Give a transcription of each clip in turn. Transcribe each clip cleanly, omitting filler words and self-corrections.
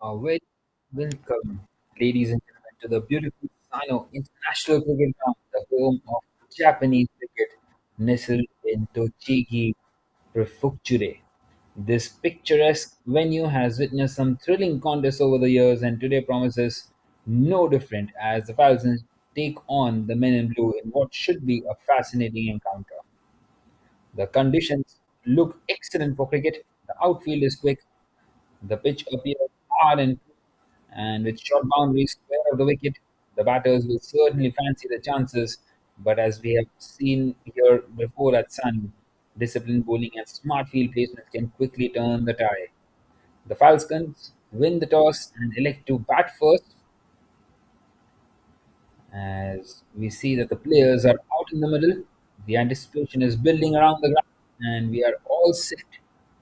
A very welcome, ladies and gentlemen, to the beautiful Sino International Cricket Ground, the home of Japanese cricket, nestled in Tochigi Prefecture. This picturesque venue has witnessed some thrilling contests over the years, and today promises no different as the Falcons take on the men in blue in what should be a fascinating encounter. The conditions look excellent for cricket. The outfield is quick, the pitch appears hard and with short boundaries square of the wicket, the batters will certainly fancy the chances. But as we have seen here before at Sun, disciplined bowling and smart field placement can quickly turn the tide. The Falcons win the toss and elect to bat first, as we see that the players are out in the middle. The anticipation is building around the ground, and we are all set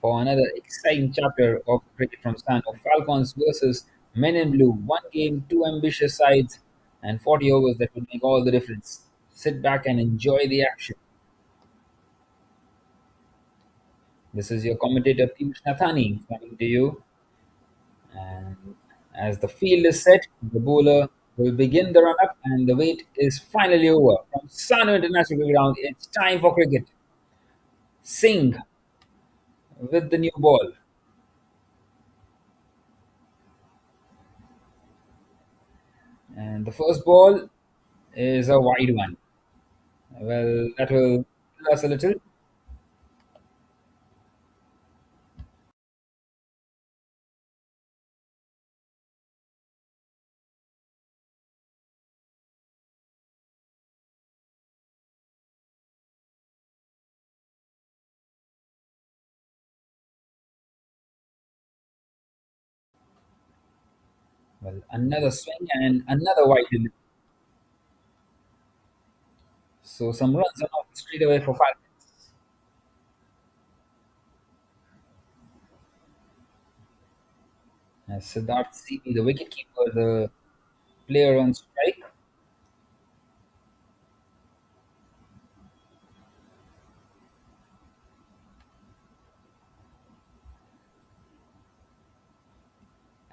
for another exciting chapter of cricket from Sun of Falcons versus Men in Blue. One game, two ambitious sides, and 40 overs that will make all the difference. Sit back and enjoy the action. This is your commentator Piyush Nathani coming to you. And as the field is set, the bowler will begin the run up, and the wait is finally over. From Sano International Cricket Ground, it's time for cricket. Singh with the new ball. And the first ball is a wide one. Well, that will kill us a little. Well, another swing and another wide delivery. So some runs are off straight away for Falcons. As Siddharth CP, the wicketkeeper, the player on strike.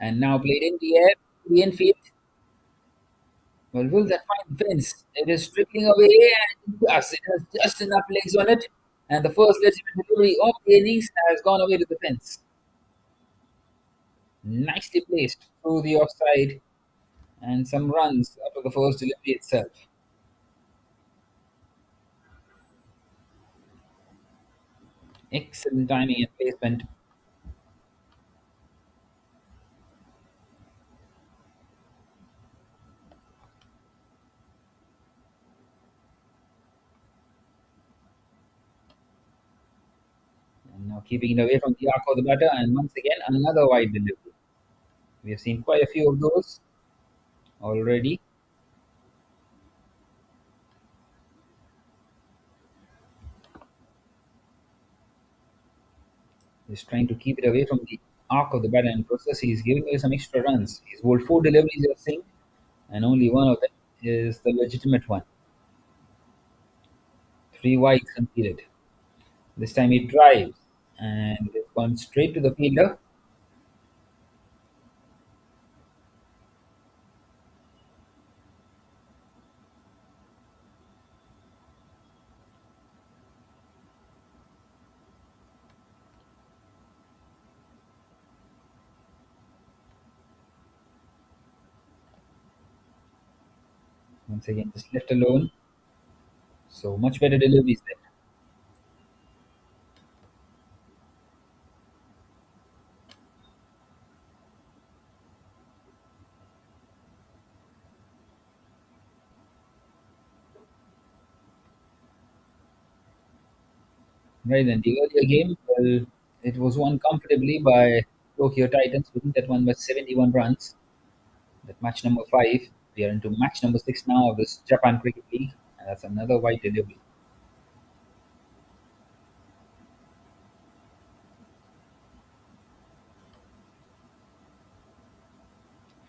And now played in the air, the infield. Well, will that find fence? It is trickling away, and yes, it has just enough legs on it. And the first legitimate delivery of the innings has gone away to the fence. Nicely placed through the offside, and some runs after the first delivery itself. Excellent timing and placement. And now keeping it away from the arc of the batter, and once again another wide delivery. We have seen quite a few of those already. He's trying to keep it away from the arc of the batter, and process he's giving away some extra runs. He's bowled four deliveries, you're seeing, and only one of them is the legitimate one. Three wides conceded. This time he drives, and it's gone straight to the fielder. Once again, just left alone. So much better deliveries there. Right then, the earlier game, well, it was won comfortably by Tokyo Titans, winning that one by 71 runs. That match number five. We are into match number six now of this Japan Cricket League, and that's another wide delivery.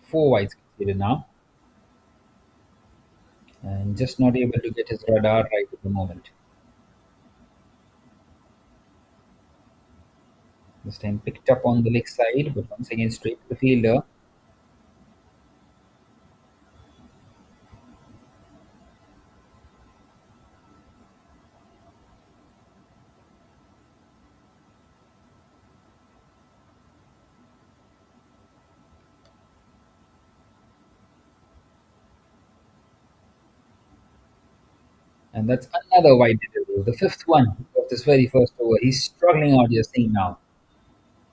Four wides conceded now, and just not able to get his radar right at the moment. This time picked up on the leg side, but once again straight to the fielder. And that's another wide delivery, the fifth one of this very first over. He's struggling out, you're seeing now,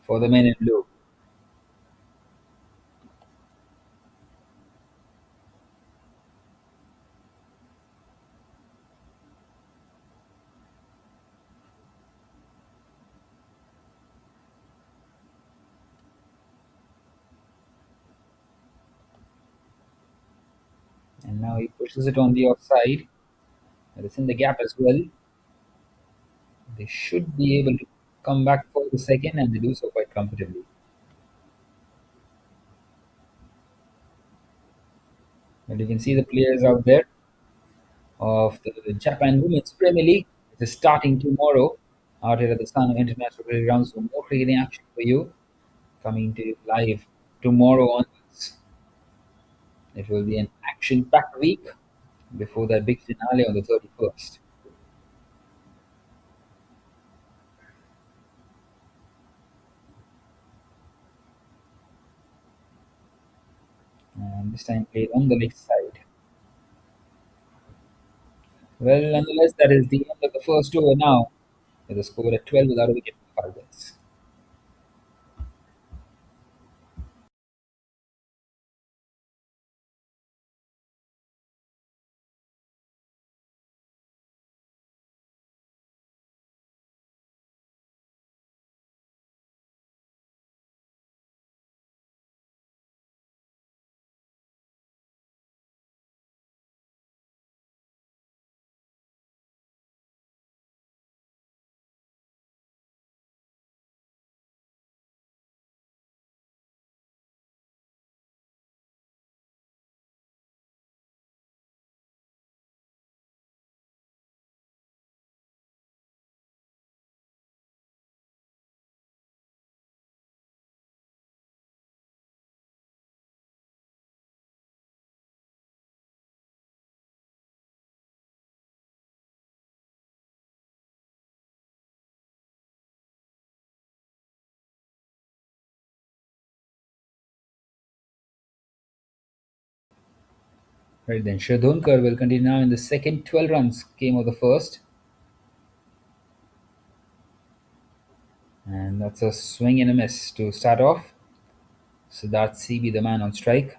for the men in blue. And now he pushes it on the offside. And it's in the gap as well. They should be able to come back for the second, and they do so quite comfortably. And you can see the players out there of the Japan Women's Premier League. It is starting tomorrow out here at the Sano International Cricket Ground. So more cricketing action for you coming to you live tomorrow onwards. It will be an action-packed week before that big finale on the 31st. And this time played on the leg side. Well, nonetheless, that is the end of the first over now, with a score at 12 without a wicket for the Falcons. Right then, Shradhonkar will continue now in the second. 12 runs came of the first. And that's a swing and a miss to start off. Siddharth CB, the man on strike.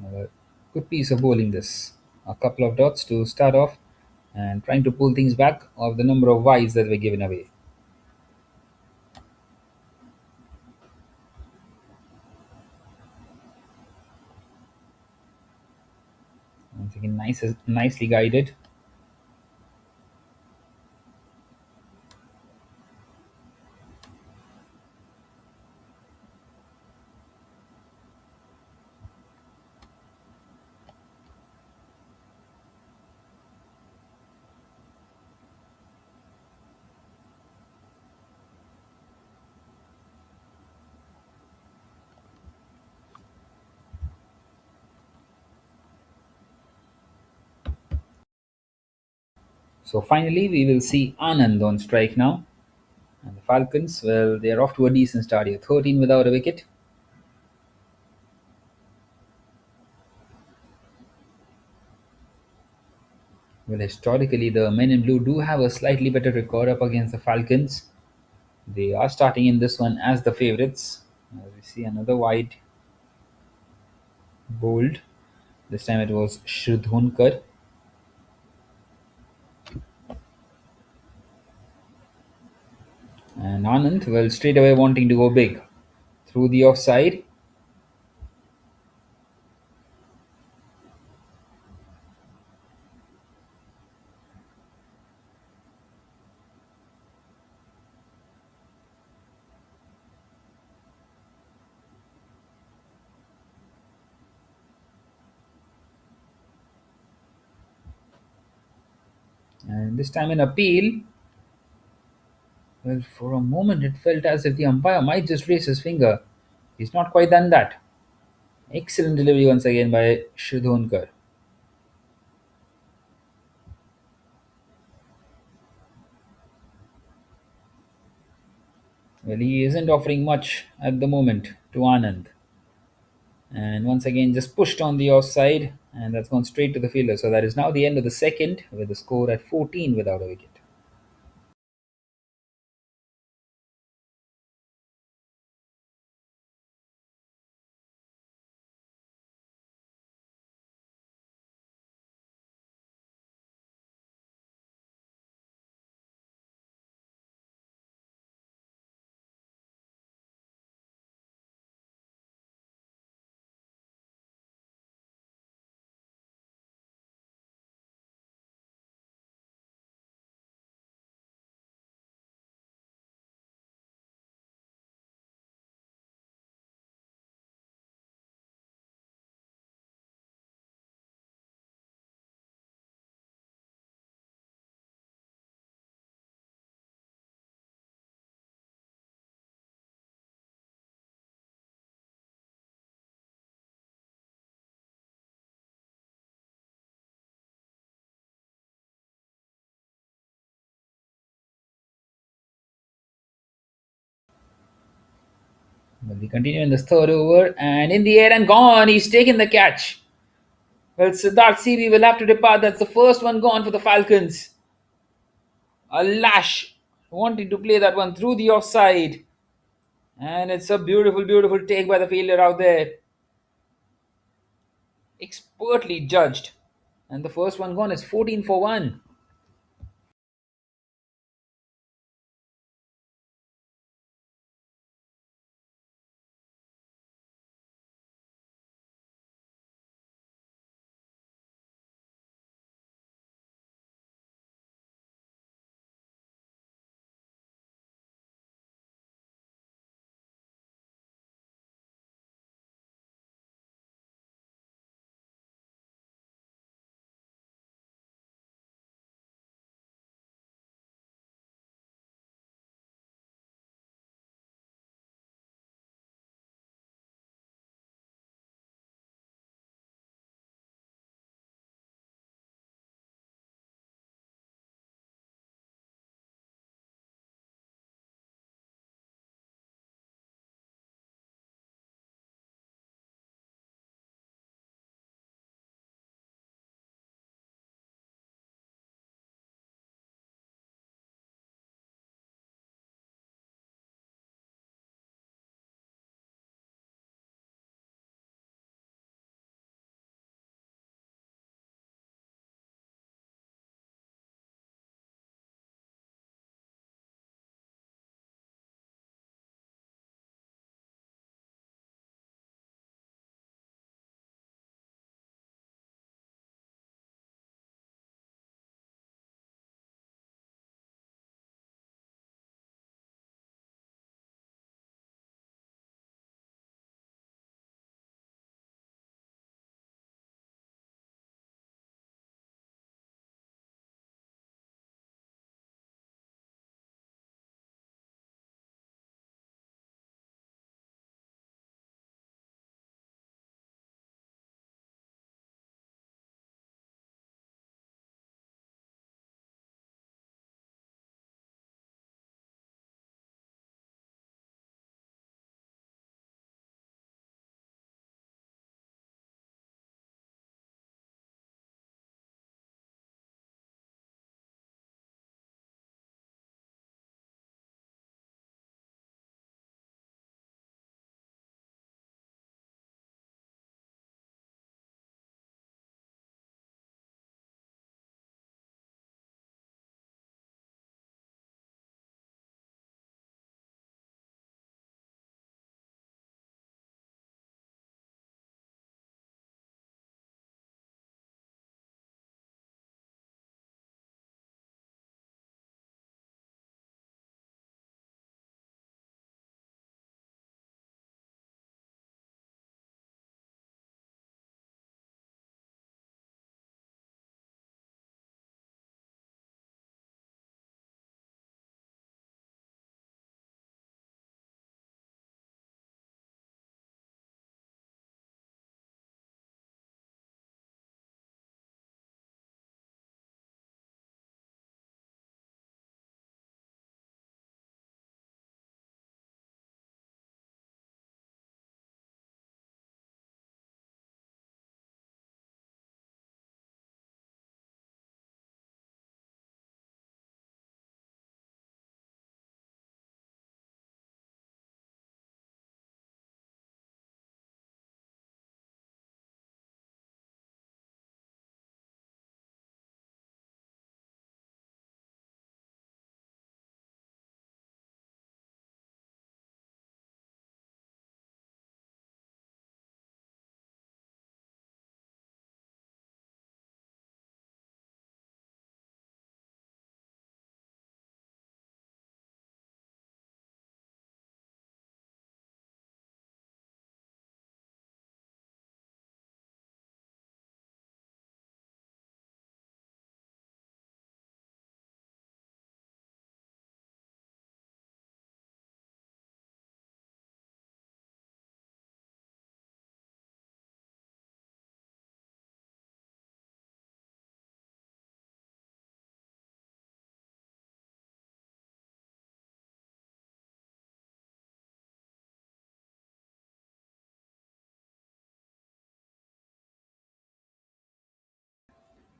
Uh, Good piece of bowling this. A couple of dots to start off and trying to pull things back of the number of wides that were given away. Once again, nicely guided. So finally, we will see Anand on strike now. And the Falcons, well, they're off to a decent start here. 13 without a wicket. Well, historically, the men in blue do have a slightly better record up against the Falcons. They are starting in this one as the favourites. As we see another wide bowled. This time it was Shridhonkar. And Anand, well, straight away wanting to go big. Through the offside. And this time in appeal, well, for a moment it felt as if the umpire might just raise his finger. He's not quite done that. Excellent delivery once again by Shridhonkar. Well, he isn't offering much at the moment to Anand. And once again, just pushed on the offside, and that's gone straight to the fielder. So that is now the end of the second, with the score at 14 without a wicket. Well, we continue in this third over, and in the air and gone. He's taken the catch. Well, Siddharth CB will have to depart. That's the first one gone for the Falcons. A lash wanting to play that one through the offside. And it's a beautiful, beautiful take by the fielder out there. Expertly judged. And the first one gone is 14 for 1.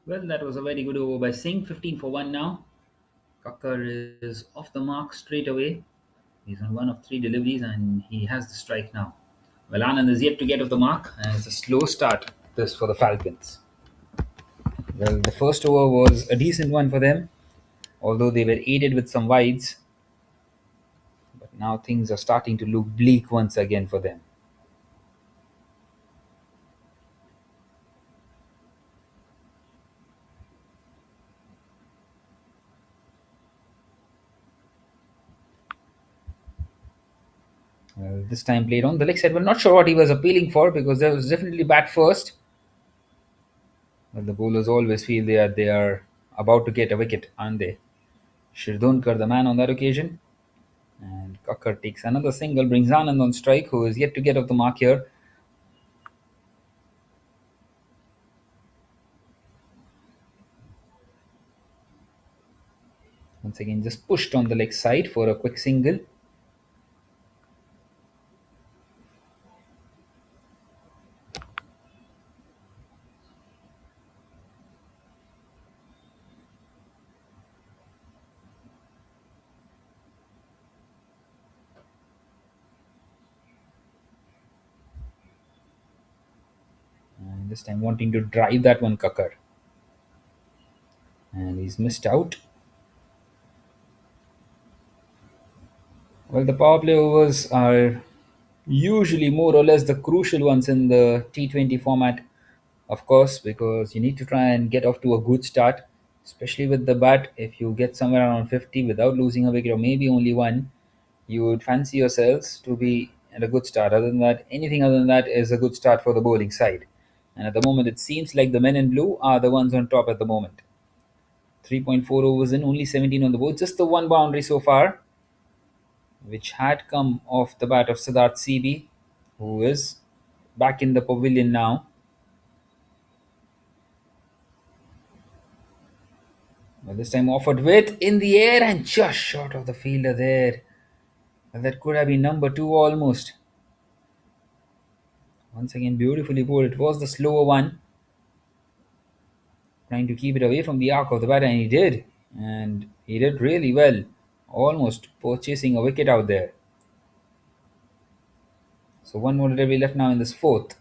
Well, that was a very good over by Singh. 15 for 1 now. Kakkar is off the mark straight away. He's on one of three deliveries and he has the strike now. Well, Anand is yet to get off the mark and it's a slow start this for the Falcons. Well, the first over was a decent one for them, although they were aided with some wides. But now things are starting to look bleak once again for them. Well, this time played on the leg side. Well, not sure what he was appealing for because there was definitely bat first. Well, the bowlers always feel they are about to get a wicket, aren't they? Shirdonkar, the man on that occasion. And Kakkar takes another single, brings Anand on strike, who is yet to get off the mark here. Once again, just pushed on the leg side for a quick single. And this time wanting to drive that one, Kakkar. And he's missed out. Well, the power play overs are usually more or less the crucial ones in the T20 format, of course, because you need to try and get off to a good start, especially with the bat. If you get somewhere around 50 without losing a wicket or maybe only one, you would fancy yourselves to be at a good start. Other than that, anything other than that is a good start for the bowling side. And at the moment, it seems like the men in blue are the ones on top at the moment. 3.4 overs in, only 17 on the board, just the one boundary so far, which had come off the bat of Siddharth CB, who is back in the pavilion now. Well, this time offered with in the air and just short of the fielder there. Well, that could have been number two almost. Once again, beautifully bowled. It was the slower one, trying to keep it away from the arc of the bat, and he did. And he did really well, almost purchasing a wicket out there. So one more delivery left now in this fourth.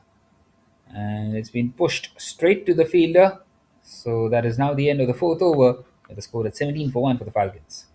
And it's been pushed straight to the fielder. So that is now the end of the fourth over, with the score at 17 for 1 for the Falcons.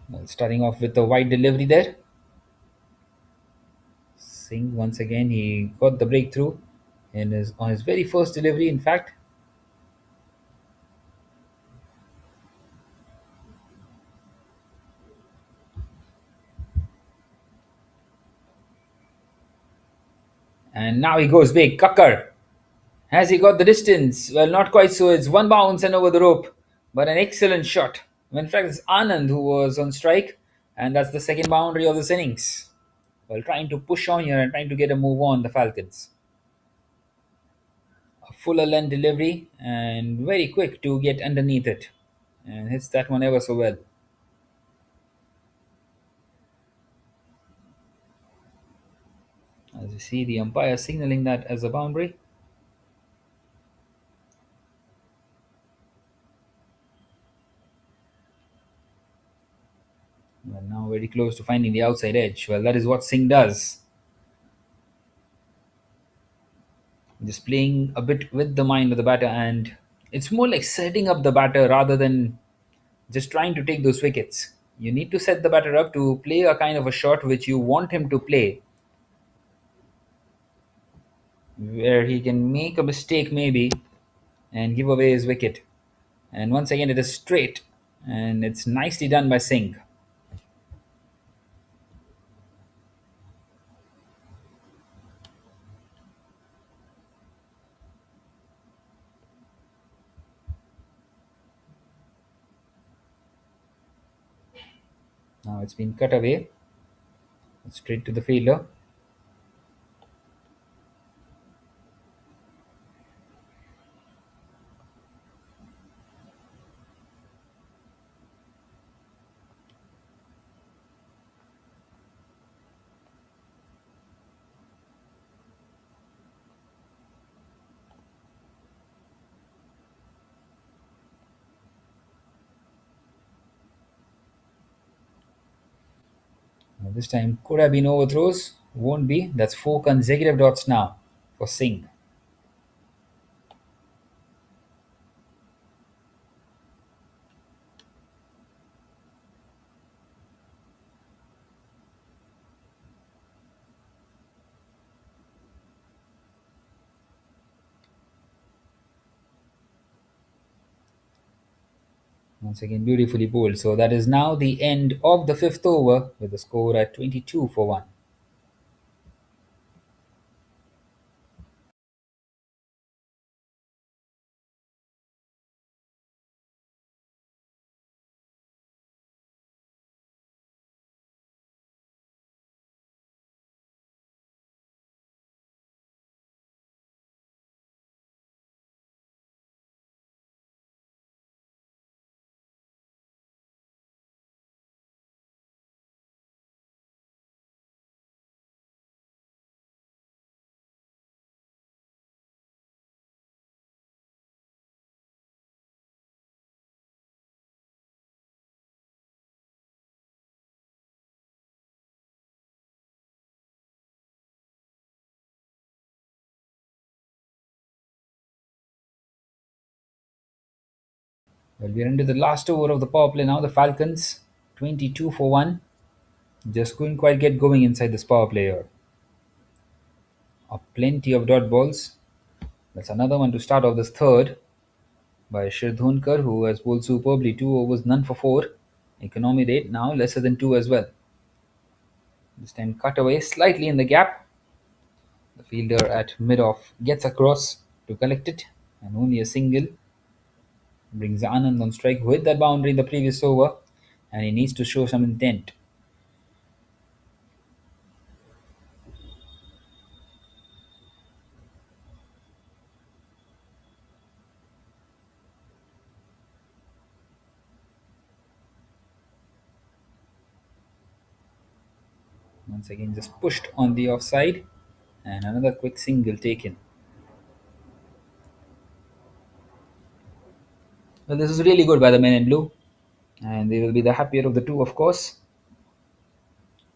Well, starting off with the wide delivery there. Singh once again he got the breakthrough in his on his very first delivery, in fact. And now he goes big. Kakkar. Has he got the distance? Well, not quite so. It's one bounce and over the rope, but an excellent shot. In fact, it's Anand who was on strike, and that's the second boundary of this innings. Well, trying to push on here and trying to get a move on the Falcons. A fuller length delivery and very quick to get underneath it, and hits that one ever so well. As you see, the umpire signaling that as a boundary. Well, now very close to finding the outside edge. Well, that is what Singh does. Just playing a bit with the mind of the batter, and it's more like setting up the batter rather than just trying to take those wickets. You need to set the batter up to play a kind of a shot which you want him to play, where he can make a mistake maybe and give away his wicket. And once again, it is straight, and it's nicely done by Singh. Now it's been cut away straight to the fielder. This time could have been overthrows, won't be. That's four consecutive dots now for Singh. Once again, beautifully bowled. So that is now the end of the fifth over with the score at 22 for 1. Well, we're into the last over of the power play now. The Falcons 22 for 1. Just couldn't quite get going inside this power play here. Plenty of dot balls. That's another one to start off this third by Shirdhonkar, who has bowled superbly. 2 overs, none for 4. Economy rate now lesser than 2 as well. This time cut away slightly in the gap. The fielder at mid-off gets across to collect it, and only a single brings Anand on strike who hit that boundary in the previous over, and he needs to show some intent. Once again, just pushed on the offside, and another quick single taken. Well, this is really good by the men in blue, and they will be the happier of the two, of course,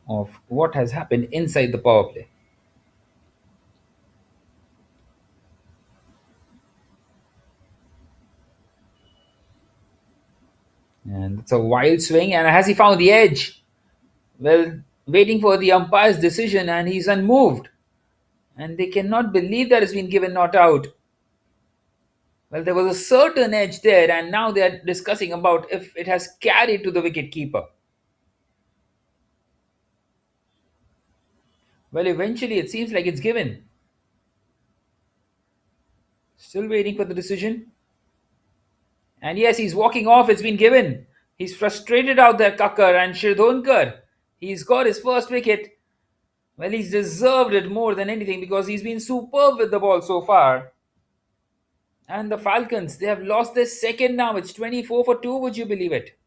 of what has happened inside the power play. And it's a wild swing, and has he found the edge? Well, waiting for the umpire's decision, and he's unmoved. And they cannot believe that it's been given not out. Well, there was a certain edge there, and now they are discussing about if it has carried to the wicket keeper. Well, eventually it seems like it's given. Still waiting for the decision. And yes, he's walking off. It's been given. He's frustrated out there, Kakkar and Shirdhonkar. He's got his first wicket. Well, he's deserved it more than anything because he's been superb with the ball so far. And the Falcons, they have lost their second now. It's 24 for 2. Would you believe it?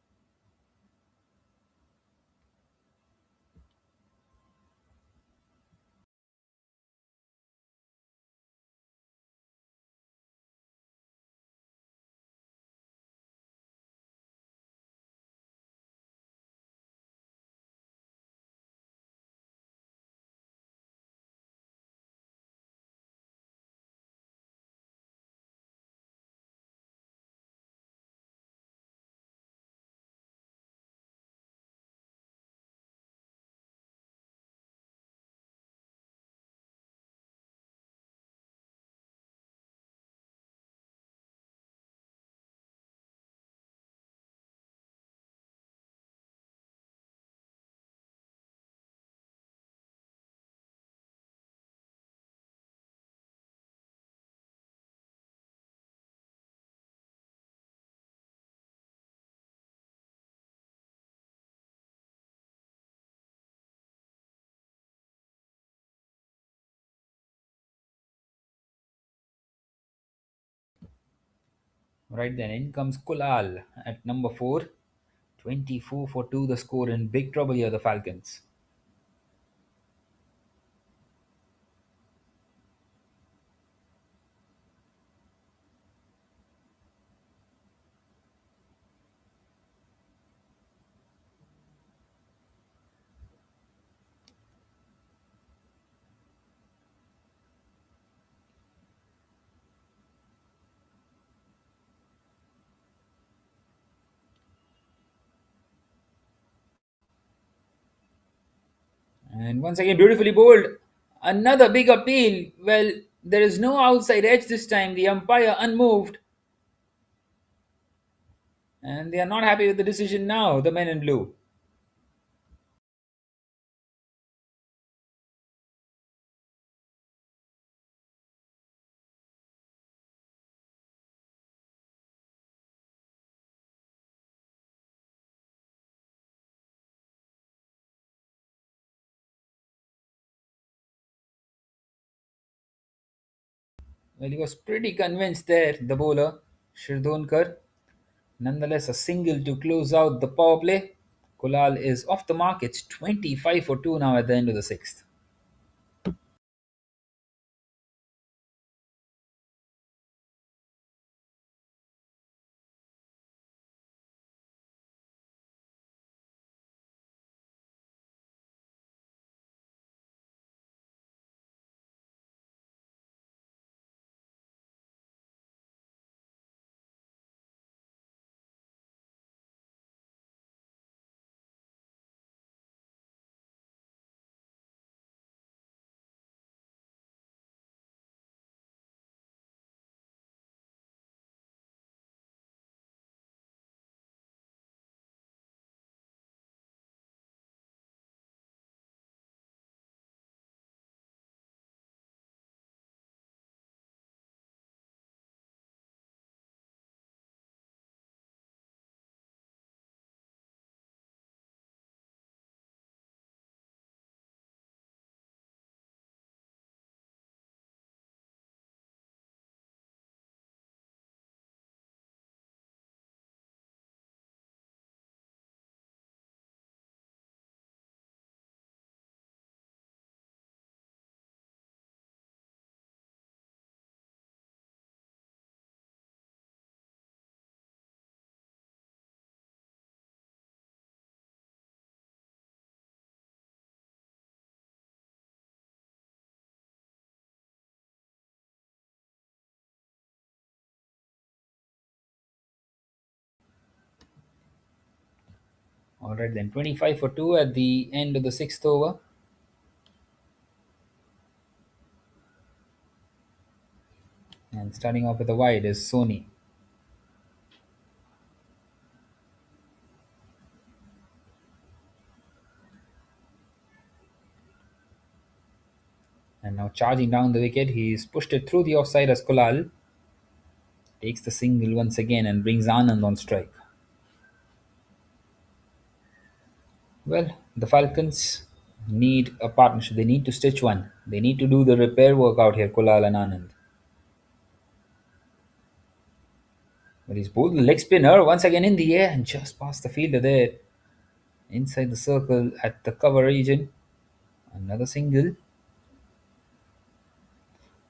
Right then, in comes Kulal at number 4. 24 for 2, the score in big trouble here, the Falcons. And once again, beautifully bowled. Another big appeal. Well, there is no outside edge this time. The umpire unmoved. And they are not happy with the decision now, the men in blue. Well, he was pretty convinced there, the bowler, Shirdonkar. Nonetheless, a single to close out the power play. Kulal is off the mark. It's 25 for 2 now at the end of the sixth. All right, then 25 for 2 at the end of the sixth over. And starting off with a wide is Sony. And now charging down the wicket, he's pushed it through the offside as Kulal takes the single once again and brings Anand on strike. Well, the Falcons need a partnership. They need to stitch one. They need to do the repair work out here, Kulal and Anand. But he's pulled the leg spinner once again in the air and just past the fielder there. Inside the circle at the cover region. Another single.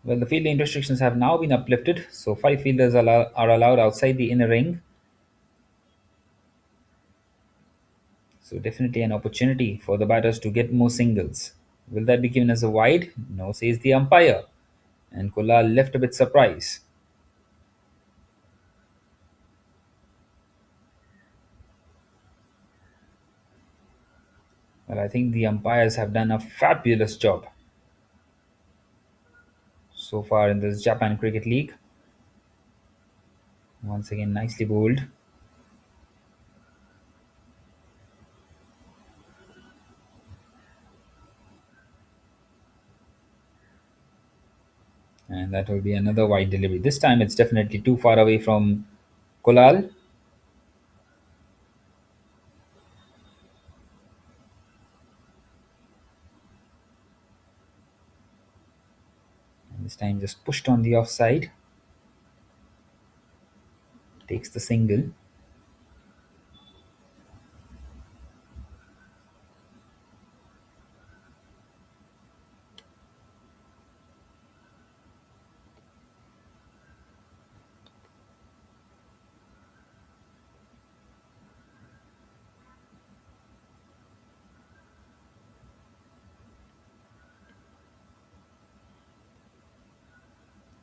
Well, the fielding restrictions have now been uplifted, so five fielders are allowed outside the inner ring. So definitely an opportunity for the batters to get more singles. Will that be given as a wide? No, says the umpire. And Kulal left a bit surprised. Well, I think the umpires have done a fabulous job so far in this Japan Cricket League. Once again, nicely bowled. And that will be another wide delivery. This time it's definitely too far away from Kulal. And this time just pushed on the offside. Takes the single.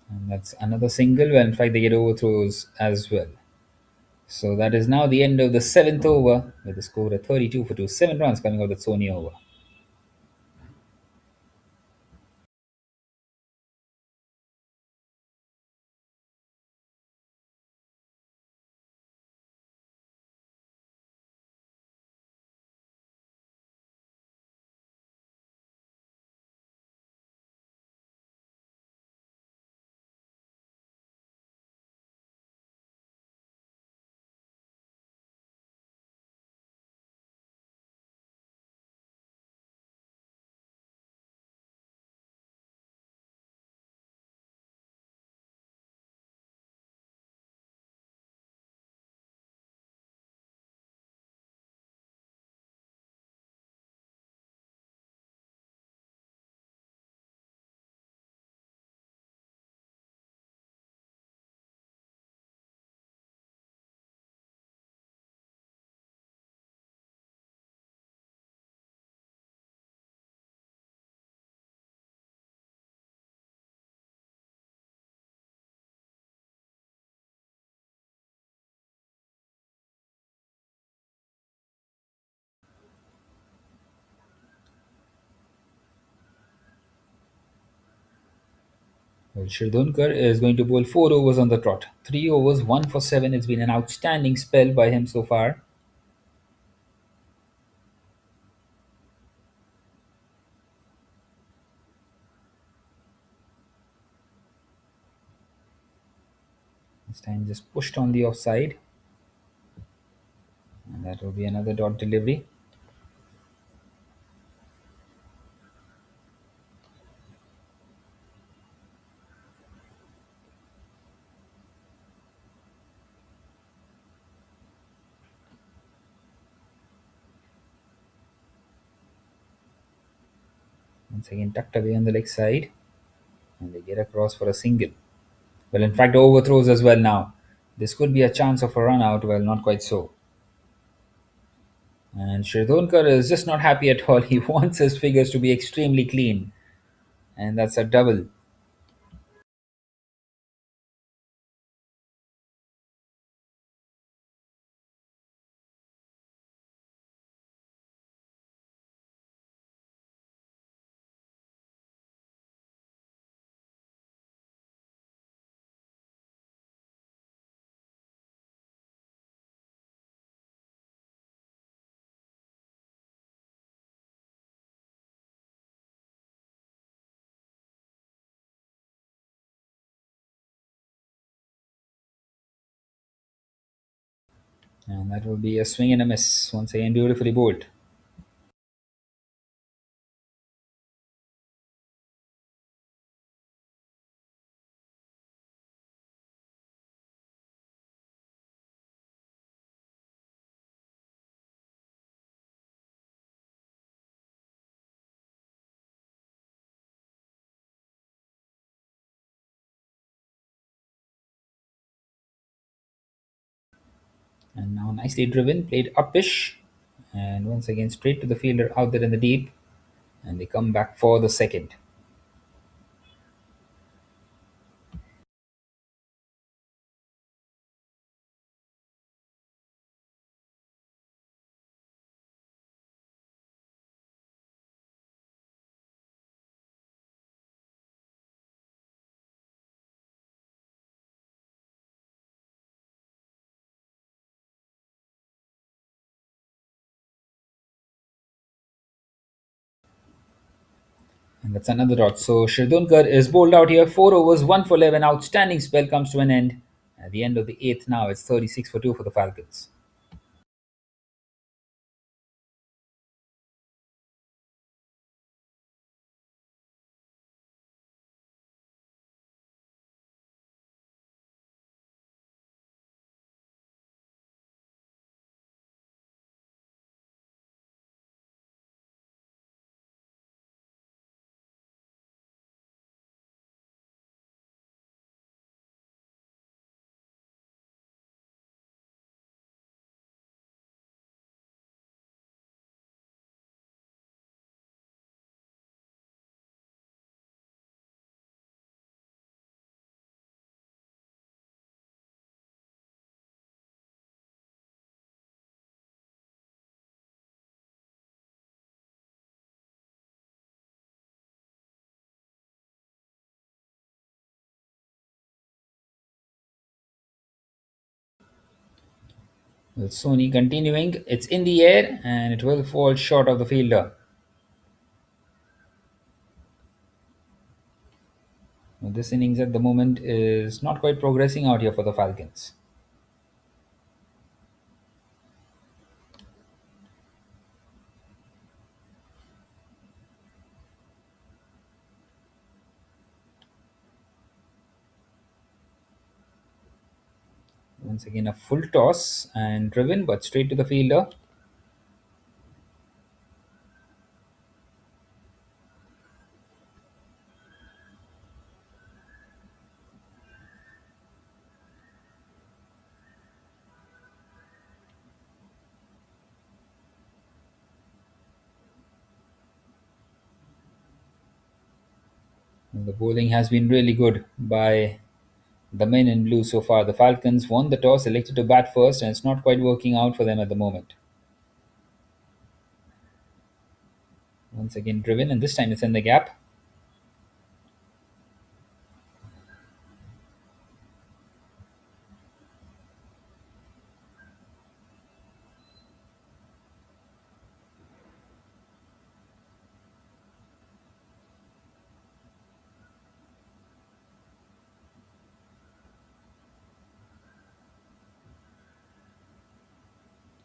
And that's another single. Well, in fact, they get overthrows as well. So that is now the end of the seventh over with the score at 32 for 2. 7 runs coming out of Sony over. Well, Shirdunkar is going to bowl 4 overs on the trot. 3 overs, 1 for 7. It's been an outstanding spell by him so far. This time just pushed on the offside. And that will be another dot delivery. Once again, tucked away on the leg side. And they get across for a single. Well, in fact, overthrows as well now. This could be a chance of a run out. Well, not quite so. And Shirdonkar is just not happy at all. He wants his figures to be extremely clean. And that's a double. And that will be a swing and a miss. Once again, beautifully bowled. And now nicely driven, played upish. And once again, straight to the fielder out there in the deep. And they come back for the second. And that's another dot. So Shirdunkar is bowled out here. 4 overs, 1 for 11. Outstanding spell comes to an end. At the end of the eighth now, it's 36 for 2 for the Falcons. Well, Sony continuing. It's in the air and it will fall short of the fielder. Well, this innings at the moment is not quite progressing out here for the Falcons. Once again, a full toss and driven, but straight to the fielder. And the bowling has been really good by the men in blue so far. The Falcons won the toss, elected to bat first, and it's not quite working out for them at the moment. Once again, driven, and this time it's in the gap.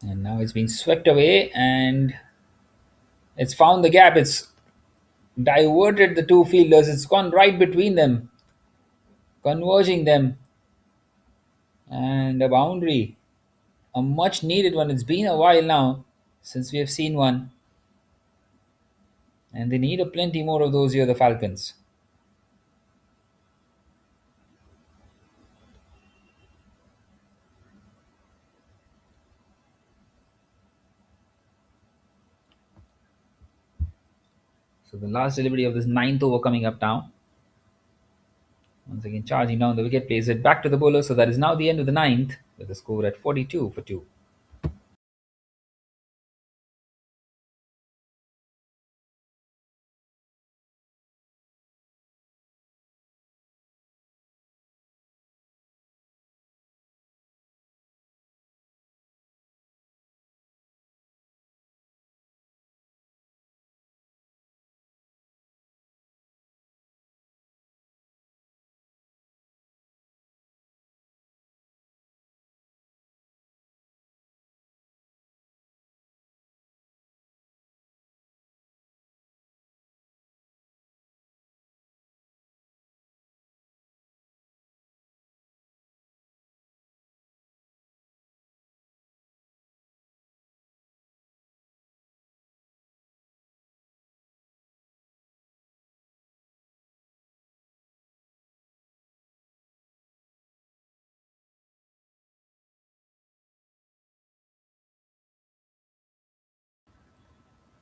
And now it's being swept away, and it's found the gap. It's diverted the two fielders. It's gone right between them, converging them, and a boundary. A much needed one. It's been a while now since we have seen one, and they need a plenty more of those here, the Falcons. So the last delivery of this ninth over coming up now. Once again, charging down the wicket, plays it back to the bowler. So that is now the end of the ninth, with the score at 42 for 2.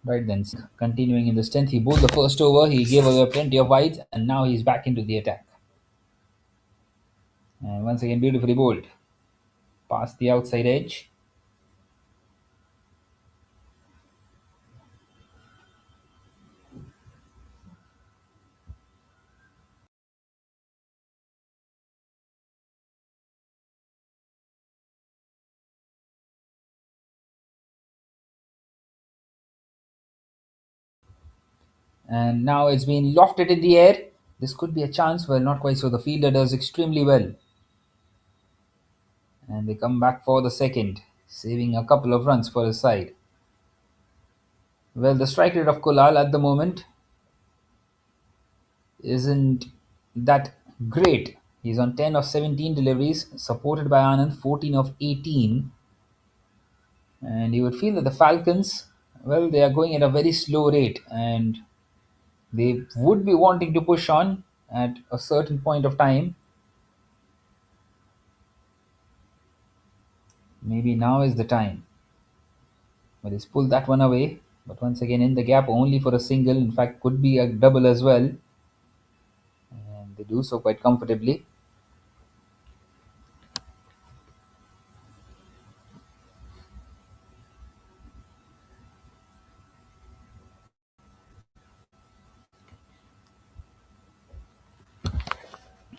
Right then, continuing in this 10th, he bowled the first over. He gave away plenty of wides, and now he's back into the attack. And once again, beautifully bowled. Past the outside edge. And now it's been lofted in the air. This could be a chance. Well, not quite so. The fielder does extremely well. And they come back for the second, saving a couple of runs for his side. Well, the strike rate of Kulal at the moment isn't that great. He's on 10 of 17 deliveries, supported by Anand, 14 of 18. And you would feel that the Falcons, well, they are going at a very slow rate and they would be wanting to push on at a certain point of time. Maybe now is the time. But he's pulled that one away. But once again, in the gap only for a single. In fact, could be a double as well. And they do so quite comfortably.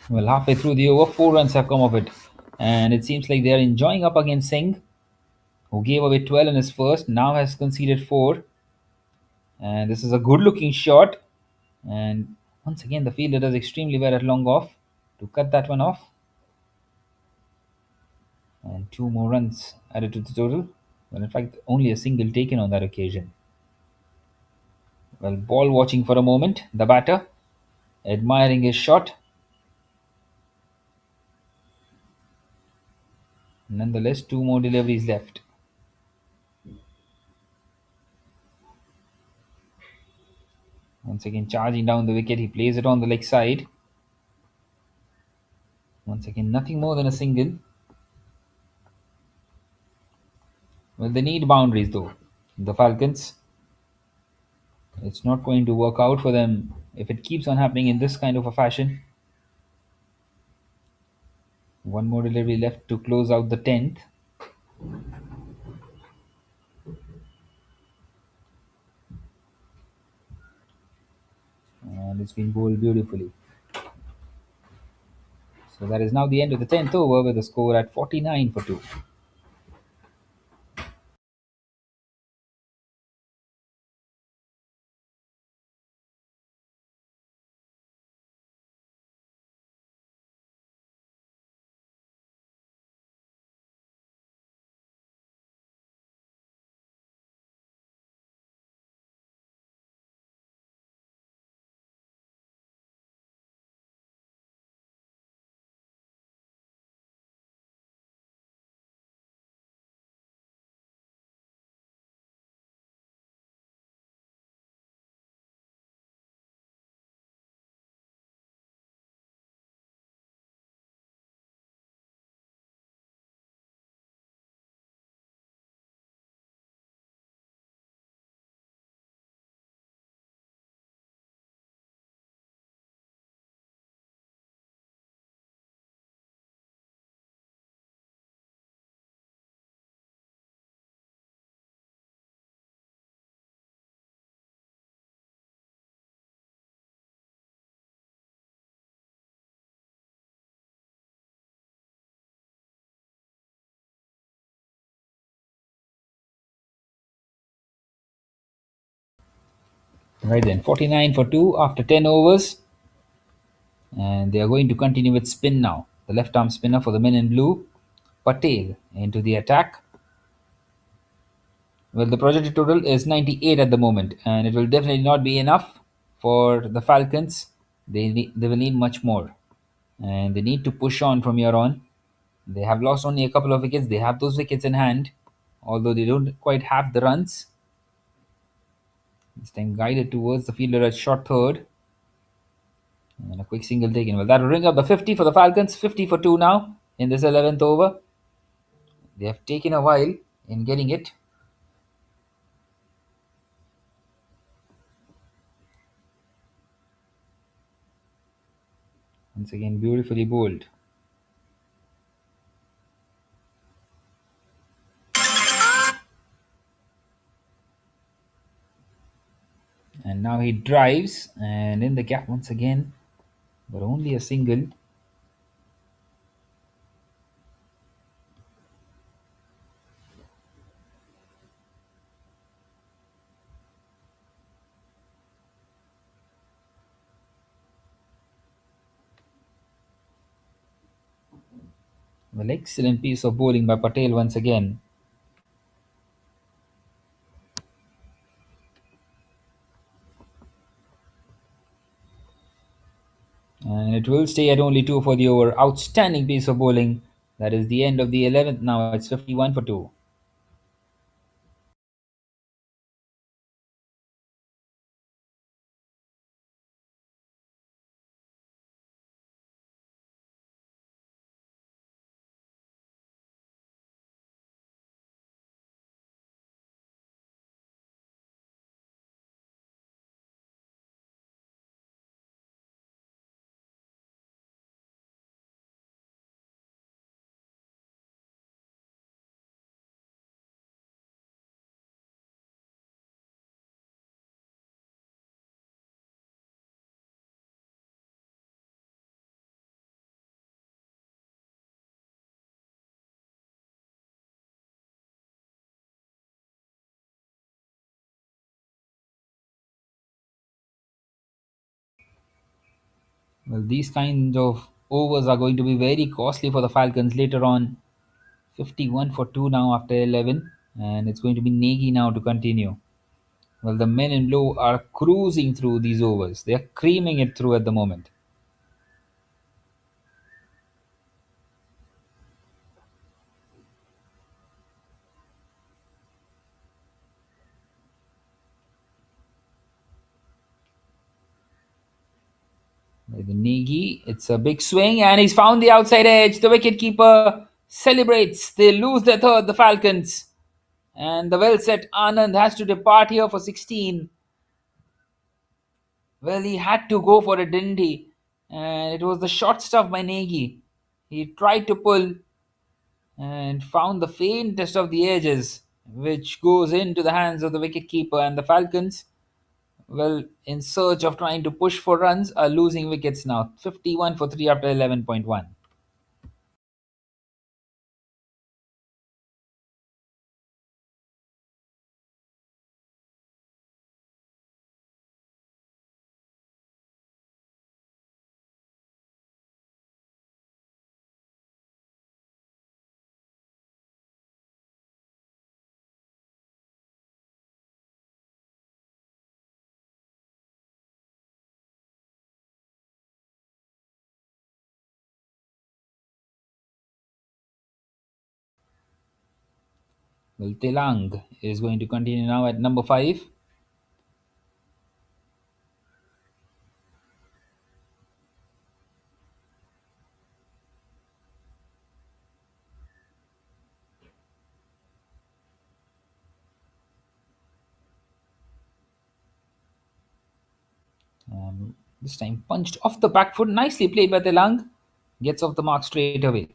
Well, halfway through the over, 4 runs have come of it. And it seems like they are enjoying up against Singh. who gave away 12 in his first, now has conceded 4. And this is a good looking shot. And once again, the fielder does extremely well at long off to cut that one off. And 2 more runs added to the total. Well, in fact, only a single taken on that occasion. Well, ball watching for a moment, the batter, admiring his shot. Nonetheless, 2 more deliveries left. Once again, charging down the wicket, he plays it on the leg side. Once again, nothing more than a single. Well, they need boundaries though. The Falcons. It's not going to work out for them if it keeps on happening in this kind of a fashion. One more delivery left to close out the 10th. And it's been bowled beautifully. So that is now the end of the 10th over with the score at 49 for 2. Right then, 49 for 2 after 10 overs. And they are going to continue with spin now. The left arm spinner for the men in blue, Patel, into the attack. Well, the projected total is 98 at the moment, and it will definitely not be enough for the Falcons. They will need much more, and they need to push on from here on. They have lost only a couple of wickets. They have those wickets in hand, although they don't quite have the runs. This time guided towards the fielder at short third. And a quick single taken. Well, that will ring up the 50 for the Falcons. 50 for 2 now in this 11th over. They have taken a while in getting it. Once again, beautifully bowled. And now he drives and in the gap once again, but only a single. Well, excellent piece of bowling by Patel once again. And it will stay at only 2 for the over. Outstanding piece of bowling. That is the end of the 11th now. It's 51 for 2. Well, these kind of overs are going to be very costly for the Falcons later on. 51 for 2 now after 11, and it's going to be Nagy now to continue. Well, the men in blue are cruising through these overs. They are creaming it through at the moment. With the Nagy, it's a big swing, and he's found the outside edge. The wicketkeeper celebrates. They lose their third, the Falcons. And the well set Anand has to depart here for 16. Well, he had to go for it, didn't he? And it was the short stuff by Nagy. He tried to pull and found the faintest of the edges, which goes into the hands of the wicketkeeper. And the Falcons, well, in search of trying to push for runs, are losing wickets now. 51 for 3 after 11.1. Well, Telang is going to continue now at number 5. This time punched off the back foot. Nicely played by Telang. Gets off the mark straight away.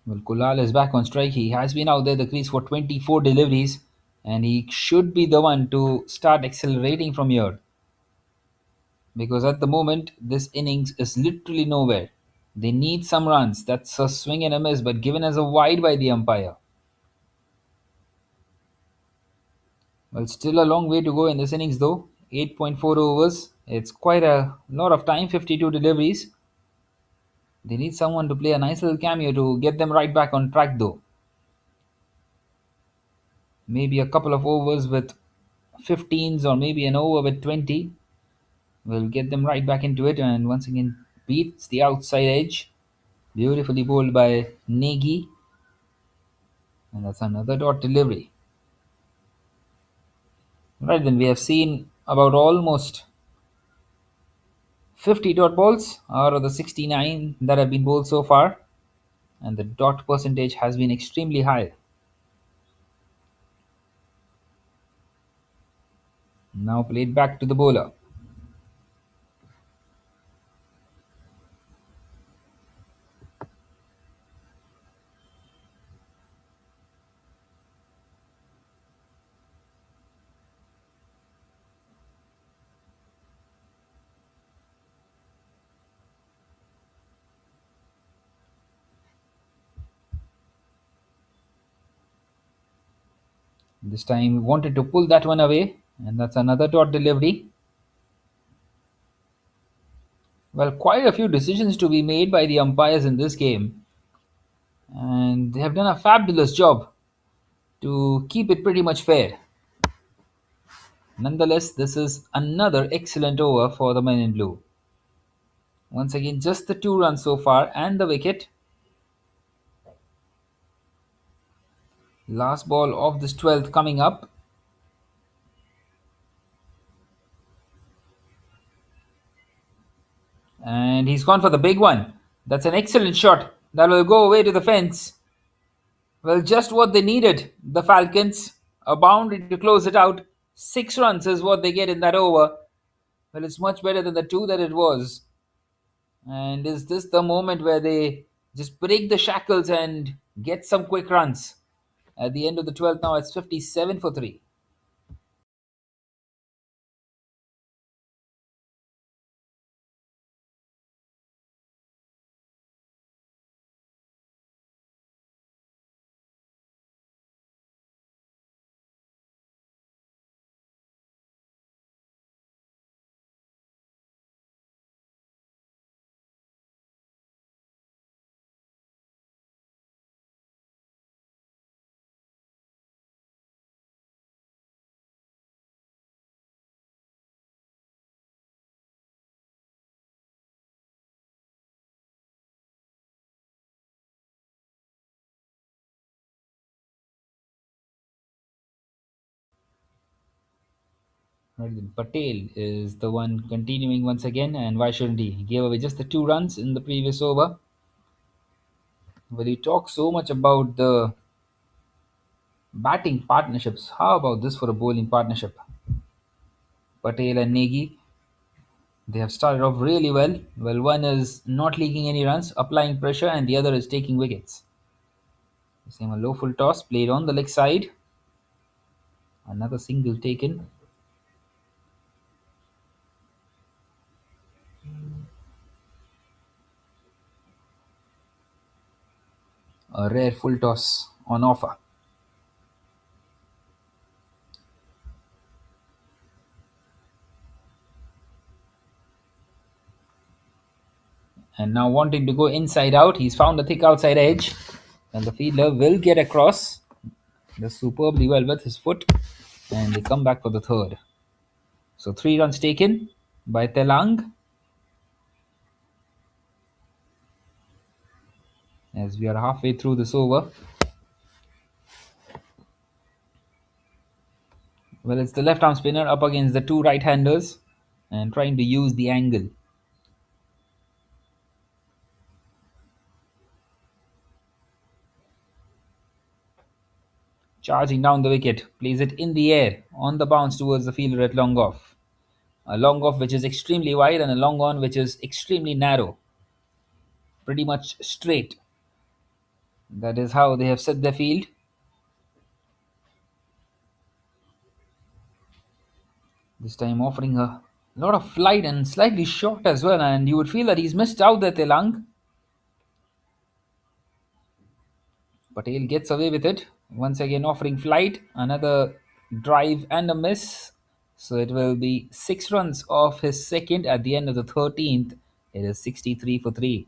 Well, Kulal is back on strike. He has been out there the crease for 24 deliveries, and he should be the one to start accelerating from here. Because at the moment, this innings is literally nowhere. They need some runs. That's a swing and a miss, but given as a wide by the umpire. Well, still a long way to go in this innings though. 8.4 overs. It's quite a lot of time, 52 deliveries. They need someone to play a nice little cameo to get them right back on track though. Maybe a couple of overs with 15s or maybe an over with 20 will get them right back into it, and once again beats the outside edge. Beautifully bowled by Nagy, and that's another dot delivery. Right then, we have seen about almost 50 dot balls out of the 69 that have been bowled so far, and the dot percentage has been extremely high. Now played back to the bowler. This time we wanted to pull that one away, and that's another dot delivery. Well, quite a few decisions to be made by the umpires in this game, and they have done a fabulous job to keep it pretty much fair. Nonetheless, this is another excellent over for the men in blue. Once again, just the 2 runs so far and the wicket. Last ball of this 12th coming up. And he's gone for the big one. That's an excellent shot. That will go away to the fence. Well, just what they needed. The Falcons, a boundary to close it out. 6 runs is what they get in that over. Well, it's much better than the 2 that it was. And is this the moment where they just break the shackles and get some quick runs? At the end of the 12th, now it's 57 for 3. Right, then Patel is the one continuing once again, and why shouldn't he? He gave away just the 2 runs in the previous over. Well, you talk so much about the batting partnerships. How about this for a bowling partnership? Patel and Negi, they have started off really well. Well, one is not leaking any runs, applying pressure, and the other is taking wickets. Same a low full toss played on the leg side. Another single taken. A rare full toss on offer. And now wanting to go inside out, he's found a thick outside edge. And the fielder will get across. Does superbly well with his foot. And they come back for the third. So 3 runs taken by Telang. As we are halfway through this over. Well, it's the left arm spinner up against the 2 right-handers and trying to use the angle. Charging down the wicket, plays it in the air on the bounce towards the fielder at long off. A long off which is extremely wide and a long on which is extremely narrow. Pretty much straight. That is how they have set their field. This time offering a lot of flight and slightly short as well, and you would feel that he's missed out there, Telang. Patel gets away with it. Once again offering flight, another drive and a miss. So it will be 6 runs off his second at the end of the 13th. It is 63 for 3.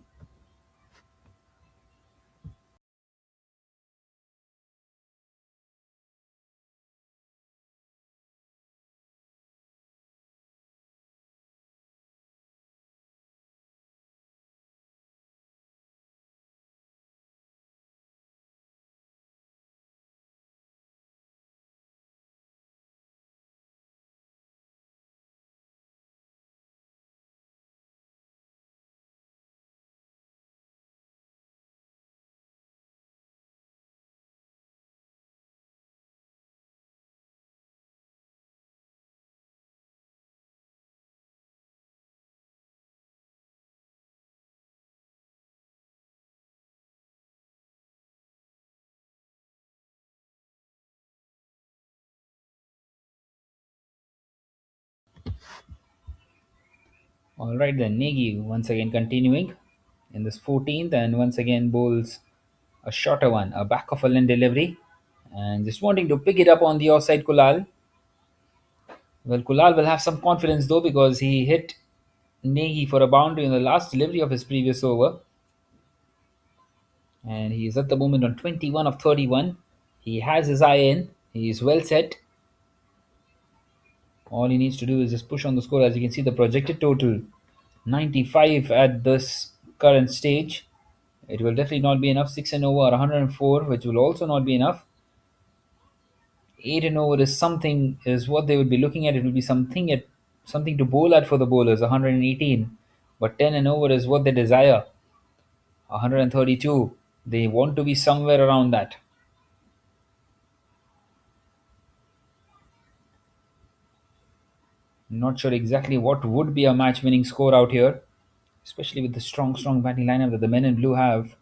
Alright then, Negi once again continuing in this 14th and once again bowls a shorter one, a back of a limb delivery. And just wanting to pick it up on the offside Kulal. Well, Kulal will have some confidence though because he hit Negi for a boundary in the last delivery of his previous over. And he is at the moment on 21 of 31. He has his eye in. He is well set. All he needs to do is just push on the score. As you can see, the projected total 95 at this current stage. It will definitely not be enough. 6 and over 104, which will also not be enough. 8 and over is something is what they would be looking at. It will be something to bowl at for the bowlers, 118. But 10 and over is what they desire, 132. They want to be somewhere around that. Not sure exactly what would be a match-winning score out here, especially with the strong batting lineup that the men in blue have.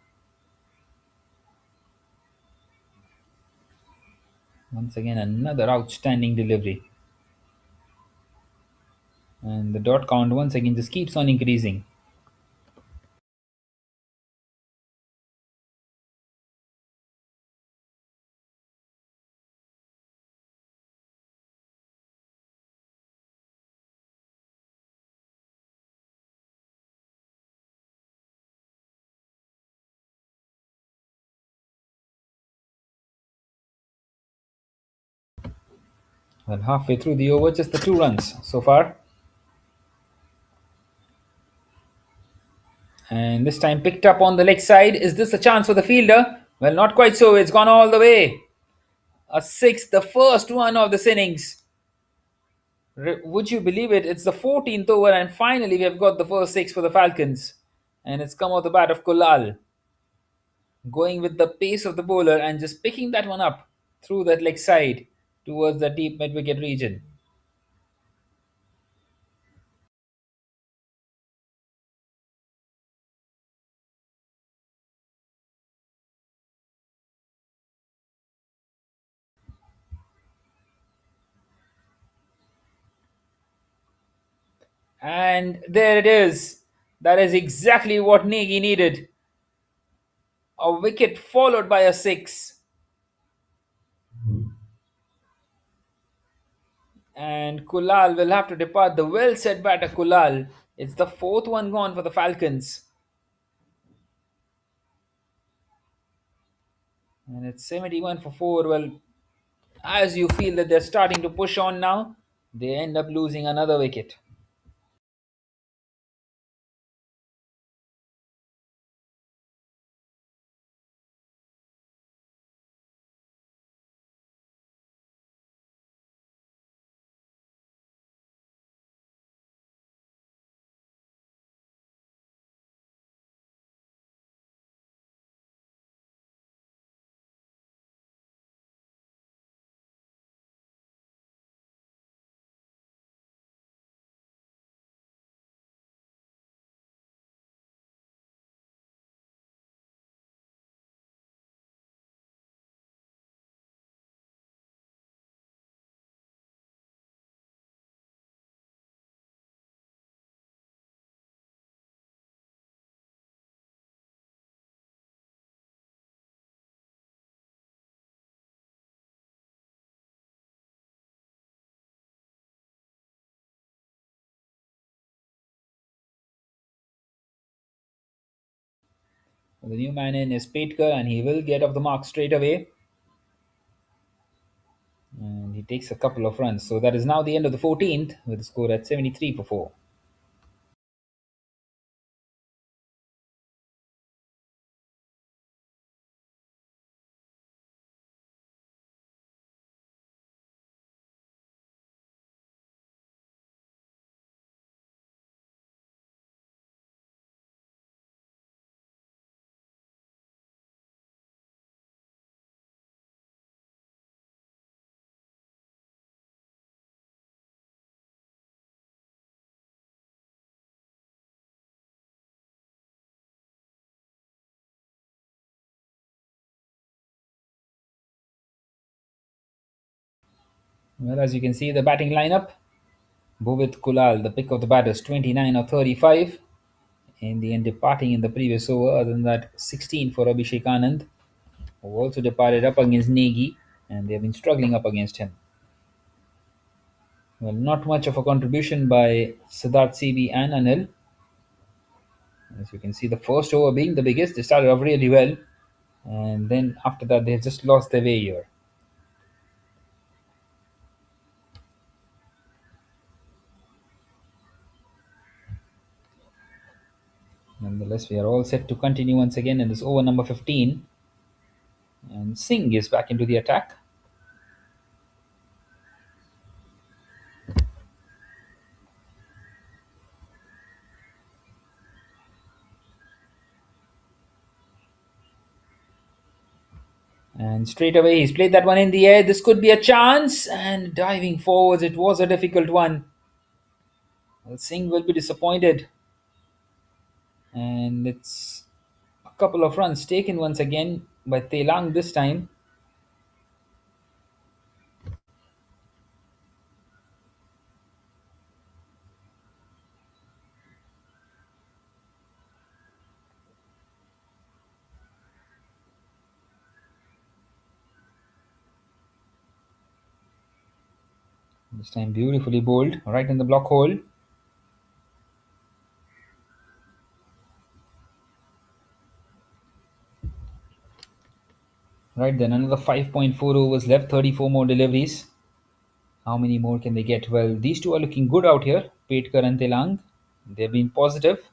Once again, another outstanding delivery. And the dot count once again just keeps on increasing. Well, halfway through the over, just the 2 runs so far. And this time picked up on the leg side. Is this a chance for the fielder? Well, not quite so. It's gone all the way. A six, the first one of this innings. Would you believe it? It's the 14th over, and finally we have got the first six for the Falcons. And it's come off the bat of Kulal, going with the pace of the bowler and just picking that one up through that leg side towards the deep mid wicket region. And there it is. That is exactly what Negi needed. A wicket followed by a six. And Kulal will have to depart. The well set batter Kulal. It's the fourth one gone for the Falcons. And it's 71 for 4. Well, as you feel that they're starting to push on now, they end up losing another wicket. The new man in is Petkar, and he will get off the mark straight away. And he takes a couple of runs. So that is now the end of the 14th with the score at 73 for 4. Well, as you can see, the batting lineup: Bovit Kulal, the pick of the batters, 29 or 35. In the end, departing in the previous over. Other than that, 16 for Abhishek Anand, who also departed up against Negi, and they've been struggling up against him. Well, not much of a contribution by Siddharth CB and Anil. As you can see, the first over being the biggest, they started off really well, and then after that, they've just lost their way here. Nonetheless, we are all set to continue once again in this over number 15. And Singh is back into the attack. And straight away, he's played that one in the air. This could be a chance. And diving forwards, it was a difficult one. Well, Singh will be disappointed. And it's a couple of runs taken once again by Telang this time. This time beautifully bowled, right in the block hole. Right then, another 5.4 overs left, 34 more deliveries. How many more can they get? Well, these two are looking good out here, Petkar and Telang. They've been positive,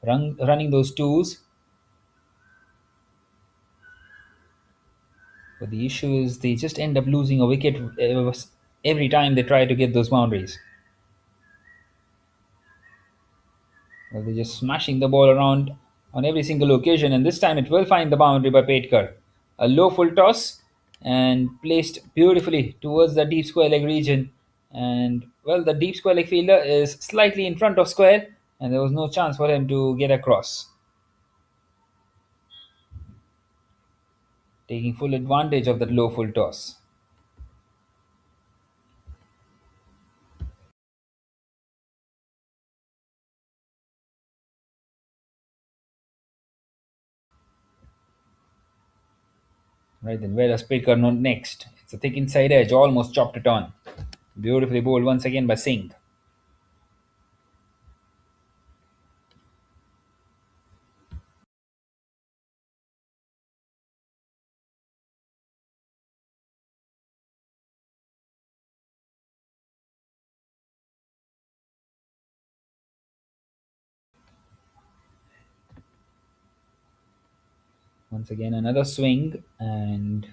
running those twos. But the issue is they just end up losing a wicket every time they try to get those boundaries. Well, they're just smashing the ball around on every single occasion, and this time it will find the boundary by Petkar. A low full toss and placed beautifully towards the deep square leg region. And well, the deep square leg fielder is slightly in front of square, and there was no chance for him to get across. Taking full advantage of that low full toss. Right then, where does Petkar not next? It's a thick inside edge, almost chopped it on. Beautifully bowled once again by Singh. Once again, another swing and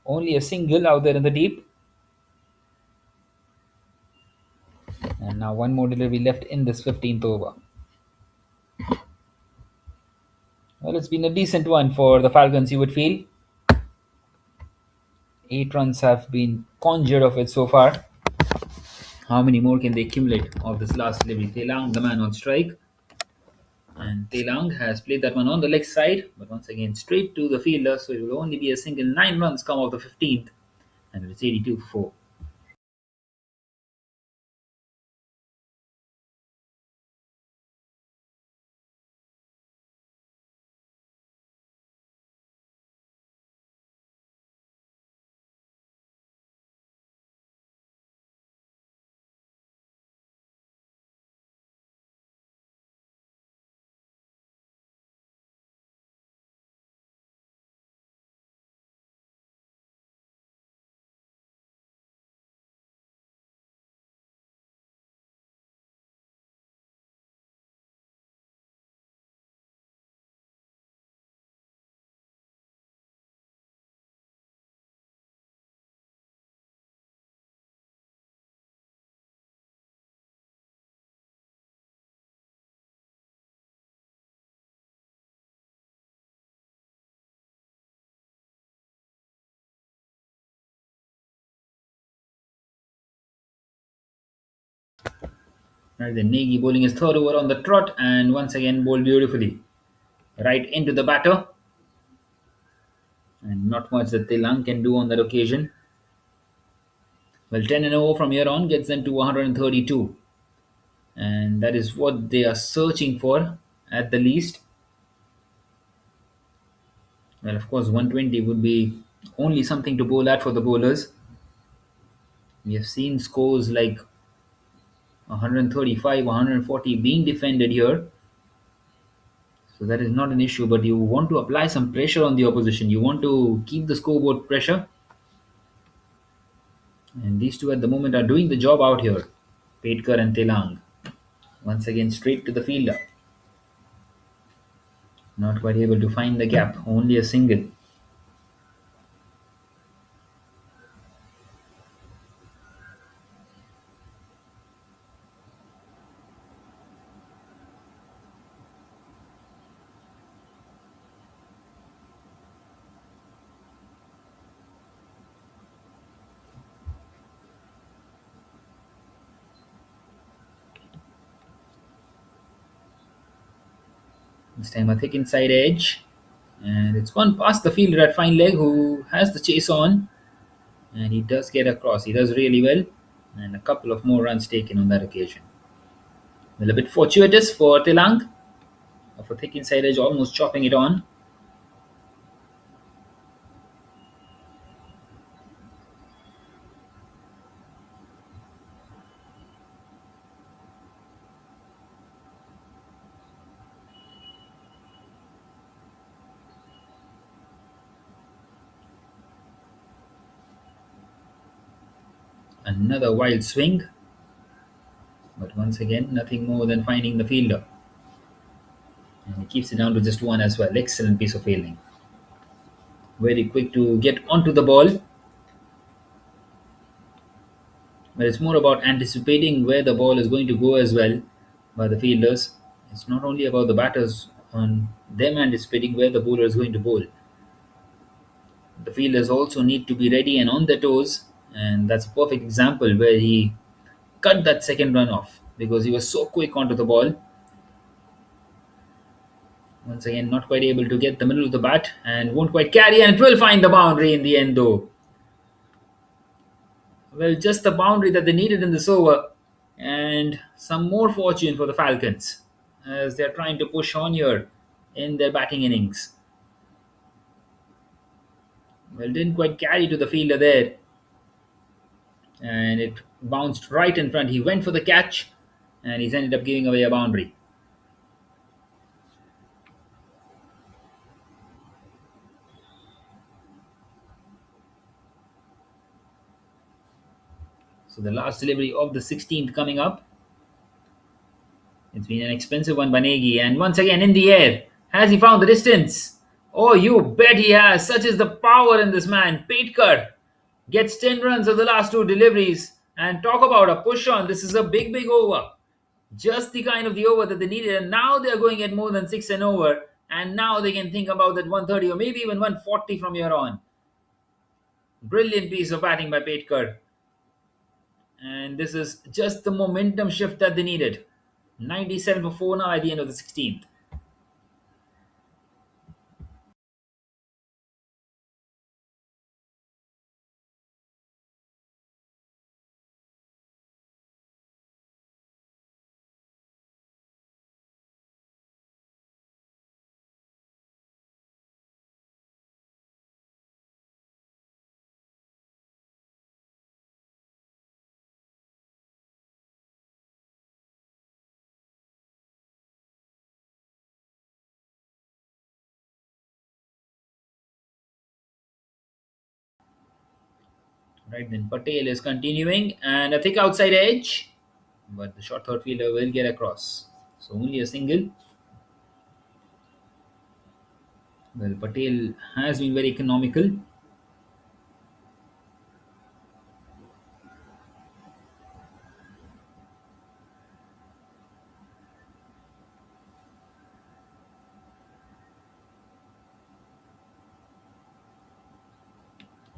only a single out there in the deep. And now one more delivery left in this 15th over. Well, it's been a decent one for the Falcons, you would feel. 8 runs have been conjured of it so far. How many more can they accumulate of this last delivery? Telang, the man on strike. And Telang has played that one on the leg side, but once again straight to the fielder, so it will only be a single. 9 runs come off the 15th, and it's 82 for 4. Right then, Negi bowling his third over on the trot, and once again bowled beautifully. Right into the batter, and not much that Telang can do on that occasion. Well, 10 and 0 from here on gets them to 132, and that is what they are searching for at the least. Well, of course, 120 would be only something to bowl at for the bowlers. We have seen scores like 135, 140 being defended here, so that is not an issue. But you want to apply some pressure on the opposition. You want to keep the scoreboard pressure, and these two at the moment are doing the job out here. Petkar and Telang. Once again, straight to the fielder. Not quite able to find the gap. Only a single. This time a thick inside edge. And it's gone past the fielder at fine leg who has the chase on. And he does get across. He does really well. And a couple of more runs taken on that occasion. Well, a bit fortuitous for Telang. Of a thick inside edge, almost chopping it on. Another wild swing. But once again, nothing more than finding the fielder. And he keeps it down to just one as well. Excellent piece of fielding. Very quick to get onto the ball. But it's more about anticipating where the ball is going to go as well by the fielders. It's not only about the batters on them anticipating where the bowler is going to bowl. The fielders also need to be ready and on their toes, and that's a perfect example where he cut that second run off because he was so quick onto the ball. Once again, not quite able to get the middle of the bat and won't quite carry, and it will find the boundary in the end, though. Well, just the boundary that they needed in this over, and some more fortune for the Falcons as they're trying to push on here in their batting innings. Well, didn't quite carry to the fielder there, and it bounced right in front. He went for the catch, and he's ended up giving away a boundary. So the last delivery of the 16th coming up. It's been an expensive one by Nagy, and once again in the air. Has he found the distance? Oh, you bet he has. Such is the power in this man. Petkar gets 10 runs of the last two deliveries. And talk about a push on. This is a big, big over. Just the kind of the over that they needed. And now they're going at more than 6 and over. And now they can think about that 130 or maybe even 140 from here on. Brilliant piece of batting by Petkar. And this is just the momentum shift that they needed. 97 for 4 now at the end of the 16th. Right then, Patel is continuing and a thick outside edge, but the short third fielder will get across. So only a single. Well, Patel has been very economical.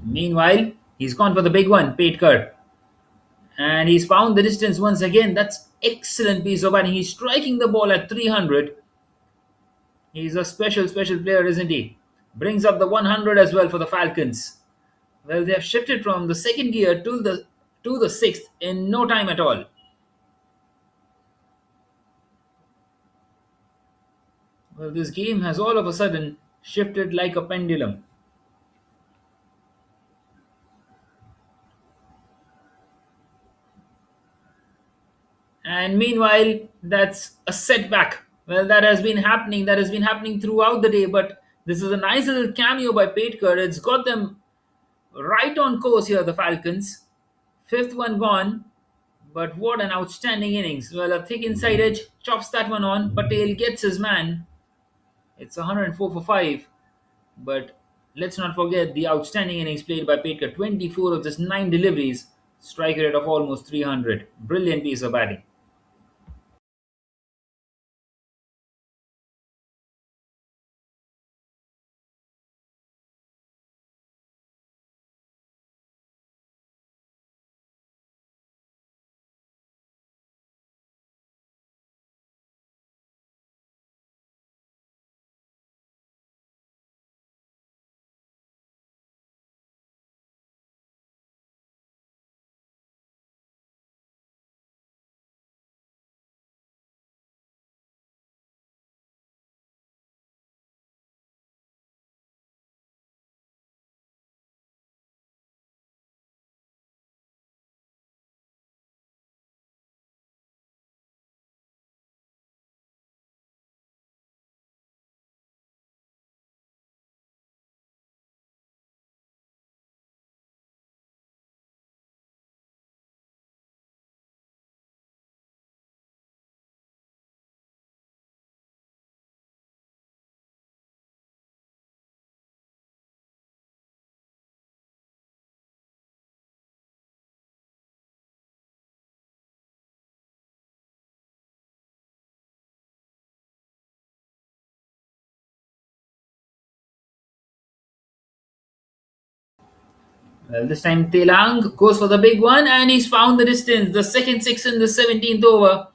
Meanwhile, he's gone for the big one, Petkar, and he's found the distance once again. That's excellent piece of batting. He's striking the ball at 300. He's a special, special player, isn't he? Brings up the 100 as well for the Falcons. Well, they have shifted from the second gear to the sixth in no time at all. Well, this game has all of a sudden shifted like a pendulum. And meanwhile, that's a setback. Well, that has been happening. That has been happening throughout the day. But this is a nice little cameo by Petkar. It's got them right on course here, the Falcons. Fifth one gone. But what an outstanding innings. Well, a thick inside edge chops that one on. Patel gets his man. It's 104 for 5. But let's not forget the outstanding innings played by Petkar. 24 of just 9 deliveries. Strike rate of almost 300. Brilliant piece of batting. Well, this time Telang goes for the big one and he's found the distance. The second six in the 17th over.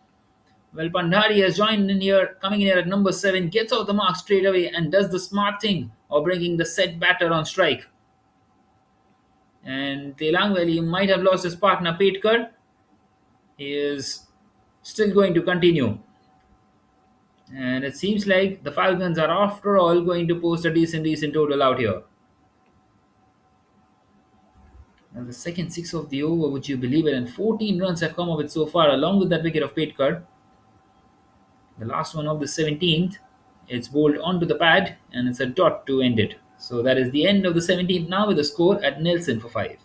Well, Pandhari has joined in here, coming in here at number 7, gets off the mark straight away and does the smart thing of bringing the set batter on strike. And Telang, well, he might have lost his partner Petkar. He is still going to continue. And it seems like the Falcons are after all going to post a decent total out here. And the second six of the over, would you believe it? And 14 runs have come of it so far, along with that wicket of Petkar. The last one of the 17th, it's bowled onto the pad and it's a dot to end it. So that is the end of the 17th now with a score at Nelson for 5.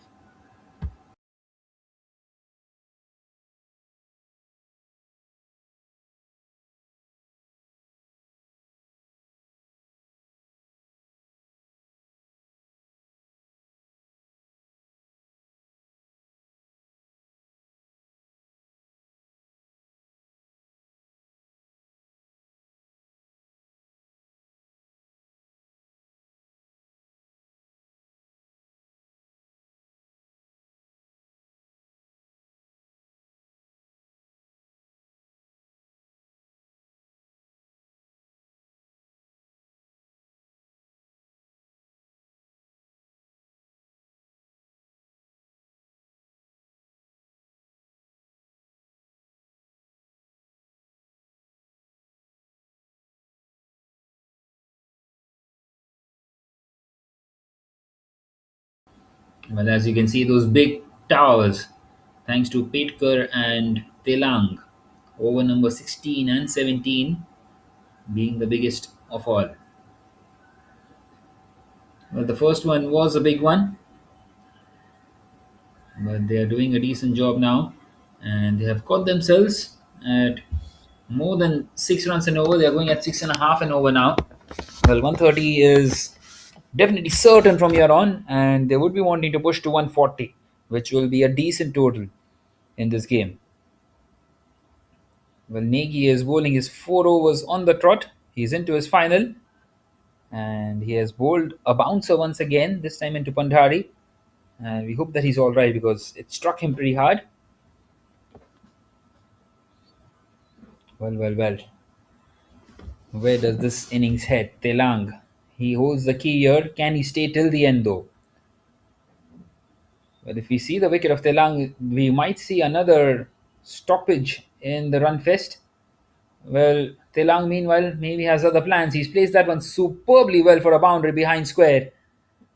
Well, as you can see, those big towers, thanks to Petkar and Telang, over number 16 and 17 being the biggest of all. Well, the first one was a big one, but they are doing a decent job now, and they have caught themselves at more than 6 runs and over. They are going at 6.5 and over now. Well, 130 is definitely certain from here on, and they would be wanting to push to 140, which will be a decent total in this game. Well, Negi is bowling his 4 overs on the trot. He's into his final, and he has bowled a bouncer once again, this time into Pandhari. And we hope that he's all right because it struck him pretty hard. Well. Where does this innings head? Telang. He holds the key here. Can he stay till the end though? Well, if we see the wicket of Telang, we might see another stoppage in the run fest. Well, Telang, meanwhile, maybe has other plans. He's placed that one superbly well for a boundary behind square.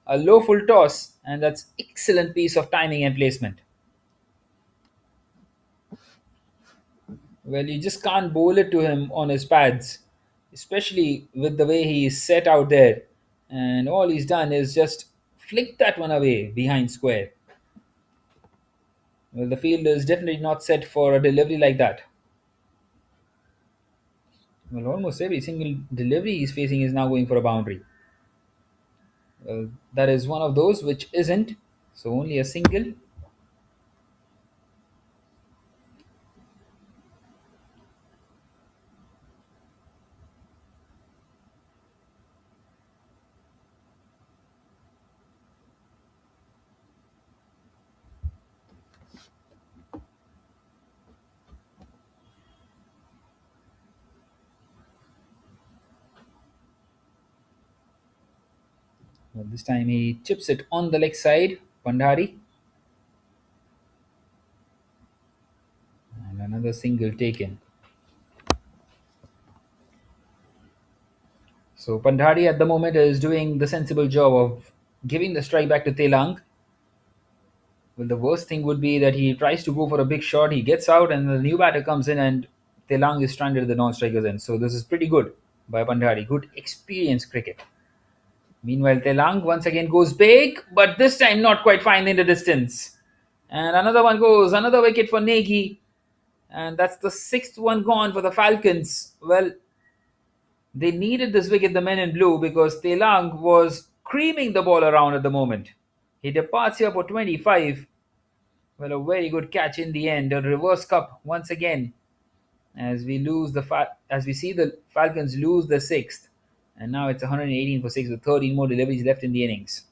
A low full toss, and that's excellent piece of timing and placement. Well, you just can't bowl it to him on his pads, especially with the way he's set out there. And all he's done is just flick that one away behind square. Well, the field is definitely not set for a delivery like that. Well, almost every single delivery he's facing is now going for a boundary. Well, that is one of those which isn't. So only a single. Well, this time he chips it on the leg side, Pandhari. And another single taken. So Pandhari at the moment is doing the sensible job of giving the strike back to Telang. Well, the worst thing would be that he tries to go for a big shot, he gets out, and the new batter comes in, and Telang is stranded at the non-striker's end. So this is pretty good by Pandhari. Good experience cricket. Meanwhile, Telang once again goes big, but this time not quite finding the distance. And another one goes, another wicket for Negi. And that's the sixth one gone for the Falcons. Well, they needed this wicket, the men in blue, because Telang was creaming the ball around at the moment. He departs here for 25. Well, a very good catch in the end. A reverse cup once again, as we see the Falcons lose the sixth, and now it's 118 for six with 13 more deliveries left in the innings.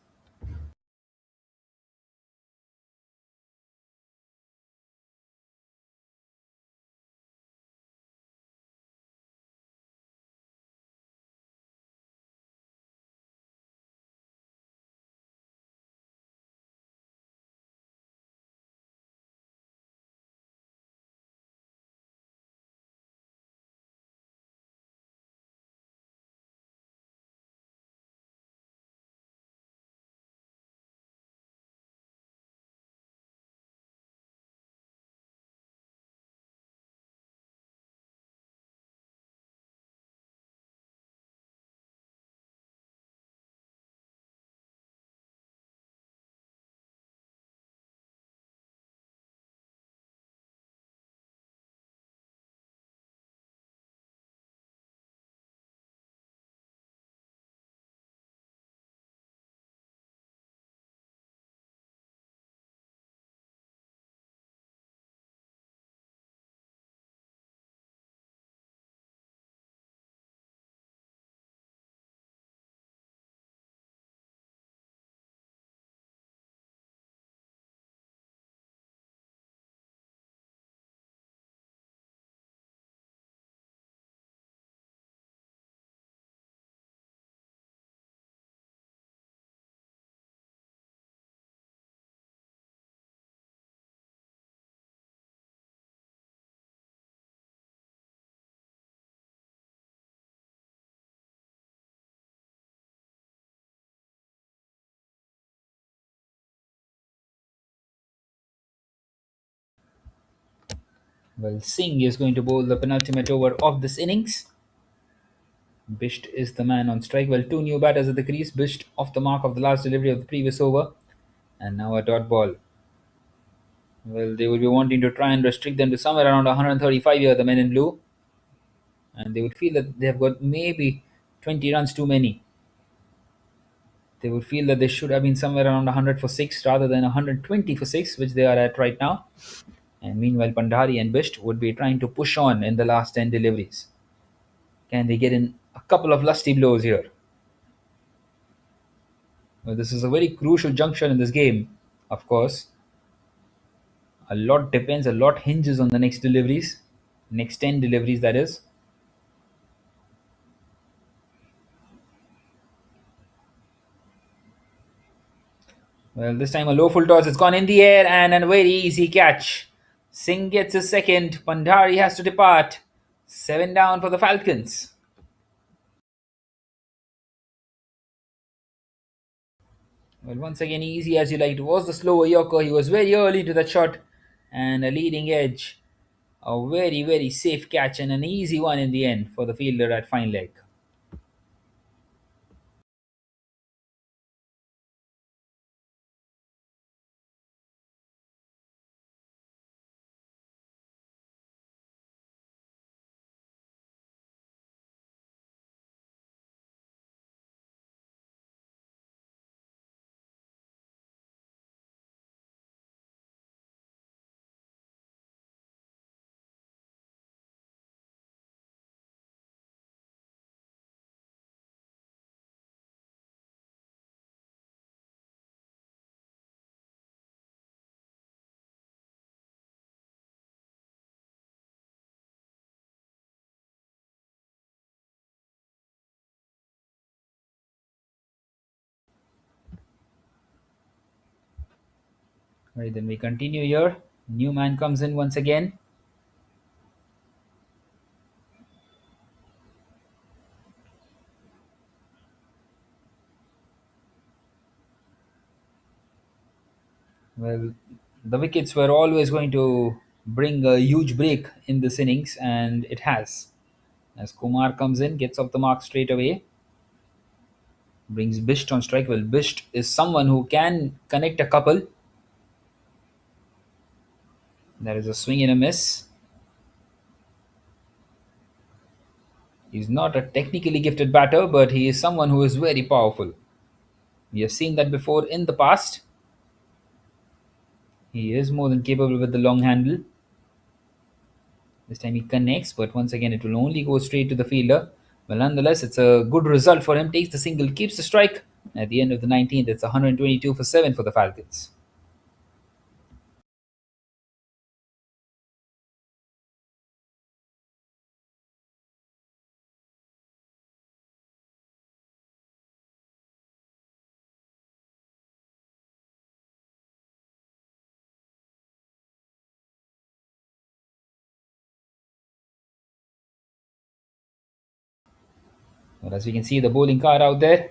Well, Singh is going to bowl the penultimate over of this innings. Bisht is the man on strike. Well, two new batters at the crease. Bisht off the mark of the last delivery of the previous over. And now a dot ball. Well, they will be wanting to try and restrict them to somewhere around 135 here, the men in blue. And they would feel that they have got maybe 20 runs too many. They would feel that they should have been somewhere around 100 for 6 rather than 120 for 6, which they are at right now. And meanwhile, Pandhari and Bisht would be trying to push on in the last 10 deliveries. Can they get in a couple of lusty blows here? Well, this is a very crucial juncture in this game, of course. A lot depends, a lot hinges on the next deliveries, next 10 deliveries, that is. Well, this time a low full toss, it's gone in the air and a very easy catch. Singh gets a second, Pandhari has to depart. 7 down for the Falcons. Well, once again, easy as you like. It was the slower Yorker. He was very early to that shot and a leading edge. A very, very safe catch and an easy one in the end for the fielder at fine leg. Right, then we continue here. New man comes in once again. Well, the wickets were always going to bring a huge break in this innings, and it has. As Kumar comes in, gets off the mark straight away, brings Bisht on strike. Well, Bisht is someone who can connect a couple. There is a swing and a miss. He's not a technically gifted batter, but he is someone who is very powerful. We have seen that before in the past. He is more than capable with the long handle. This time he connects, but once again it will only go straight to the fielder. Well, nonetheless, it's a good result for him. Takes the single, keeps the strike. At the end of the 19th, it's 122 for 7 for the Falcons. Well, as we can see, the bowling card out there.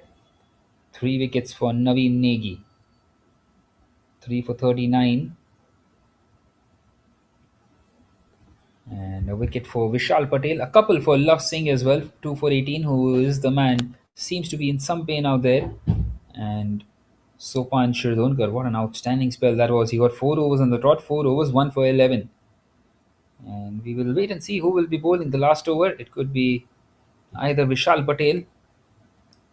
3 wickets for Naveen Negi. 3 for 39. And a wicket for Vishal Patel. A couple for Love Singh as well. 2 for 18, who is the man. Seems to be in some pain out there. And Sopan Shirdonkar, what an outstanding spell that was. He got 4 overs on the trot, 4 overs, 1 for 11. And we will wait and see who will be bowling the last over. It could be either Vishal Patel,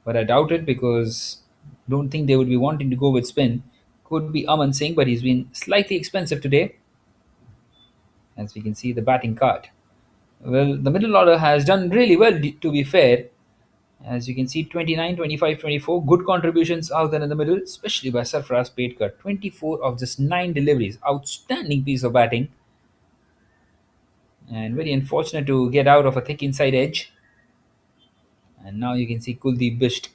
but I doubt it because don't think they would be wanting to go with spin. Could be Aman Singh, but he's been slightly expensive today, as we can see the batting card. Well, the middle order has done really well, to be fair. As you can see, 29, 25, 24, good contributions out there in the middle, especially by Sarfaraz Petkar. 24 of just 9 deliveries. Outstanding piece of batting. And very unfortunate to get out of a thick inside edge. And now you can see Kuldeep Bisht,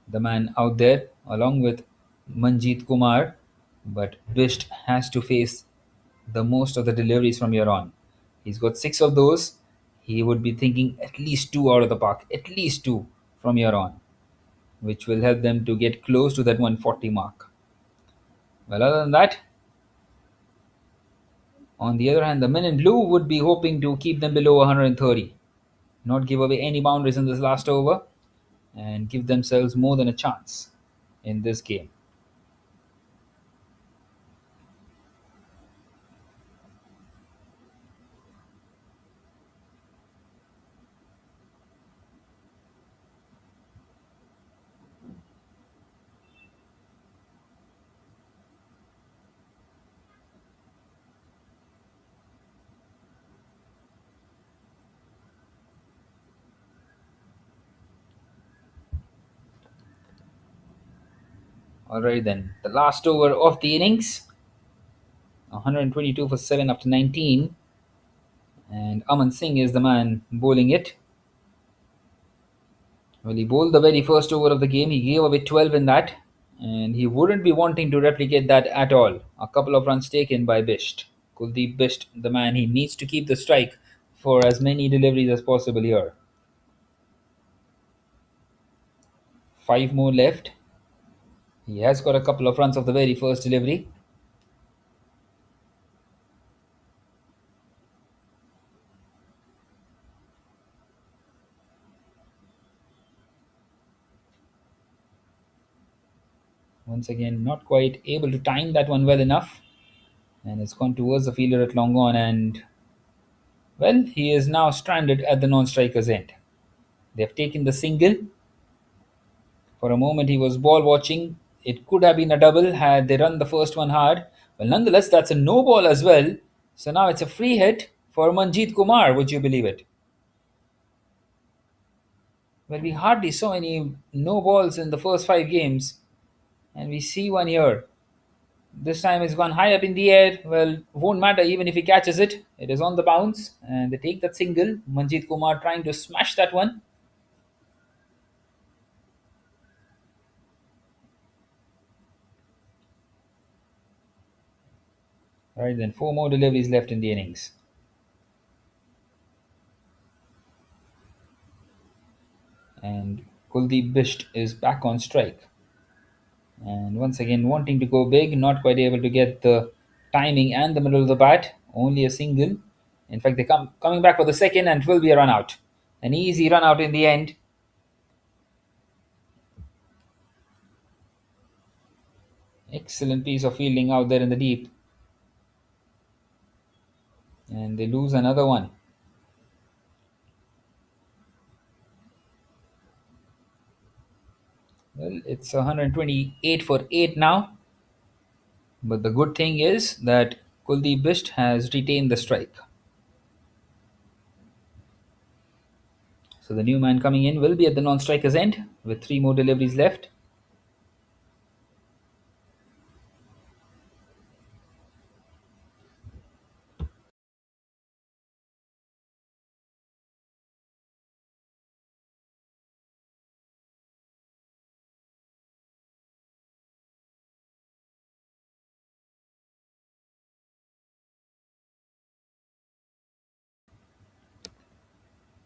the man out there, along with Manjeet Kumar. But Bisht has to face the most of the deliveries from here on. He's got 6 of those. He would be thinking at least 2 out of the park, at least 2 from here on, which will help them to get close to that 140 mark. Well, other than that, On the other hand, the men in blue would be hoping to keep them below 130, not give away any boundaries in this last over, and give themselves more than a chance in this game. Alright then, the last over of the innings, 122 for 7 after 19, and Aman Singh is the man bowling it. Well, he bowled the very first over of the game. He gave away 12 in that, and he wouldn't be wanting to replicate that at all. A couple of runs taken by Bisht. Kuldeep Bisht, the man, he needs to keep the strike for as many deliveries as possible here. 5 more left. He has got a couple of runs of the very first delivery. Once again, not quite able to time that one well enough. And it's gone towards the fielder at long on, and well, he is now stranded at the non-striker's end. They've taken the single. For a moment, he was ball watching. It could have been a double had they run the first one hard. Well, nonetheless, that's a no ball as well. So now it's a free hit for Manjeet Kumar. Would you believe it? Well, we hardly saw any no balls in the first 5 games, and we see one here. This time it's gone high up in the air. Well, won't matter even if he catches it. It is on the bounce, and they take that single. Manjeet Kumar trying to smash that one. Right then, 4 more deliveries left in the innings. And Kuldeep Bisht is back on strike. And once again, wanting to go big, not quite able to get the timing and the middle of the bat. Only a single. In fact, they coming back for the second, and it will be a run out. An easy run out in the end. Excellent piece of fielding out there in the deep. And they lose another one. Well, it's 128 for 8 now. But the good thing is that Kuldeep Bisht has retained the strike. So the new man coming in will be at the non-striker's end with 3 more deliveries left.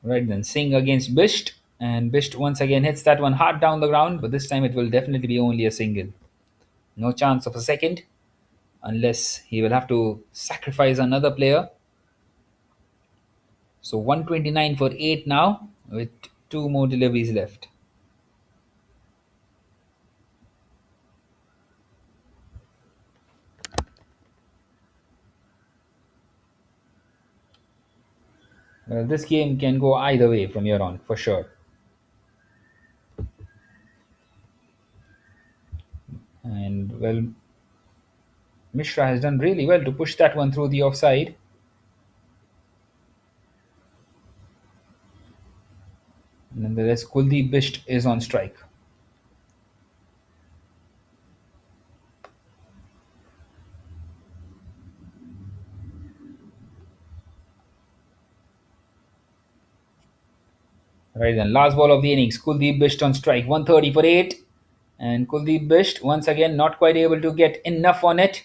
Right then, Singh against Bisht, and Bisht once again hits that one hard down the ground, but this time it will definitely be only a single. No chance of a second, unless he will have to sacrifice another player. So 129 for 8 now, with 2 more deliveries left. Well, this game can go either way from here on, for sure. And well, Mishra has done really well to push that one through the offside. Nonetheless, Kuldeep Bisht is on strike. Right then, last ball of the innings. Kuldeep Bisht on strike, 130 for 8. And Kuldeep Bisht, once again, not quite able to get enough on it.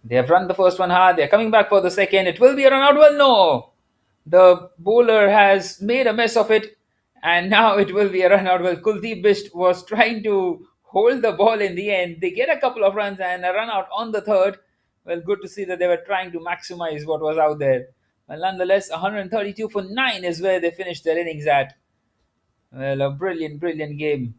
They have run the first one hard. They're coming back for the second. It will be a run out. Well, no. The bowler has made a mess of it. And now it will be a run out. Well, Kuldeep Bisht was trying to hold the ball in the end. They get a couple of runs and a run out on the third. Well, good to see that they were trying to maximize what was out there. Well, nonetheless, 132 for 9 is where they finished their innings at. Well, a brilliant, brilliant game.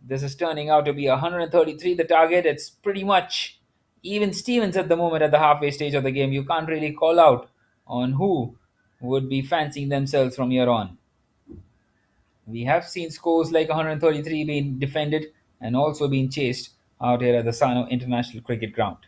This is turning out to be 133 the target. It's pretty much even Stevens at the moment at the halfway stage of the game. You can't really call out on who would be fancying themselves from here on. We have seen scores like 133 being defended and also being chased out here at the Sano International Cricket Ground.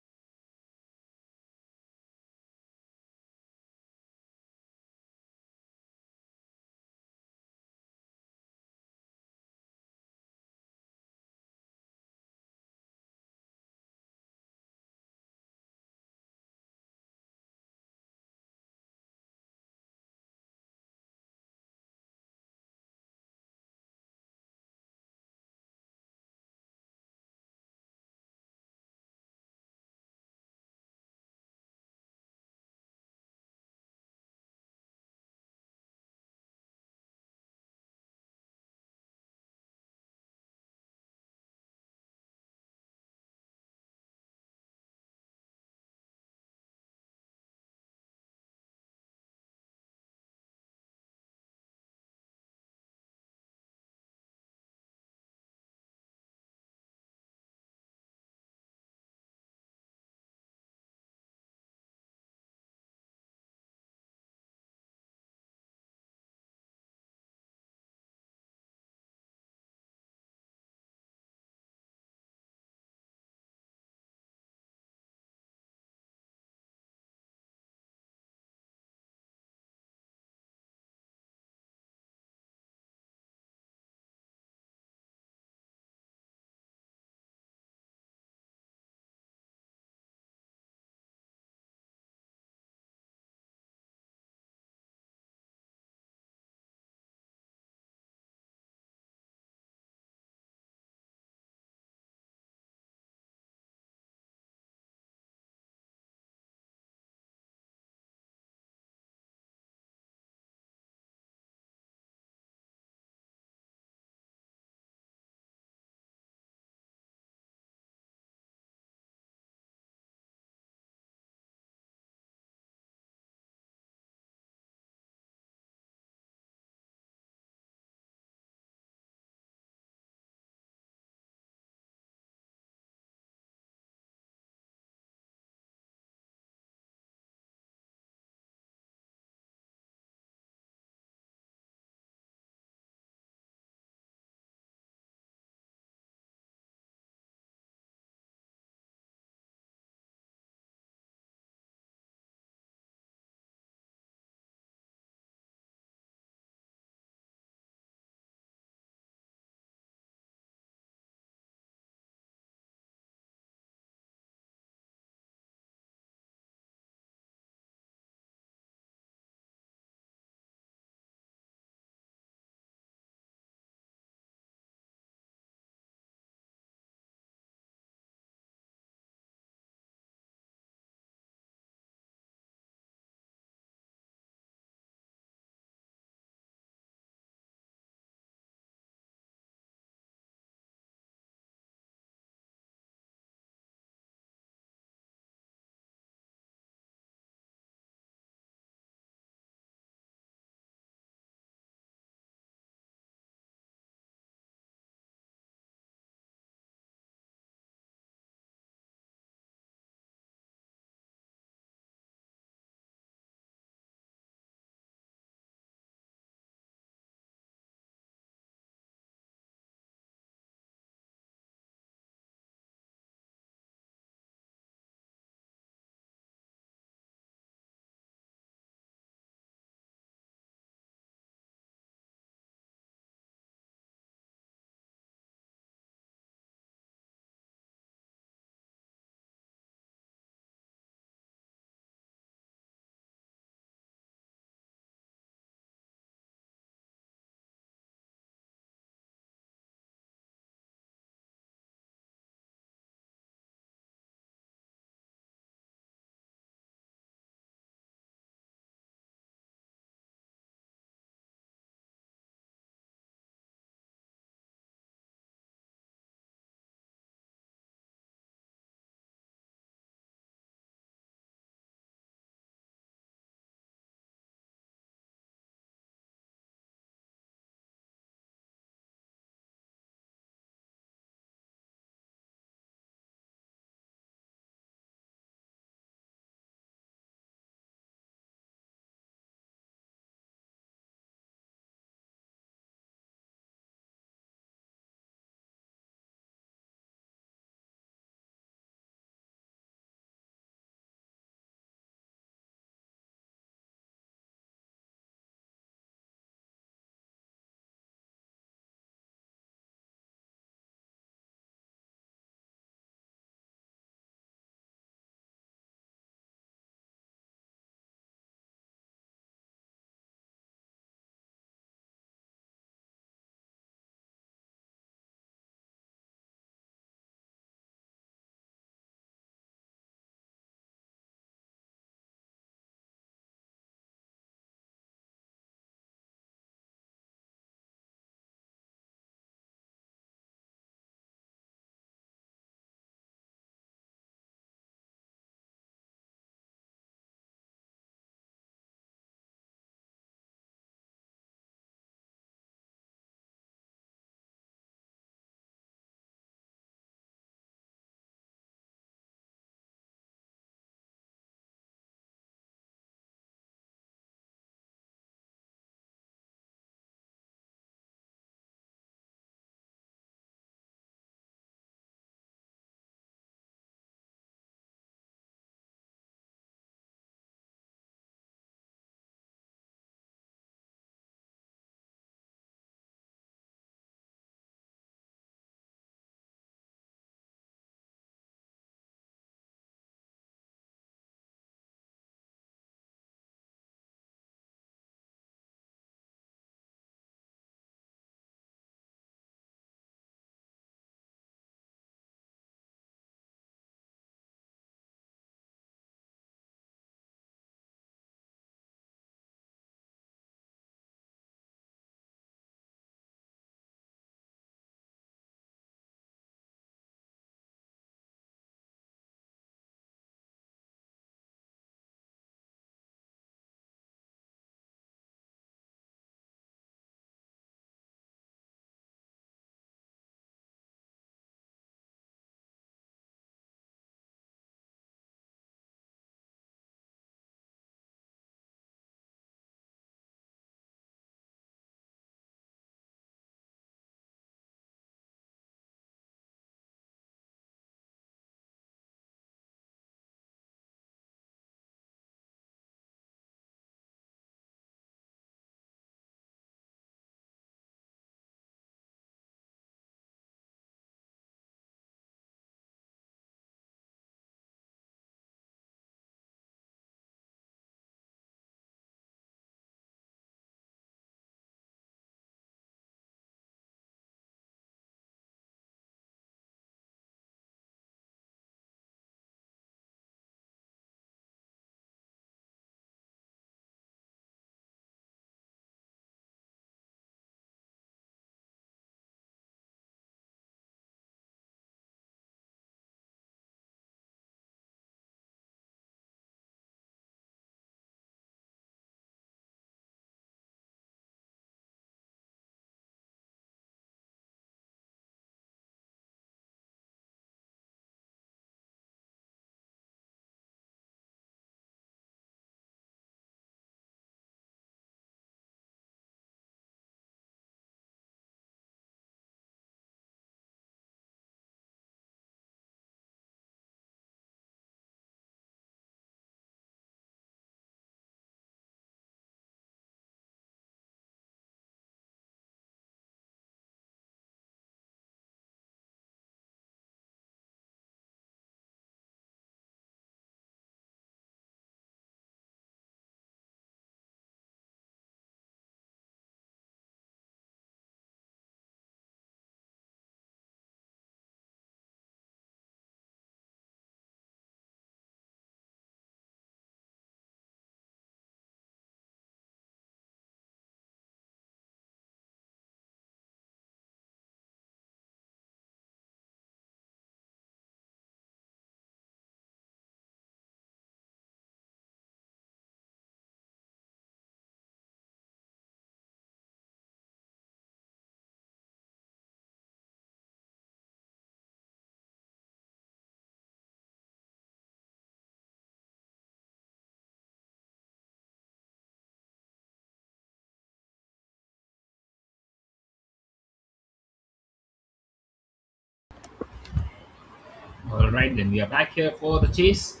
All right, then we are back here for the chase.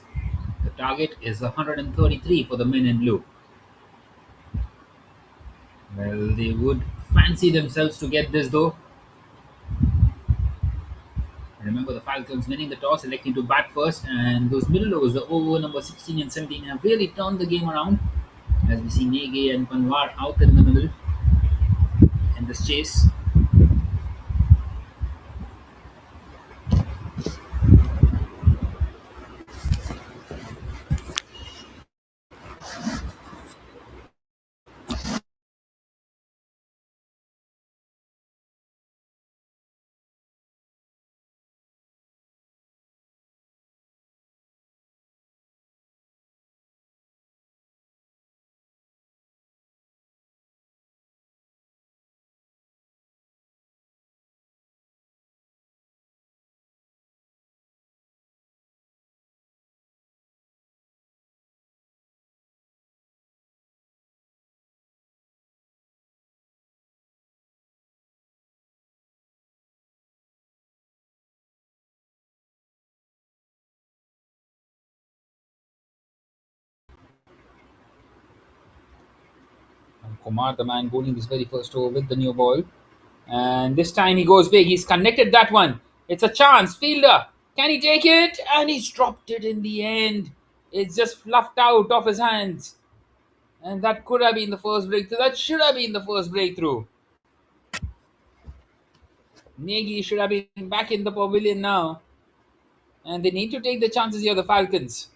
The target is 133 for the men in blue. Well, they would fancy themselves to get this though. Remember, the Falcons winning the toss, electing to bat first, and those middle overs, the over number 16 and 17, have really turned the game around. As we see Nege and Panwar out in the middle in this chase. And Kumar, the man bowling his very first over with the new ball. And this time he goes big. He's connected that one. It's a chance. Fielder. Can he take it? And he's dropped it in the end. It's just fluffed out of his hands. And that could have been the first breakthrough. That should have been the first breakthrough. Nagy should have been back in the pavilion now. And they need to take the chances here, the Falcons.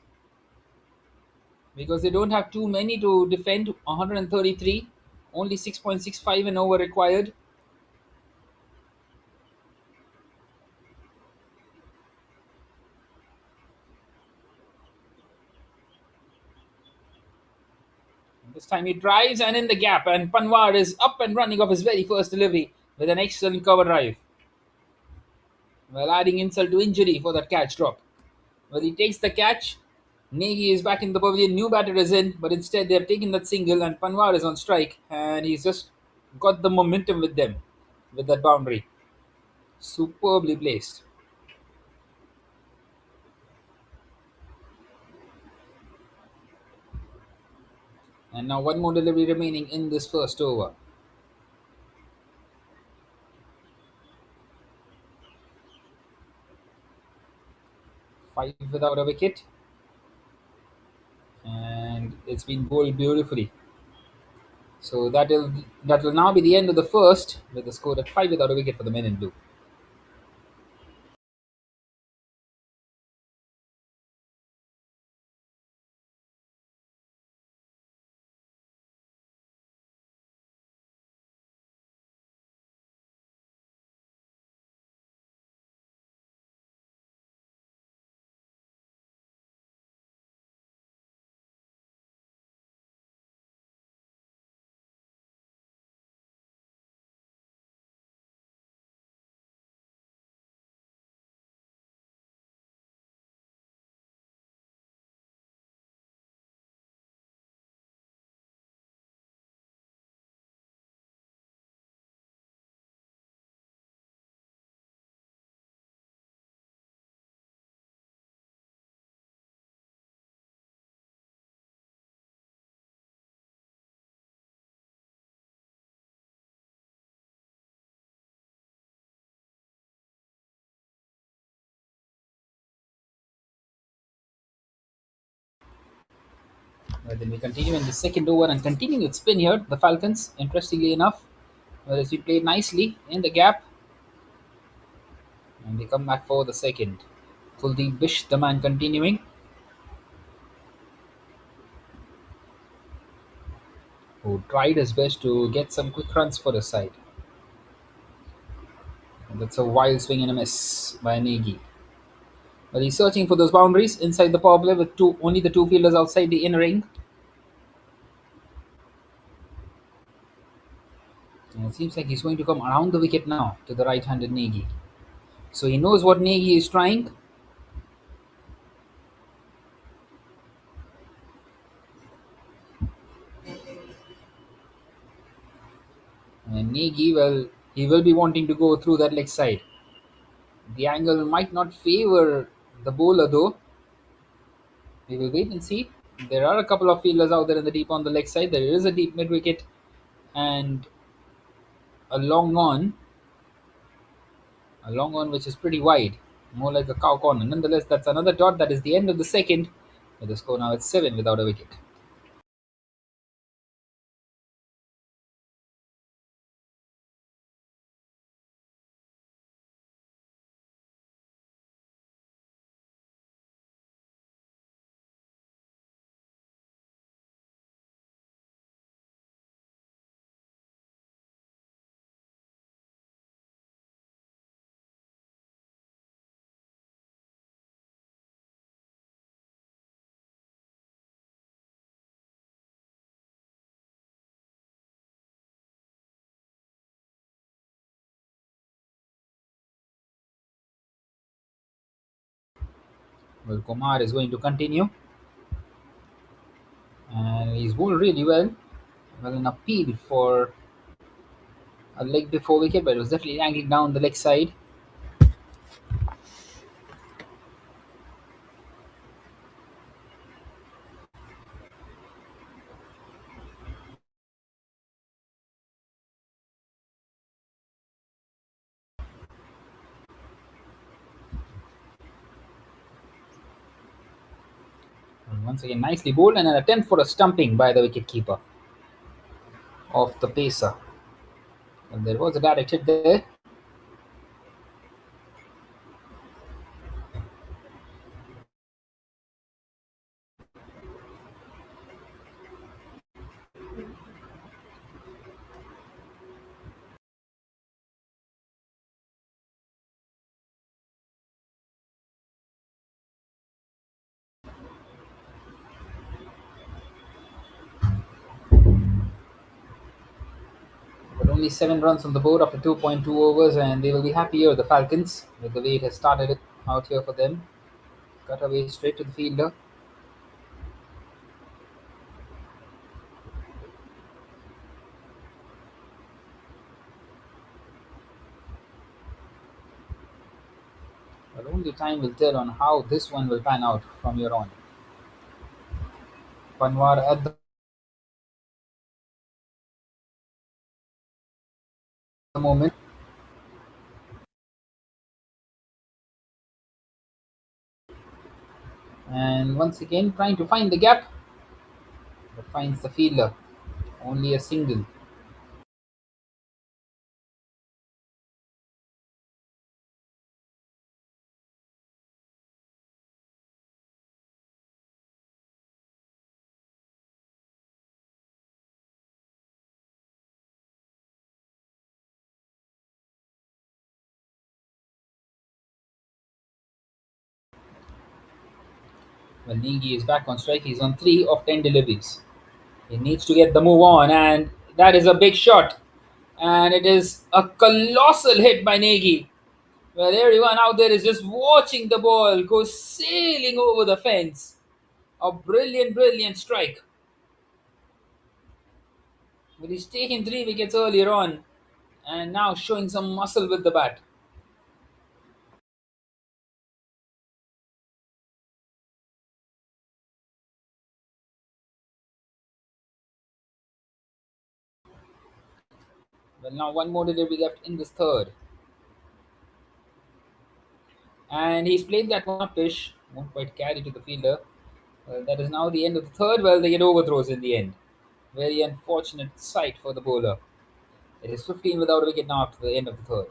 Because they don't have too many to defend 133. Only 6.65 and over required. This time he drives and in the gap, and Panwar is up and running off his very first delivery with an excellent cover drive. Well, adding insult to injury for that catch drop. Well, he takes the catch. Nagy is back in the pavilion. New batter is in, but instead they have taken that single, and Panwar is on strike, and he's just got the momentum with them with that boundary. Superbly placed. And now one more delivery remaining in this first over. Five without a wicket, and it's been bowled beautifully. So that will now be the end of the first, with the score at five without a wicket for the men in blue. Then we continue in the second over and continue with spin here. The Falcons, interestingly enough, whereas we played nicely in the gap, and they come back for the second. Kuldeep Bish, the man continuing, who tried his best to get some quick runs for his side. And that's a wild swing and a miss by Nagy. But he's searching for those boundaries inside the power play with only the two fielders outside the inner ring. And it seems like he's going to come around the wicket now to the right-handed Nagy. So he knows what Nagy is trying. And Nagy, well, he will be wanting to go through that leg side. The angle might not favor The bowler, though, we will wait and see. There are a couple of fielders out there in the deep on the leg side. There is a deep mid wicket and a long on which is pretty wide, more like a cow corner. Nonetheless, that's another dot. That is the end of the second. With the score now at 7 without a wicket. Well, Kumar is going to continue, and he's bowled really well. Well, an appeal for a leg before wicket, but it was definitely angling down the leg side. And once again, nicely bowled, and an attempt for a stumping by the wicketkeeper of the pacer. And there was a direct hit there. But only 7 runs on the board after 2.2 overs, and they will be happy here, the Falcons, with the way it has started it out here for them. Cut away straight to the fielder. But only time will tell on how this one will pan out from here on. Panwar at the moment. And once again, trying to find the gap, but finds the fielder. Only a single. Well, Negi is back on strike. He's on 3 of 10 deliveries. He needs to get the move on, and that is a big shot. And it is a colossal hit by Negi. Well, everyone out there is just watching the ball go sailing over the fence. A brilliant, brilliant strike. But he's taken 3 wickets earlier on and now showing some muscle with the bat. Well, now one more delivery left in this third. And he's played that one pitch. Won't quite carry to the fielder. Well, that is now the end of the third. Well, they get overthrows in the end. Very unfortunate sight for the bowler. It is 15 without a wicket now after the end of the third.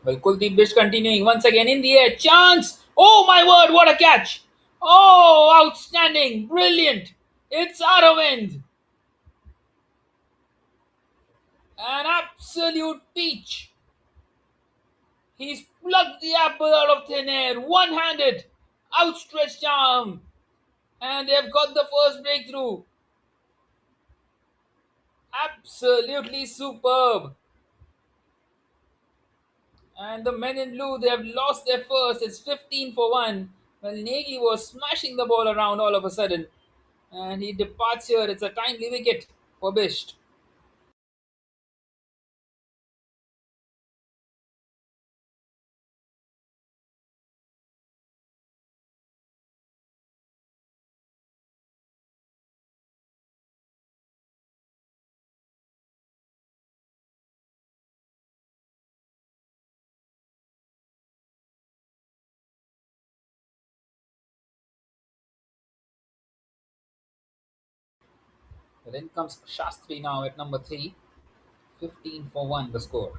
Well, Kuldeep Bish continuing once again in the air. Chance! Oh my word, what a catch! Oh, outstanding! Brilliant! It's Aravind, an absolute peach. He's plucked the apple out of thin air, one handed, outstretched arm, and they've got the first breakthrough. Absolutely superb. And the men in blue, they have lost their first. It's 15 for 1. Well, Nagy was smashing the ball around all of a sudden. And he departs here. It's a timely wicket for Bisht. But then comes Shastri now at number 3. 15 for 1 the score.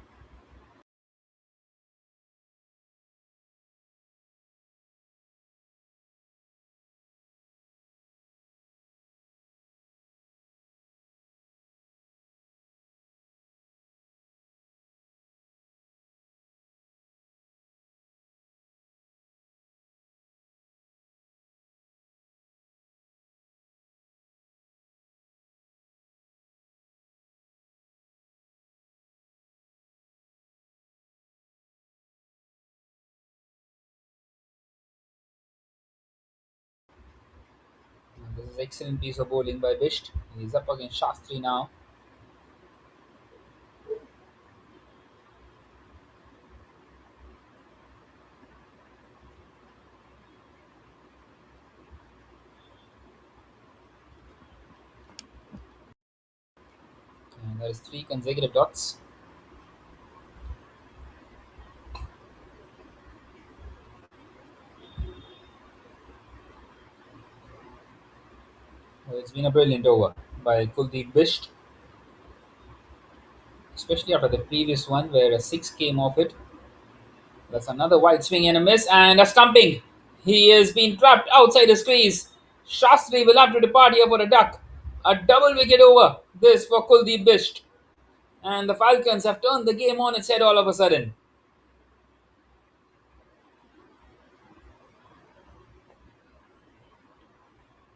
And this is excellent piece of bowling by Bisht. He's up against Shastri now. And there is 3 consecutive dots. It's been a brilliant over by Kuldeep Bisht, especially after the previous one where a 6 came off it. That's another wide swing and a miss and a stumping. He has been trapped outside his crease. Shastri will have to depart here for a duck. A double wicket over. This for Kuldeep Bisht. And the Falcons have turned the game on its head all of a sudden.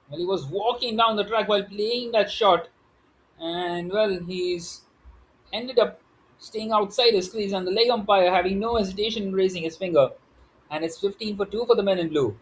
Well, he was walking down the track while playing that shot. And well, he's ended up staying outside his crease and the leg umpire having no hesitation in raising his finger. And it's 15 for 2 for the men in blue.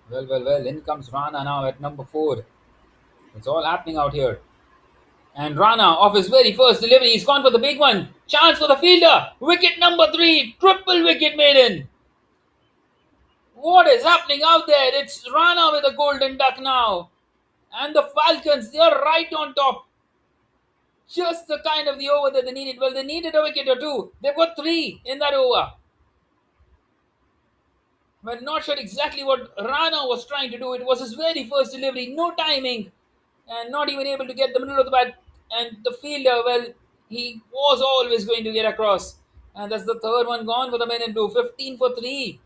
Well. In comes Rana now at number 4. It's all happening out here. And Rana, off his very first delivery, he's gone for the big one. Chance for the fielder. Wicket number 3. Triple wicket maiden. What is happening out there? It's Rana with a golden duck now. And the Falcons, they're right on top. Just the kind of the over that they needed. Well, they needed a wicket or two. They've got 3 in that over. Well, not sure exactly what Rana was trying to do. It was his very first delivery. No timing. And not even able to get the middle of the bat. And the fielder, well, he was always going to get across. And that's the third one gone for the men in blue. 15 for 3.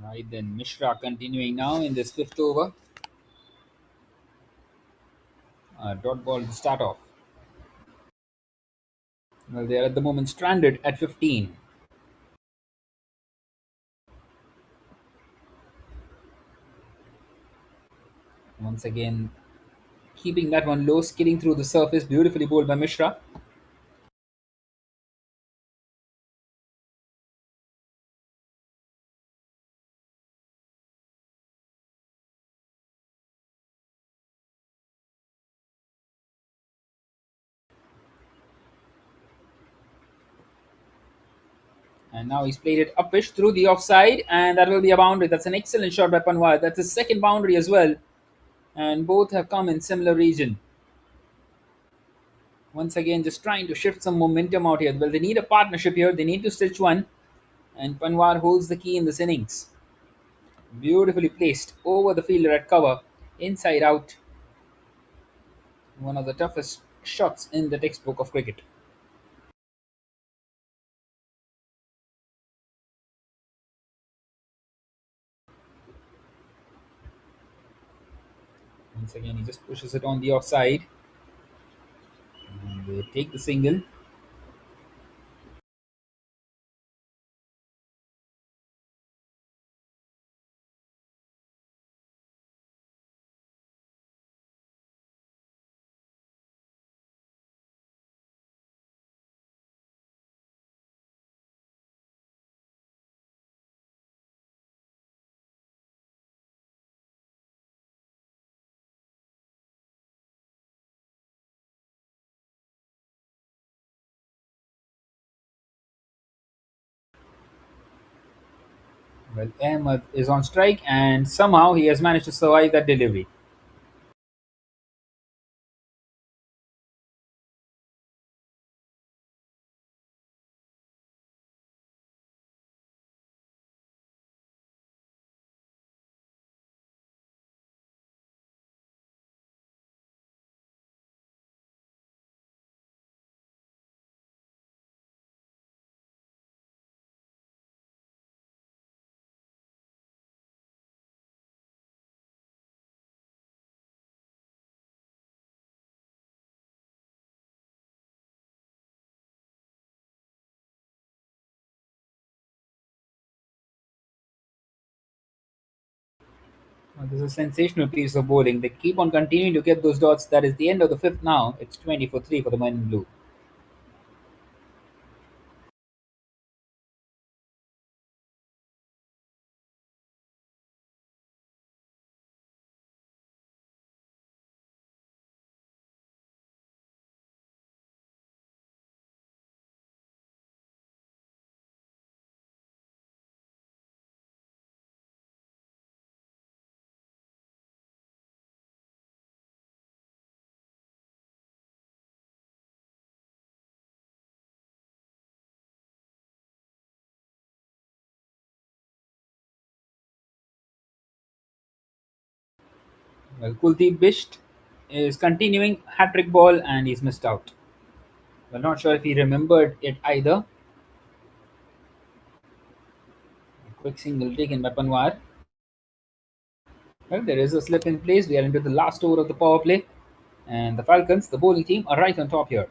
Right then, Mishra continuing now in this fifth over. Dot ball to start off. Well, they are at the moment stranded at 15. Once again, keeping that one low, skidding through the surface, beautifully bowled by Mishra. And now he's played it uppish through the offside, and that will be a boundary. That's an excellent shot by Panwar. That's his second boundary as well, and both have come in similar region. Once again, just trying to shift some momentum out here. Well, they need a partnership here. They need to stitch one, and Panwar holds the key in this innings. Beautifully placed over the fielder at cover, inside out. One of the toughest shots in the textbook of cricket. Once again, he just pushes it on the offside, and they take the single. Well, Ahmed is on strike, and somehow he has managed to survive that delivery. This is a sensational piece of bowling. They keep on continuing to get those dots. That is the end of the fifth now. It's 20 for 3 for the men in blue. Well, Kuldeep Bisht is continuing hat trick ball, and he's missed out. Well, not sure if he remembered it either. A quick single taken by Panwar. Well, there is a slip in place. We are into the last over of the power play. And the Falcons, the bowling team, are right on top here.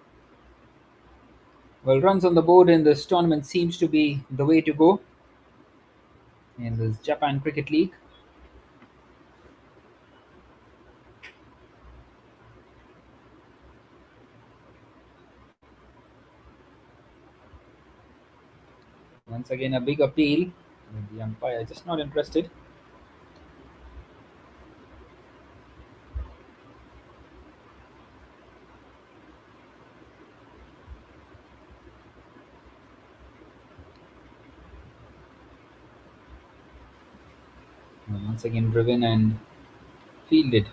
Well, runs on the board in this tournament seems to be the way to go in this Japan Cricket League. Once again, a big appeal. The umpire just not interested. And once again, driven and fielded.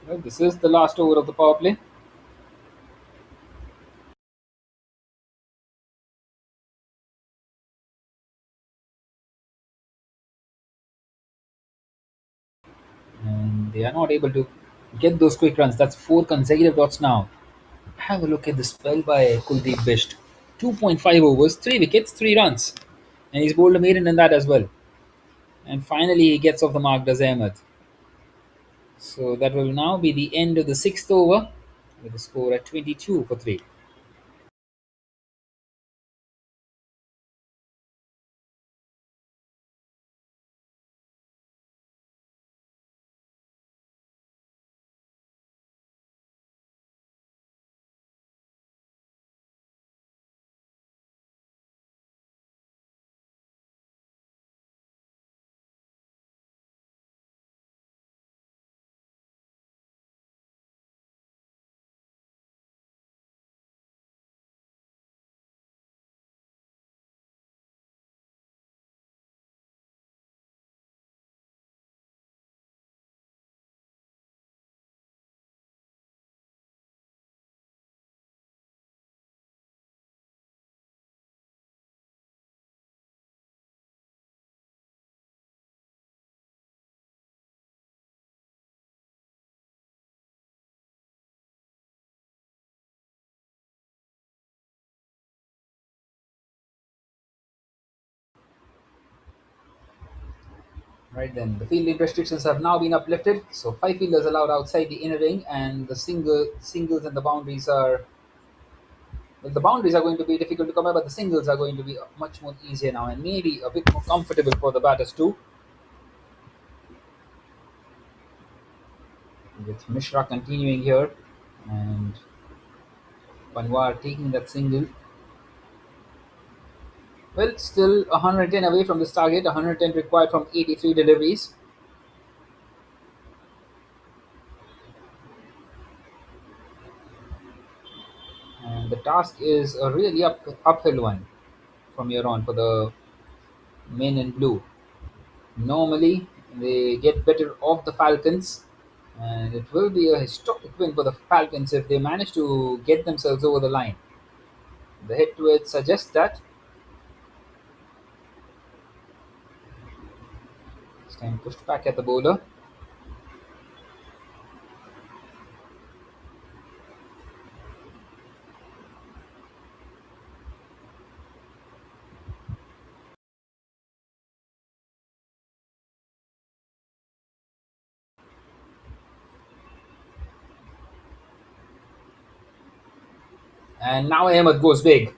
Well, this is the last over of the power play. And they are not able to get those quick runs. That's four consecutive dots now. Have a look at the spell by Kuldeep Bisht. 2.5 overs, 3 wickets, 3 runs. And he's bowled a maiden in that as well. And finally, he gets off the mark, does Ahmed. So that will now be the end of the sixth over with the score at 22 for 3. Right then, the fielding restrictions have now been uplifted. So 5 fielders allowed outside the inner ring, and the singles and the boundaries are, well, the boundaries are going to be difficult to come by, but the singles are going to be much more easier now, and maybe a bit more comfortable for the batters too. With Mishra continuing here, and Panwar taking that single. Well, still 110 away from this target, 110 required from 83 deliveries. And the task is a really uphill one from here on for the men in blue. Normally, they get better off the Falcons, and it will be a historic win for the Falcons if they manage to get themselves over the line. The hit to it suggests that. This time pushed back at the bowler. And now Ahmed goes big.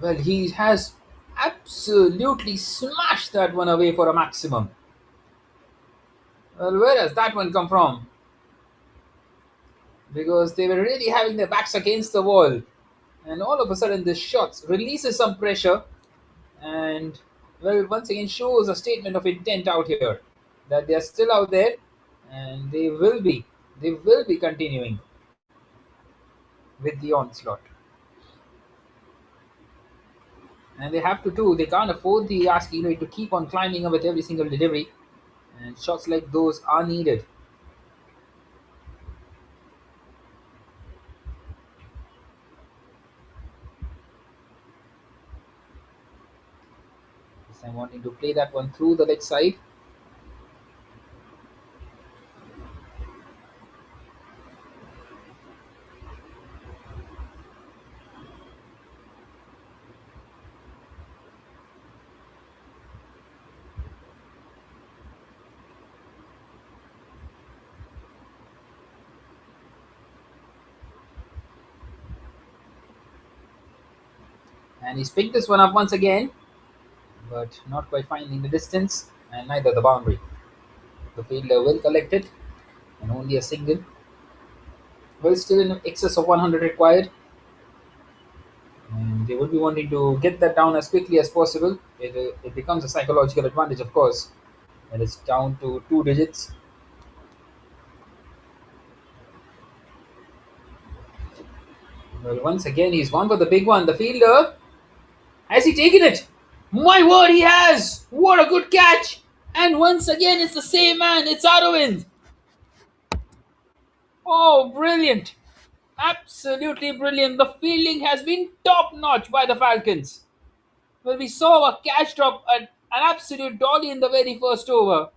Well, he has absolutely smashed that one away for a maximum. Well, where does that one come from? Because they were really having their backs against the wall. And all of a sudden, this shot releases some pressure and, well, once again shows a statement of intent out here that they are still out there and they will be continuing with the onslaught. And they have to too. They can't afford the Asking to keep on climbing up with every single delivery. And shots like those are needed. This time wanting to play that one through the leg side. And he's picked this one up once again, but not quite finding the distance and neither the boundary. The fielder will collect it and only a single. Well, still in excess of 100 required. And they will be wanting to get that down as quickly as possible. It becomes a psychological advantage, of course, and it's down to 2 digits. Well, once again, he's gone for the big one. The fielder, has he taken it? My word, he has! What a good catch! And once again, it's the same man. It's Aravind. Oh, brilliant! Absolutely brilliant. The fielding has been top notch by the Falcons. Well, we saw a catch drop, an absolute dolly in the very first over.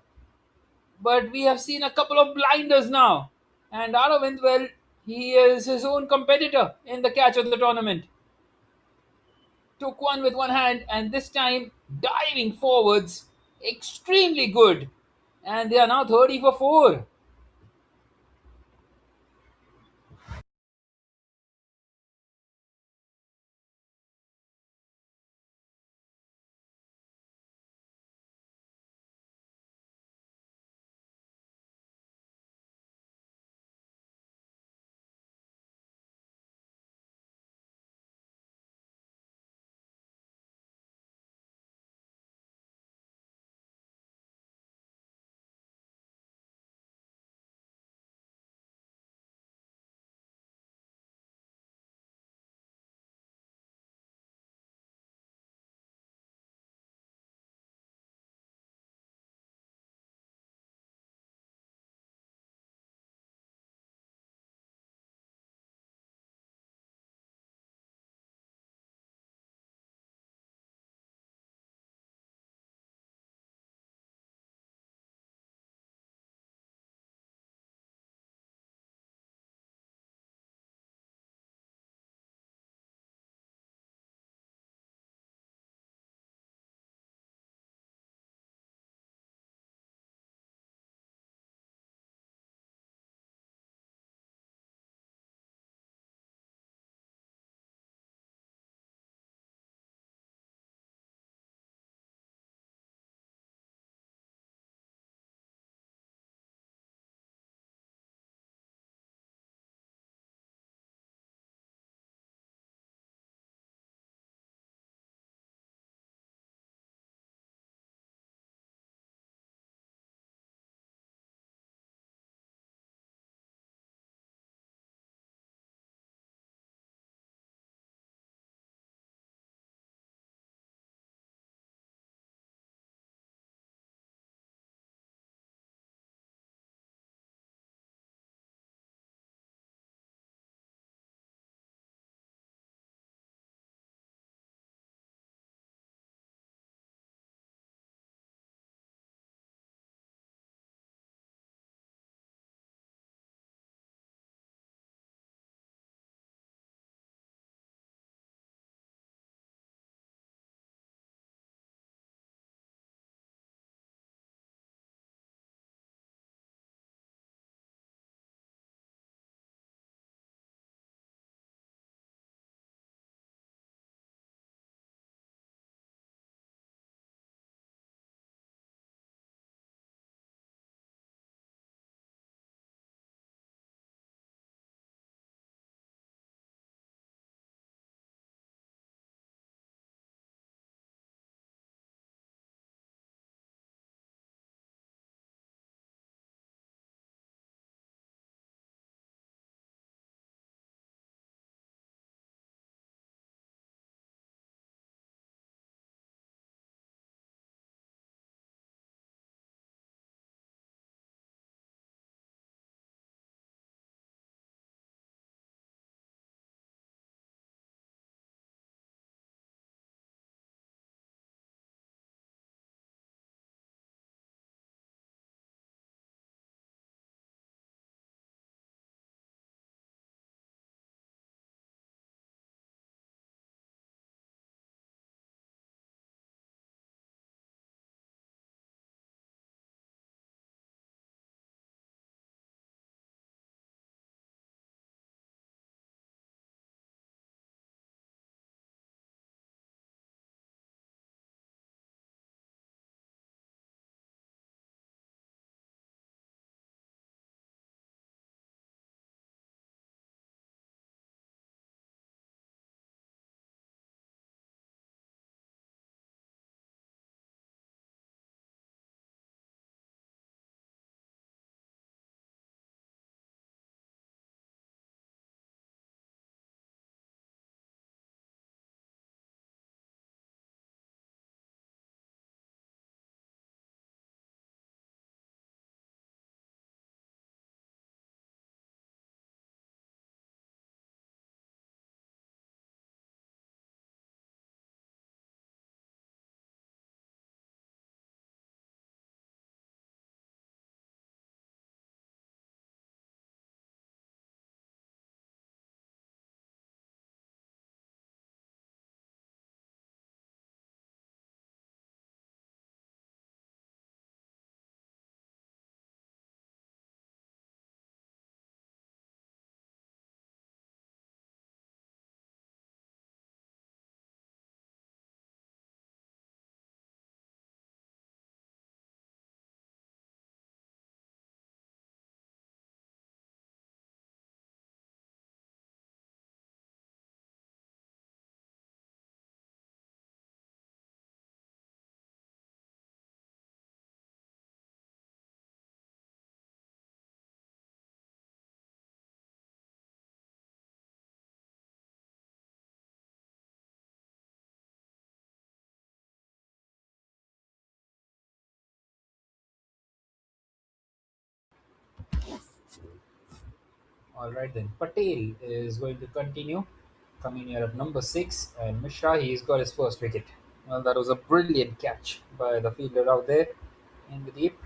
But we have seen a couple of blinders now. And Aravind, well, He is his own competitor in the catch of the tournament. Took one with one hand and this time diving forwards. Extremely good. And they are now 30 for 4. All right then. Patel is going to continue, coming here at number six, and Mishra he's got his first wicket. Well, that was a brilliant catch by the fielder out there in the deep.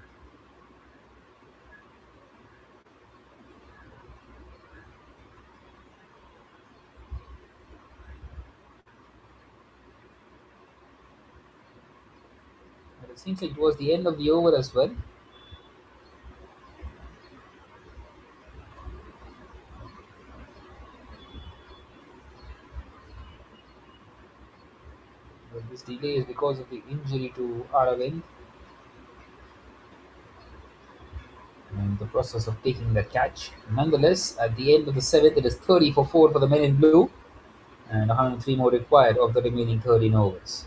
But it seems like it was the end of the over as well. But this delay is because of the injury to Aravind and the process of taking that catch. Nonetheless, at the end of the seventh, it is 30 for 4 for the men in blue, and 103 more required of the remaining 13 overs.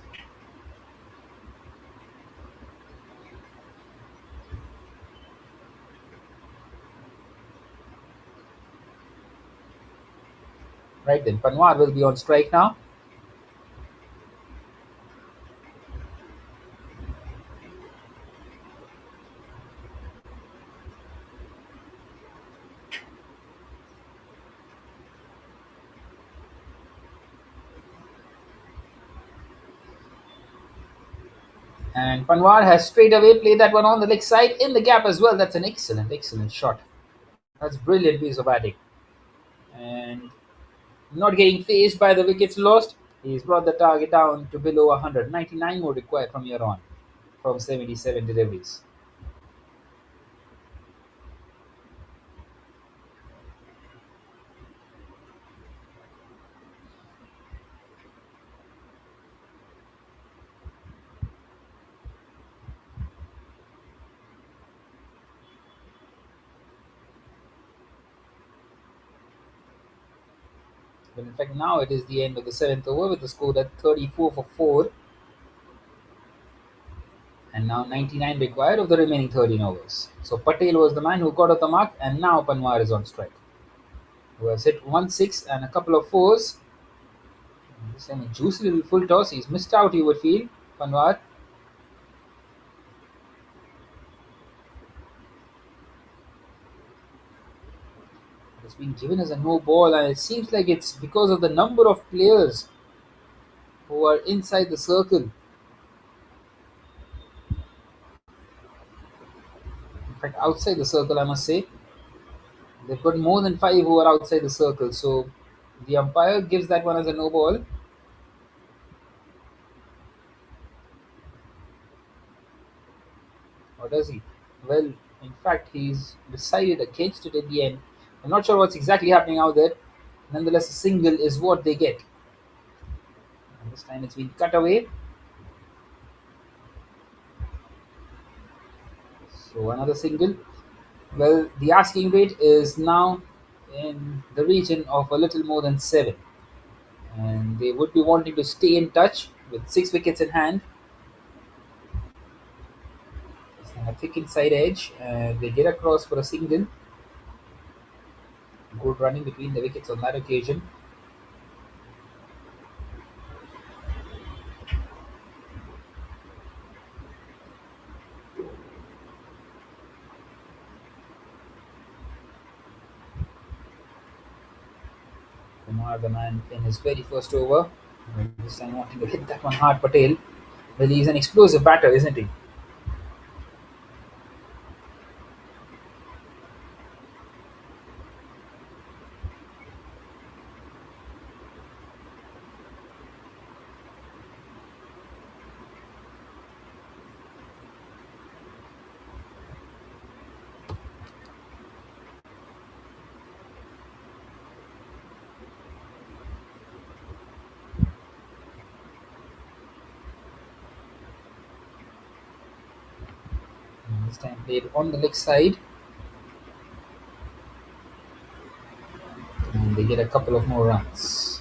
Right then, Panwar will be on strike now. And Panwar has straight away played that one on the leg side in the gap as well. That's an excellent, excellent shot. That's brilliant piece of batting. And not getting phased by the wickets lost, he's brought the target down to below 100. 99 more required from here on, from 77 deliveries. But in fact, now it is the end of the seventh over with the score at 34 for 4, and now 99 required of the remaining 13 overs. So Patel was the man who got off the mark, and now Panwar is on strike, who has hit 1 6 and a couple of fours. This time a juicy little full toss. He's missed out, you would feel, Panwar. It's been given as a no ball, and it seems like it's because of the number of players who are inside the circle. In fact, outside the circle, I must say. They've got more than five who are outside the circle. So the umpire gives that one as a no ball. Or does he? Well, in fact, he's decided against it at the end. I'm not sure what's exactly happening out there. Nonetheless, a single is what they get. And this time it's been cut away. So another single. Well, the asking rate is now in the region of a little more than 7. And they would be wanting to stay in touch with 6 wickets in hand. A thick inside edge, and they get across for a single. Good running between the wickets on that occasion. Kumar, the man in his very first over, this time wanting to hit that one hard. Patel, well, he's an explosive batter, isn't he? And this time played on the leg side, and they get a couple of more runs.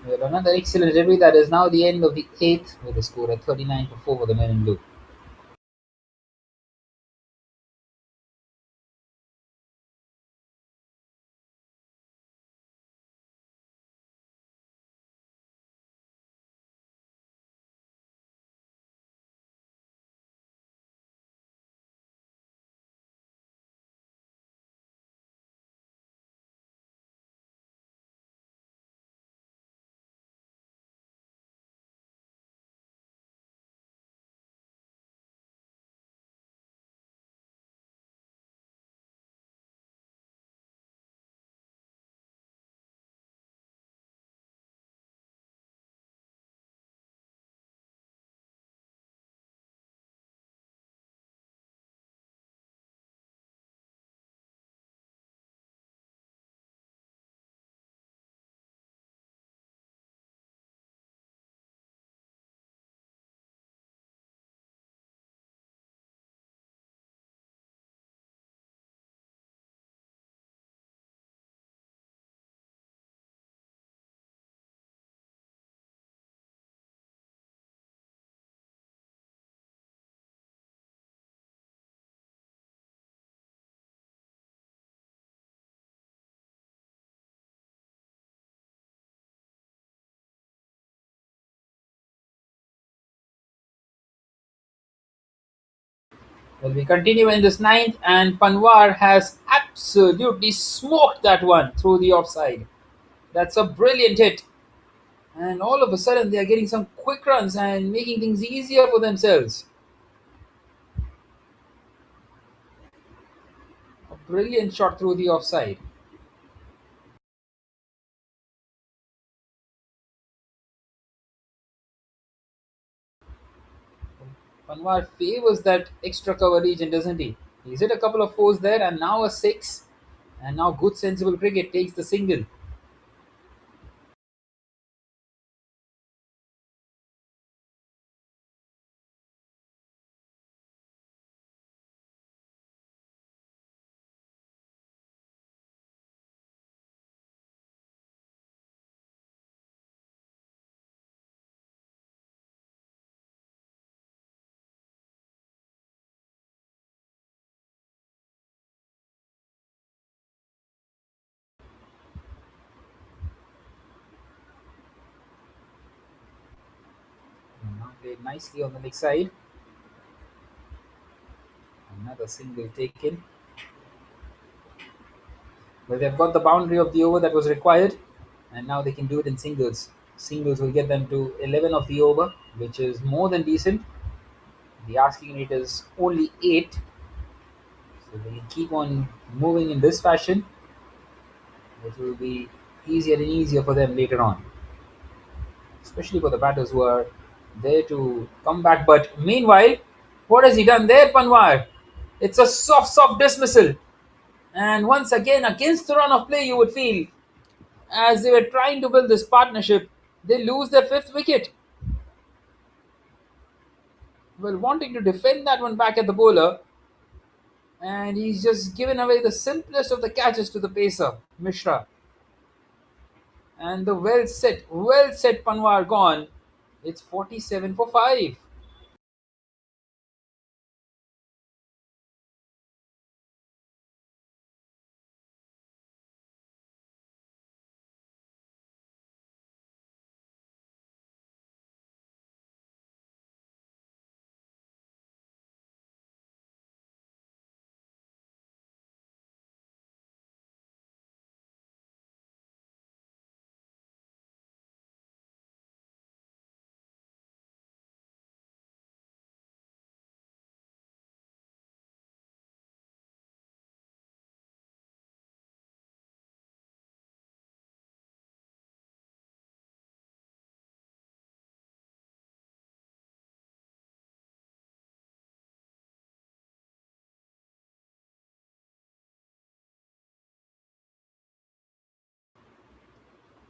Well, another excellent delivery. That is now the end of the eighth with a score of 39 for 4 for the men in blue. Well, we continue in this ninth, and Panwar has absolutely smoked that one through the offside. That's a brilliant hit. And all of a sudden, they are getting some quick runs and making things easier for themselves. A brilliant shot through the offside. Panwar favors that extra cover region, doesn't he? He's hit a couple of fours there, and now a six. And now good sensible cricket takes the single. And now played nicely on the leg side. Another single taken. Well, they've got the boundary of the over that was required, and now they can do it in singles. Singles will get them to 11 of the over, which is more than decent. The asking rate is only 8, so they can keep on moving in this fashion. It will be easier and easier for them later on, especially for the batters who are there to come back. But meanwhile, what has he done there, Panwar? It's a soft, soft dismissal. And once again, against the run of play, you would feel as they were trying to build this partnership, they lose their fifth wicket. Well, wanting to defend that one back at the bowler, and he's just given away the simplest of the catches to the pacer, Mishra. And the well set Panwar gone. It's 47 for 5.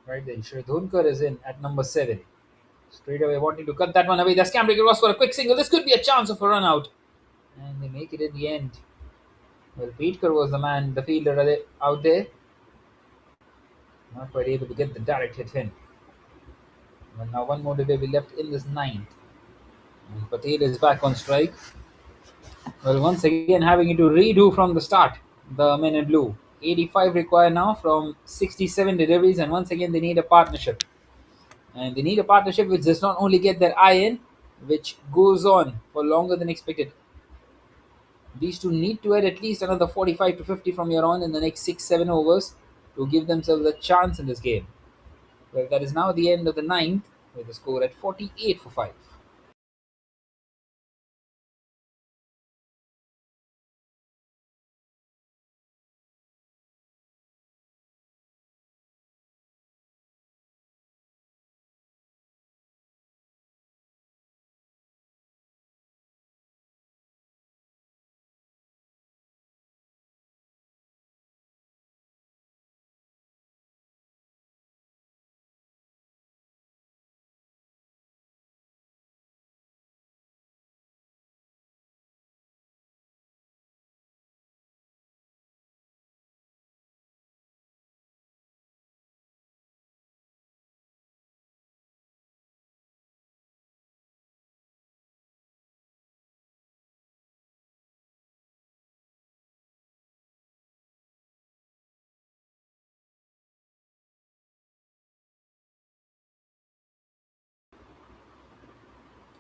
Right then, Shridhunkar is in at number 7. Straight away wanting to cut that one away. The scam breaker was for a quick single. This could be a chance of a run out. And they make it in the end. Well, Petkar was the man, the fielder out there. Not quite able to get the direct hit in. Well, now one more to be left in this ninth. And Patel is back on strike. Well, once again having to redo from the start. The men in blue. 85 required now from 67 deliveries, and once again they need a partnership. And they need a partnership which does not only get their eye in, which goes on for longer than expected. These two need to add at least another 45 to 50 from here on in the next 6 7 overs to give themselves a chance in this game. Well, that is now the end of the ninth with the score at 48 for 5.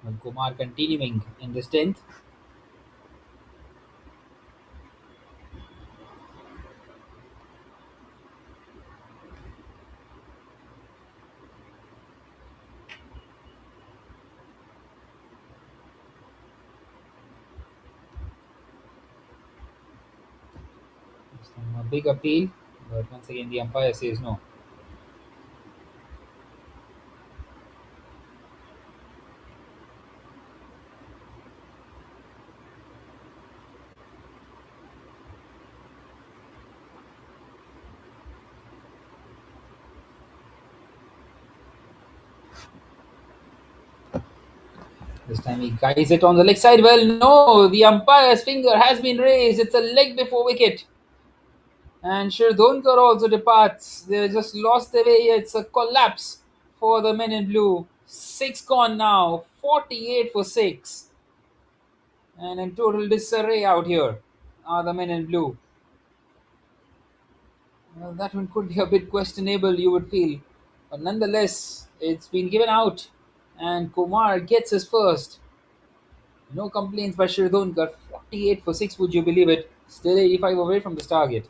And Kumar continuing in this 10th. A big appeal, but once again the umpire says no. This time he guides it on the leg side. Well, no, the umpire's finger has been raised. It's a leg before wicket. And Shirdonkar also departs. They just lost their way. It's a collapse for the men in blue. Six gone now. 48 for 6. And in total disarray out here are the men in blue. Well, that one could be a bit questionable, you would feel. But nonetheless, it's been given out. And Kumar gets his first. No complaints by Shirdonkar. 48 for 6, would you believe it? Still 85 away from this target.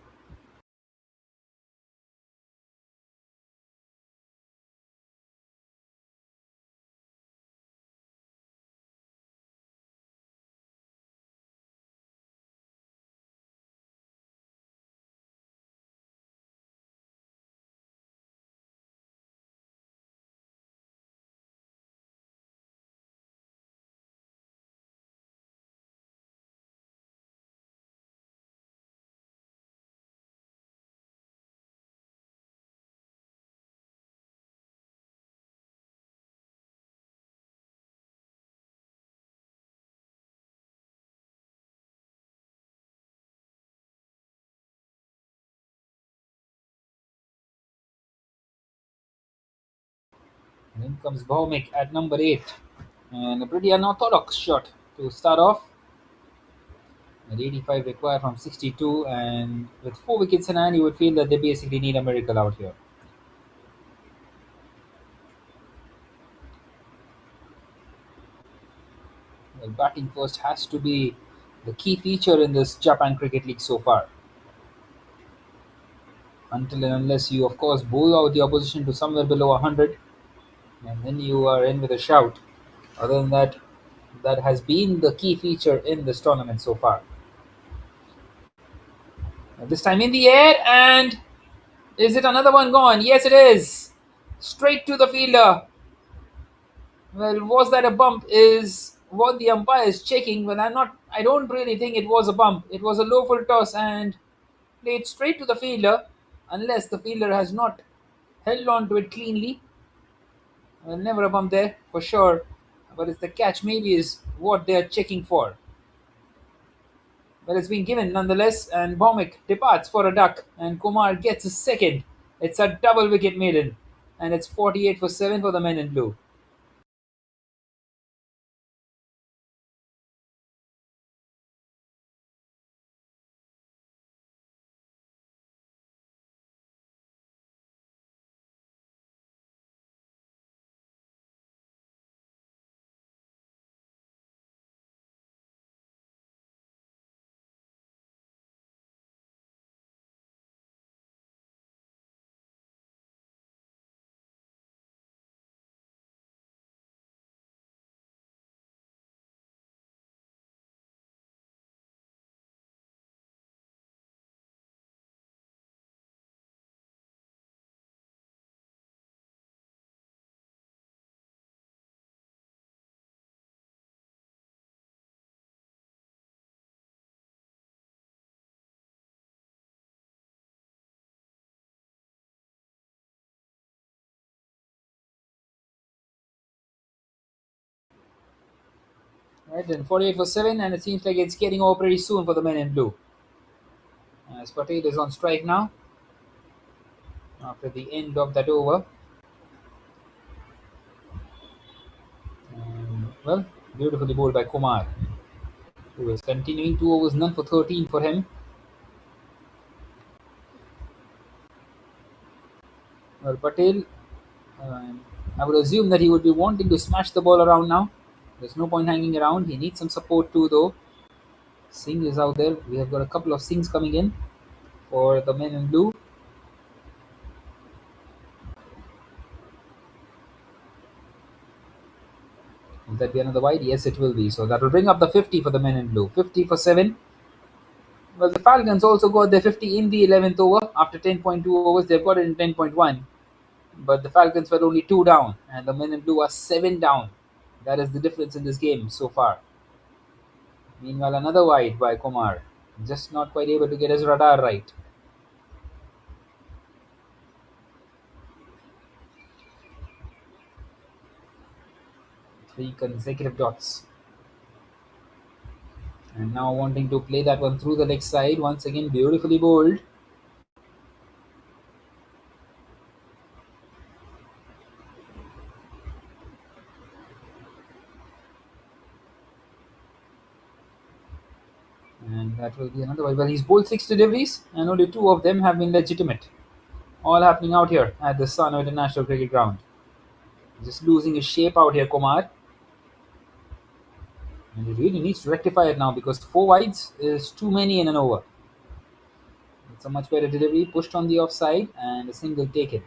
And in comes Bhaumik at number 8. And a pretty unorthodox shot to start off. At 85 required from 62. And with 4 wickets in hand, you would feel that they basically need a miracle out here. Well, batting first has to be the key feature in this Japan Cricket League so far. Until and unless you, of course, bowl out the opposition to somewhere below 100, and then you are in with a shout. Other than that, that has been the key feature in this tournament so far. This time in the air, and is it another one gone? Yes, it is. Straight to the fielder. Well, was that a bump? Is what the umpire is checking. Well, I'm not. I don't really think it was a bump. It was a low full toss and played straight to the fielder, unless the fielder has not held on to it cleanly. Well, never a bump there for sure. But it's the catch. Maybe is what they are checking for. Well, it's been given nonetheless, and Bhomik departs for a duck, and Kumar gets a second. It's a double wicket maiden. and it's 48 for 7 for the men in blue. Right, then 48 for 7, and it seems like it's getting over pretty soon for the men in blue. As Patel is on strike now after the end of that over. Well, beautifully bowled by Kumar, who is continuing 2 overs, none for 13 for him. Well, Patel, I would assume that he would be wanting to smash the ball around now. There's no point hanging around. He needs some support too, though. Singh is out there. We have got a couple of Singhs coming in for the men in blue. Will that be another wide? Yes, it will be. So that will bring up the 50 for the men in blue. 50 for 7. Well, the Falcons also got their 50 in the 11th over. After 10.2 overs, they've got it in 10.1. But the Falcons were only 2 down, and the men in blue are 7 down. That is the difference in this game so far. Meanwhile, another wide by Kumar. Just not quite able to get his radar right. 3 consecutive dots. And now wanting to play that one through the leg side. Once again, beautifully bowled. And that will be another wide. Well, he's bowled 6 deliveries, and only 2 of them have been legitimate. All happening out here at the Sano International Cricket Ground. Just losing his shape out here, Kumar. And he really needs to rectify it now because 4 wides is too many in an over. It's a much better delivery, pushed on the offside, and a single taken.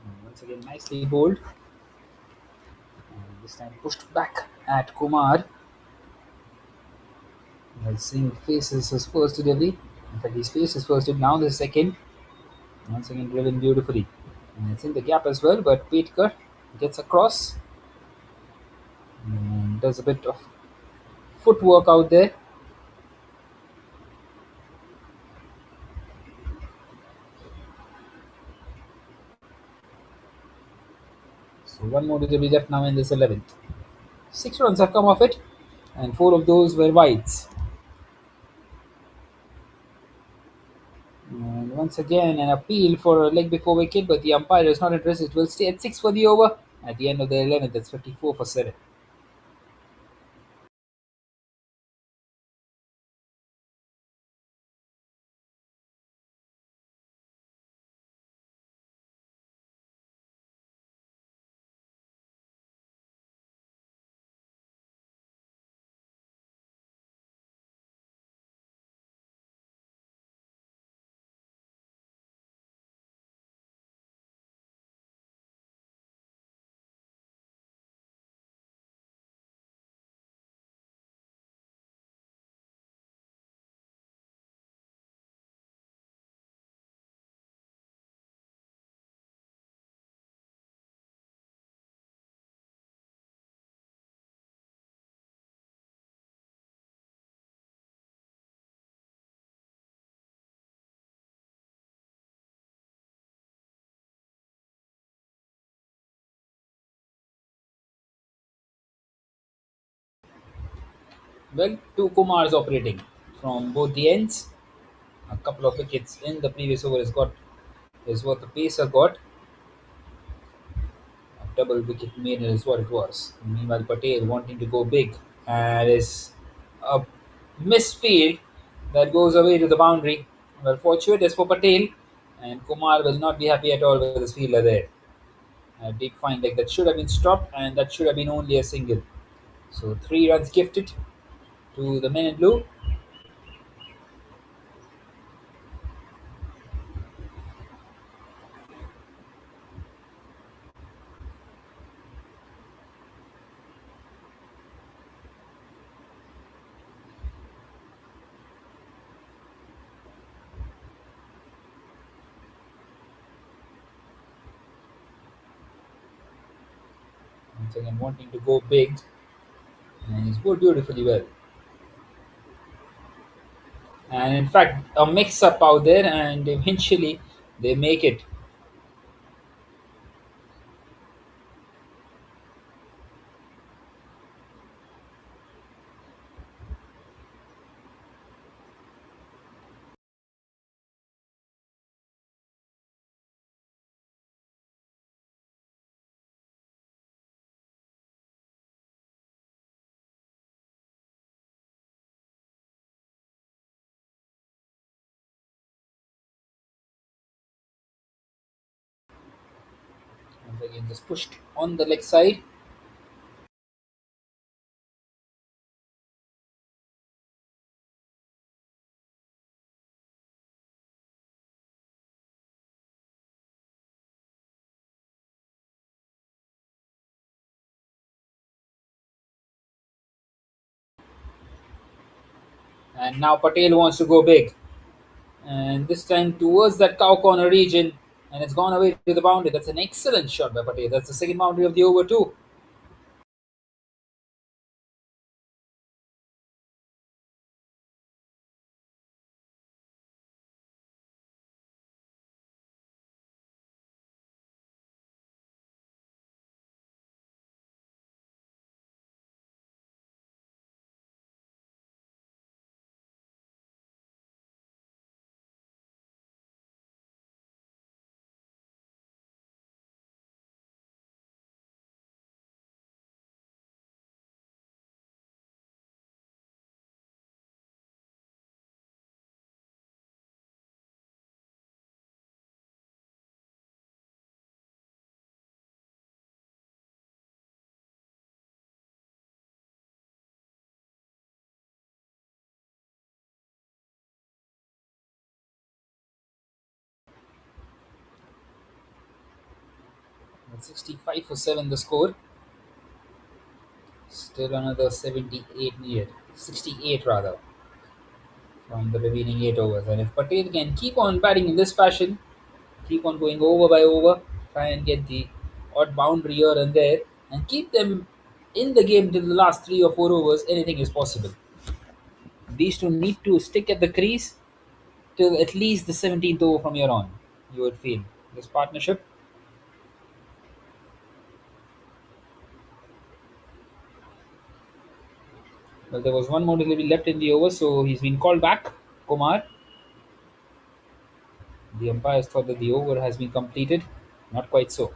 And once again, nicely bowled. And this time pushed back at Kumar. While Singh faces his first delivery. In fact, he's faced his first delivery, now the second. Once again, driven beautifully. And it's in the gap as well, but Petkar gets across and does a bit of footwork out there. So one more delivery left now in this 11th. 6 runs have come off it, and 4 of those were wides. And once again, an appeal for a leg before wicket, but the umpire is not interested. It will stay at 6 for the over. At the end of the 11th, that's 54 for 7. Well, two Kumars operating from both the ends. A couple of wickets in the previous over is what the pacer got. A double wicket maiden is what it was. Meanwhile, Patel wanting to go big, and is a misfield that goes away to the boundary. Well, fortuitous for Patel, and Kumar will not be happy at all with his fielder there. A deep fine leg that should have been stopped, and that should have been only a single. So 3 runs gifted to the men in blue. Once again, wanting to go big, and he's bowled beautifully well. And in fact, a mix up out there, and eventually they make it. Once again, just pushed on the leg side. And now Patel wants to go big. And this time towards that cow corner region. And it's gone away to the boundary. That's an excellent shot by Patel. That's the second boundary of the over, too. At 65 for 7 the score. Still another 78 needed. 68 rather from the remaining 8 overs. And if Patel can keep on batting in this fashion, keep on going over by over, try and get the odd boundary here and there, and keep them in the game till the last 3 or 4 overs, anything is possible. These two need to stick at the crease till at least the 17th over from here on, you would feel. This partnership. Well, there was one more delivery left in the over, so he's been called back. Kumar. The umpires thought that the over has been completed. Not quite so.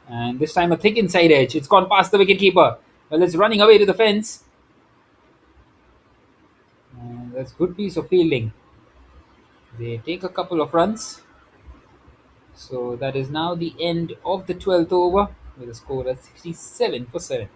And this time a thick inside edge. It's gone past the wicketkeeper. Well, it's running away to the fence. And that's good piece of fielding. They take a couple of runs. So that is now the end of the 12th over with a score at 67 for 7.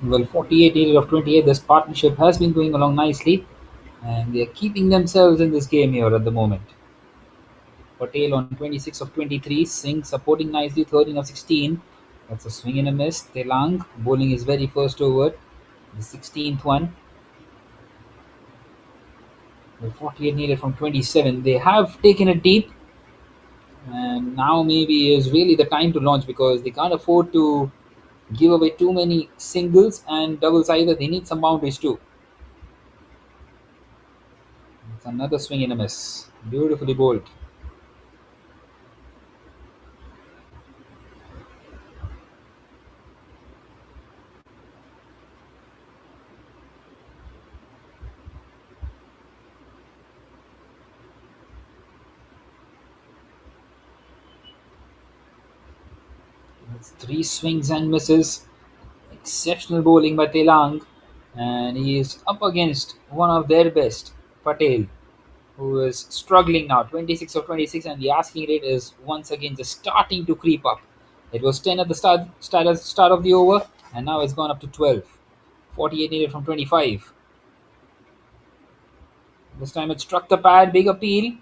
Well, 48 needed of 28. This partnership has been going along nicely, and they're keeping themselves in this game here at the moment. Patel on 26 of 23. Singh supporting nicely, 13 of 16. That's a swing and a miss. Telang bowling his very first over, the 16th one. The 48 needed from 27. They have taken it deep, and now maybe is really the time to launch because they can't afford to give away too many singles and doubles either. They need some boundaries too. It's another swing and a miss. Beautifully bowled. It's three swings and misses. Exceptional bowling by Telang, and he is up against one of their best, Patel, who is struggling now. 26 of 26, and the asking rate is once again just starting to creep up. It was 10 at the start of the over, and now it's gone up to 12. 48 needed from 25. This time it struck the pad, big appeal.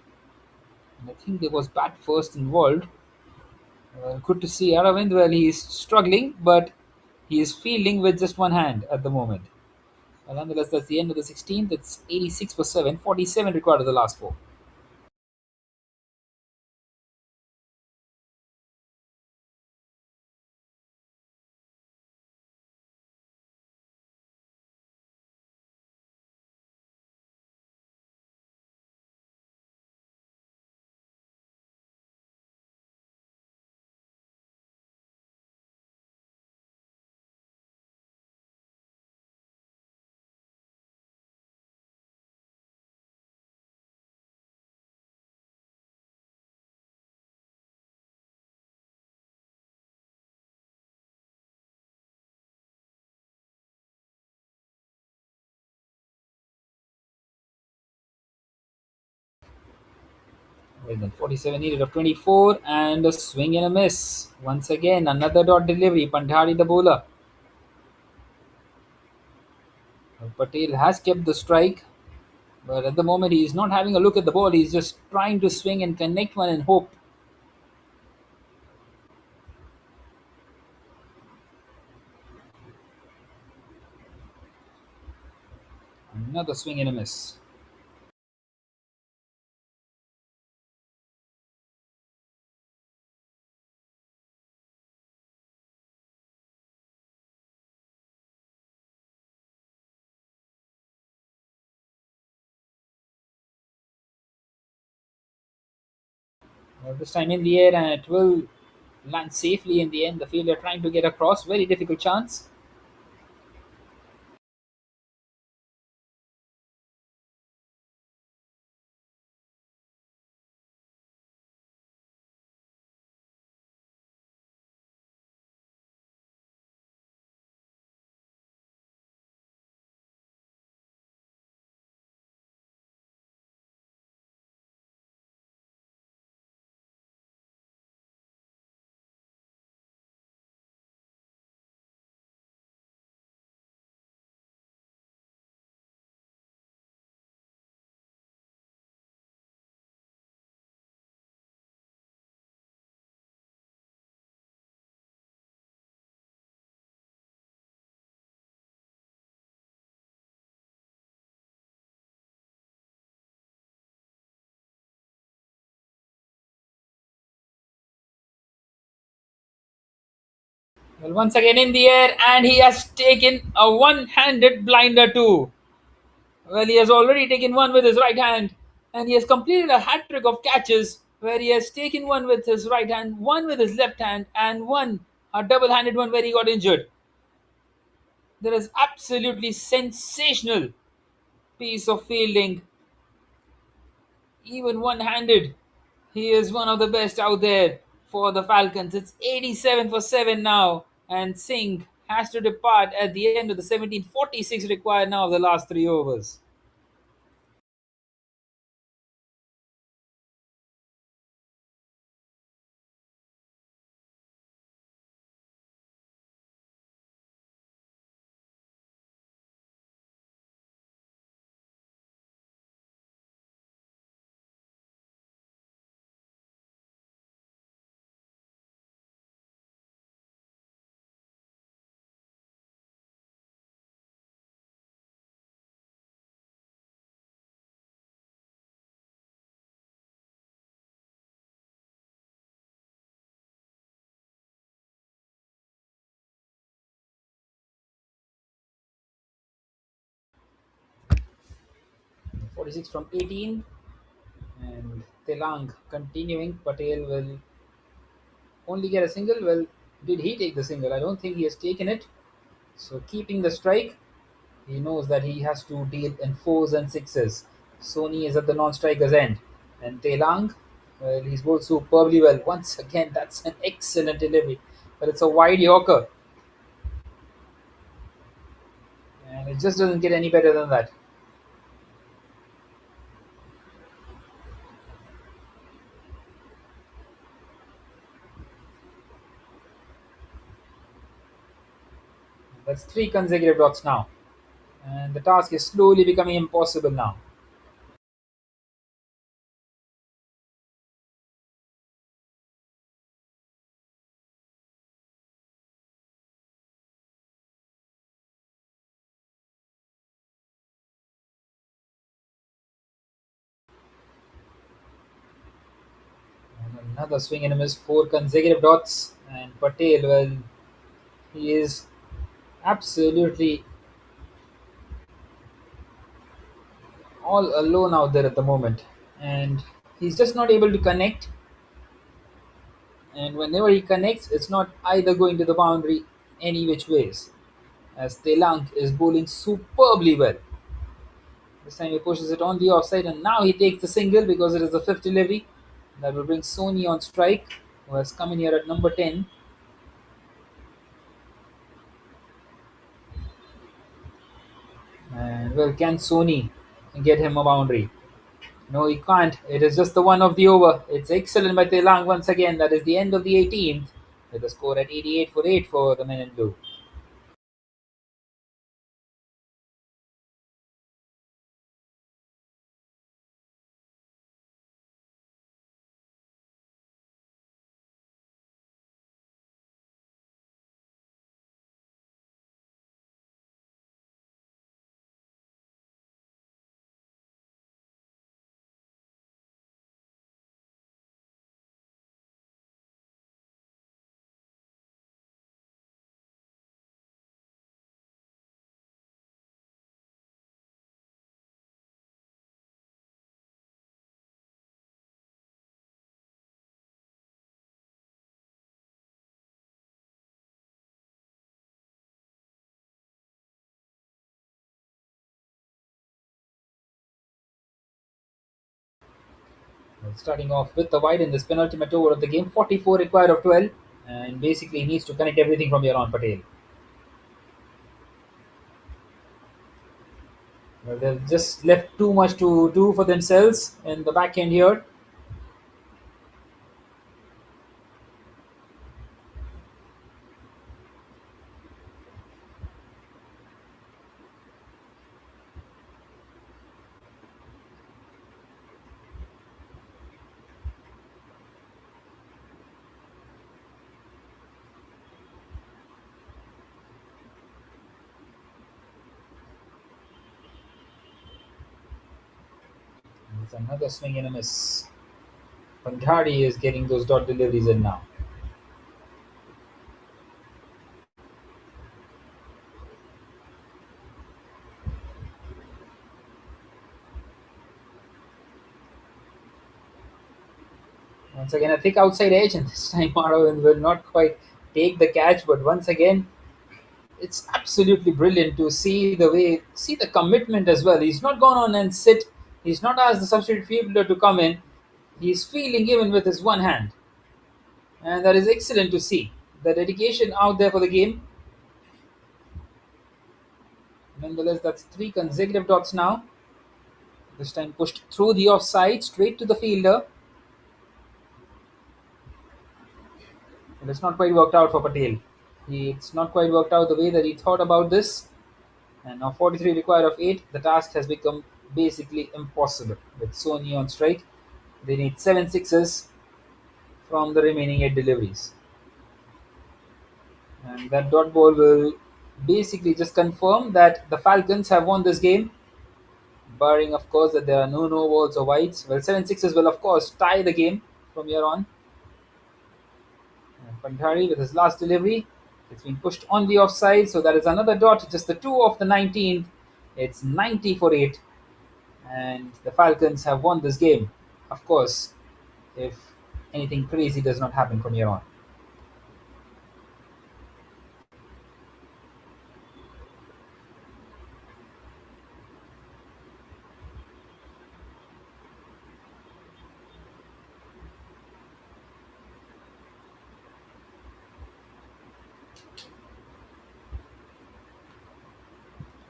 And I think there was bat first involved. Good to see Aravind. Well, he is struggling, but he is fielding with just one hand at the moment. Well, nonetheless, that's the end of the 16th. It's 86 for 7, 47 required of the last four. Well, then 47 needed of 24 and a swing and a miss. Once again, another dot delivery. Pandhari the bowler. Patel has kept the strike, but at the moment he is not having a look at the ball. He's just trying to swing and connect one and hope. Another swing and a miss. This time in the air, and it will land safely in the end. The fielder trying to get across. Very difficult chance. Well, once again in the air, and he has taken a one-handed blinder too. Well, he has already taken one with his right hand, and he has completed a hat trick of catches where he has taken one with his right hand, one with his left hand, and one a double-handed one where he got injured. That is absolutely sensational piece of fielding, even one-handed. He is one of the best out there for the Falcons. It's 87 for 7 now, and Singh has to depart at the end of the 17:46 required now of the last three overs. 46 from 18. And Telang continuing. Patel will only get a single. Well, did he take the single? I don't think he has taken it. So keeping the strike, he knows that he has to deal in fours and sixes. Sony is at the non-striker's end. And Telang, well, he's bowled superbly well. Once again, that's an excellent delivery. But it's a wide Yorker. And it just doesn't get any better than that. That's three consecutive dots now. And the task is slowly becoming impossible now. And another swing and a miss, four consecutive dots. And Patel, well, he is absolutely all alone out there at the moment. And he's just not able to connect. And whenever he connects, it's not either going to the boundary any which ways. As Telang is bowling superbly well. This time he pushes it on the offside, and now he takes the single because it is the fifth delivery. That will bring Sony on strike, who has come in here at number 10. And well, can Sony get him a boundary? No, he can't. It is just the one of the over. It's excellent by Telang once again. That is the end of the 18th, with a score at 88 for 8 for the men in blue. Well, starting off with the wide in this penultimate over of the game, 44 required of 12, and basically he needs to connect everything from here on, Patel. Well, they've just left too much to do for themselves in the back end here. It's another swing and a miss. Pandhari is getting those dot deliveries in now. Once again, a thick outside edge, and this time Aravind will not quite take the catch. But once again, it's absolutely brilliant to see see the commitment as well. He's not gone on and sit. He's not asked the substitute fielder to come in. He's fielding even with his one hand, and that is excellent to see. The dedication out there for the game. Nonetheless, that's three consecutive dots now. This time pushed through the offside, straight to the fielder. But it's not quite worked out for Patel. It's not quite worked out the way that he thought about this. And now 43 required of 8. The task has become basically impossible. With Sony on strike, they need 7 sixes from the remaining 8 deliveries. And that dot ball will basically just confirm that the Falcons have won this game, barring, of course, that there are no balls or wides. Well, 7 sixes will, of course, tie the game from here on. Pandhari with his last delivery. It's been pushed on the offside, so that is another dot, just the 2 of the 19th. It's 90 for 8. and the Falcons have won this game. Of course, if anything crazy does not happen from here on.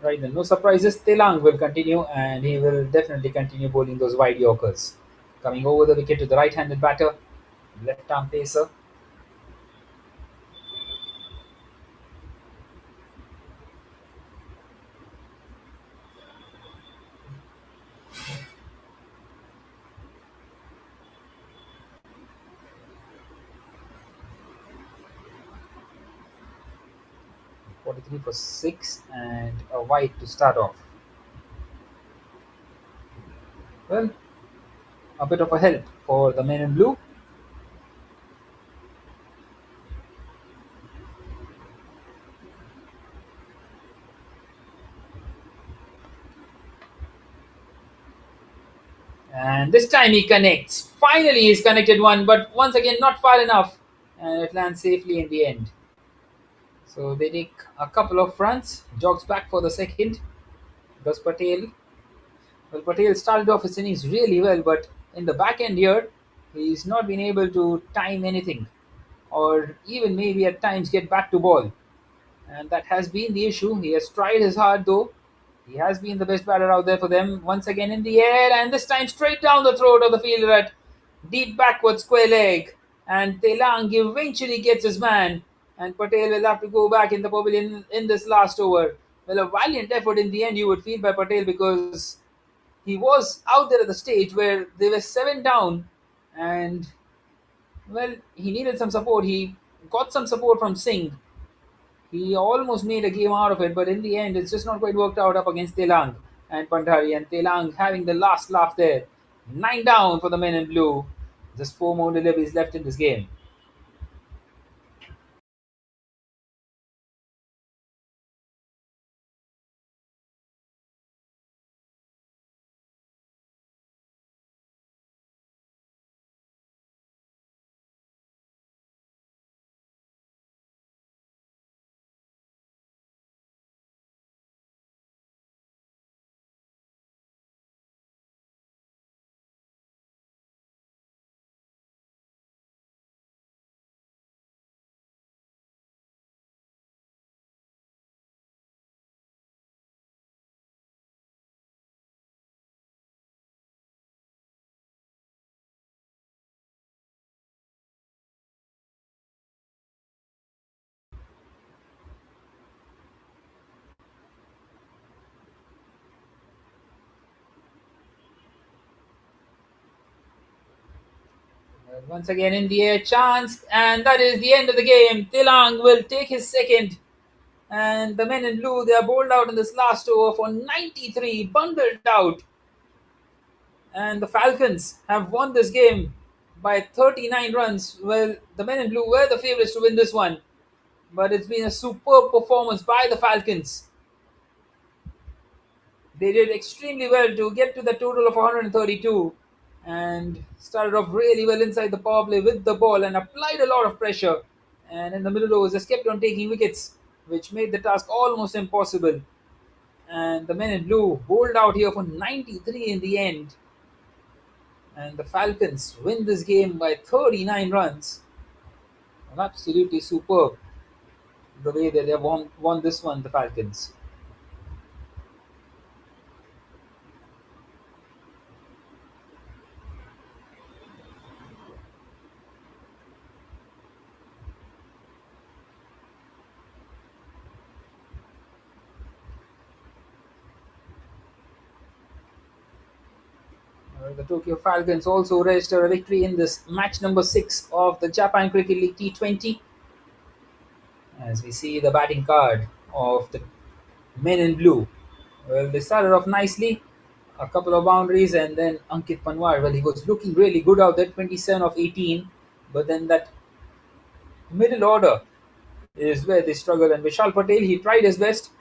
Right then, no surprises. Telang will continue, and he will definitely continue bowling those wide Yorkers. Coming over the wicket to the right-handed batter, left-arm pacer. 43 for 6 and a wide to start off. Well, a bit of a help for the men in blue. And this time he connects. Finally, he's connected one, but once again, not far enough. And it lands safely in the end. So they take a couple of runs, jogs back for the second. Does Patel? Well, Patel started off his innings really well, but in the back end here, he's not been able to time anything, or even maybe at times get back to ball. And that has been the issue. He has tried his hard though. He has been the best batter out there for them. Once again in the air, and this time straight down the throat of the fielder at deep backward square leg. And Telang eventually gets his man, and Patel will have to go back in the pavilion in this last over. Well, a valiant effort in the end, you would feel, by Patel, because he was out there at the stage where they were 7 down, and well, he needed some support. He got some support from Singh. He almost made a game out of it, but in the end, it's just not quite worked out up against Telang and Pandhari. And Telang having the last laugh there. 9 down for the men in blue. Just 4 more deliveries left in this game. Once again in the air, chance, and that is the end of the game. Telang will take his second, and the men in blue, they are bowled out in this last over for 93, bundled out. And the Falcons have won this game by 39 runs. Well, the men in blue were the favourites to win this one, but it's been a superb performance by the Falcons. They did extremely well to get to the total of 132 and started off really well inside the power play with the ball and applied a lot of pressure. And in the middle overs, just kept on taking wickets, which made the task almost impossible. And the men in blue bowled out here for 93 in the end. And the Falcons win this game by 39 runs. Absolutely superb the way that they have won this one, the Falcons. The Tokyo Falcons also registered a victory in this match number 6 of the Japan Cricket League T20. As we see the batting card of the men in blue. Well, they started off nicely, a couple of boundaries, and then Ankit Panwar, well, he was looking really good out there, 27 of 18. But then that middle order is where they struggled. And Vishal Patel, he tried his best.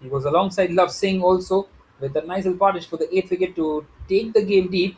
He was alongside Love Singh also with a nice little partnership for the eighth wicket to take the game deep,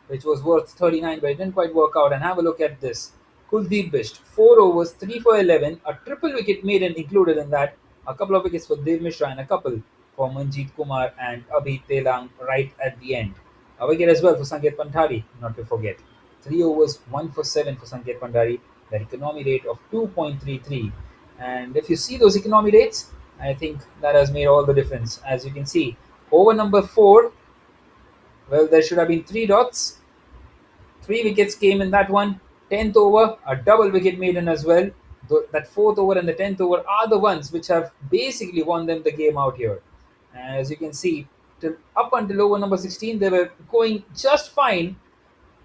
which was worth 39, but it didn't quite work out. And have a look at this. Kuldeep Bisht, 4 overs, 3 for 11, a triple wicket maiden included in that, a couple of wickets for Dev Mishra and a couple for Manjeet Kumar and Abhi Telang right at the end. A wicket as well for Sanket Pandhari, not to forget. 3 overs, 1 for 7 for Sanket Pandhari, that economy rate of 2.33. And if you see those economy rates, I think that has made all the difference. As you can see, over number 4, well, there should have been 3 dots. 3 wickets came in that one. 10th over, a double wicket maiden as well. That 4th over and the 10th over are the ones which have basically won them the game out here. As you can see, up until over number 16, they were going just fine,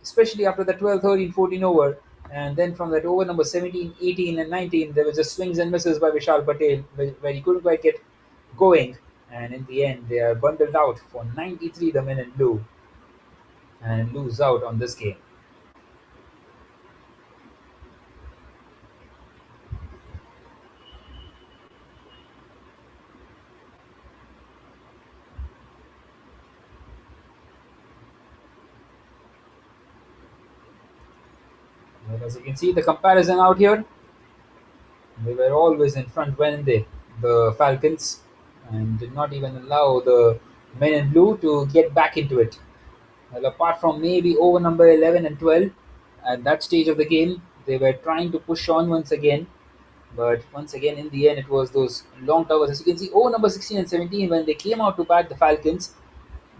especially after the 12, 13, 14 over. And then from that over number 17, 18, and 19, there were just swings and misses by Vishal Patel, where he couldn't quite get going. And in the end, they are bundled out for 93, the men in blue, and lose out on this game. Well, as you can see, the comparison out here, they were always in front when the Falcons, and did not even allow the men in blue to get back into it. Well, apart from maybe over number 11 and 12, at that stage of the game, they were trying to push on once again. But once again, in the end, it was those long towers. As you can see, over number 16 and 17, when they came out to bat the Falcons,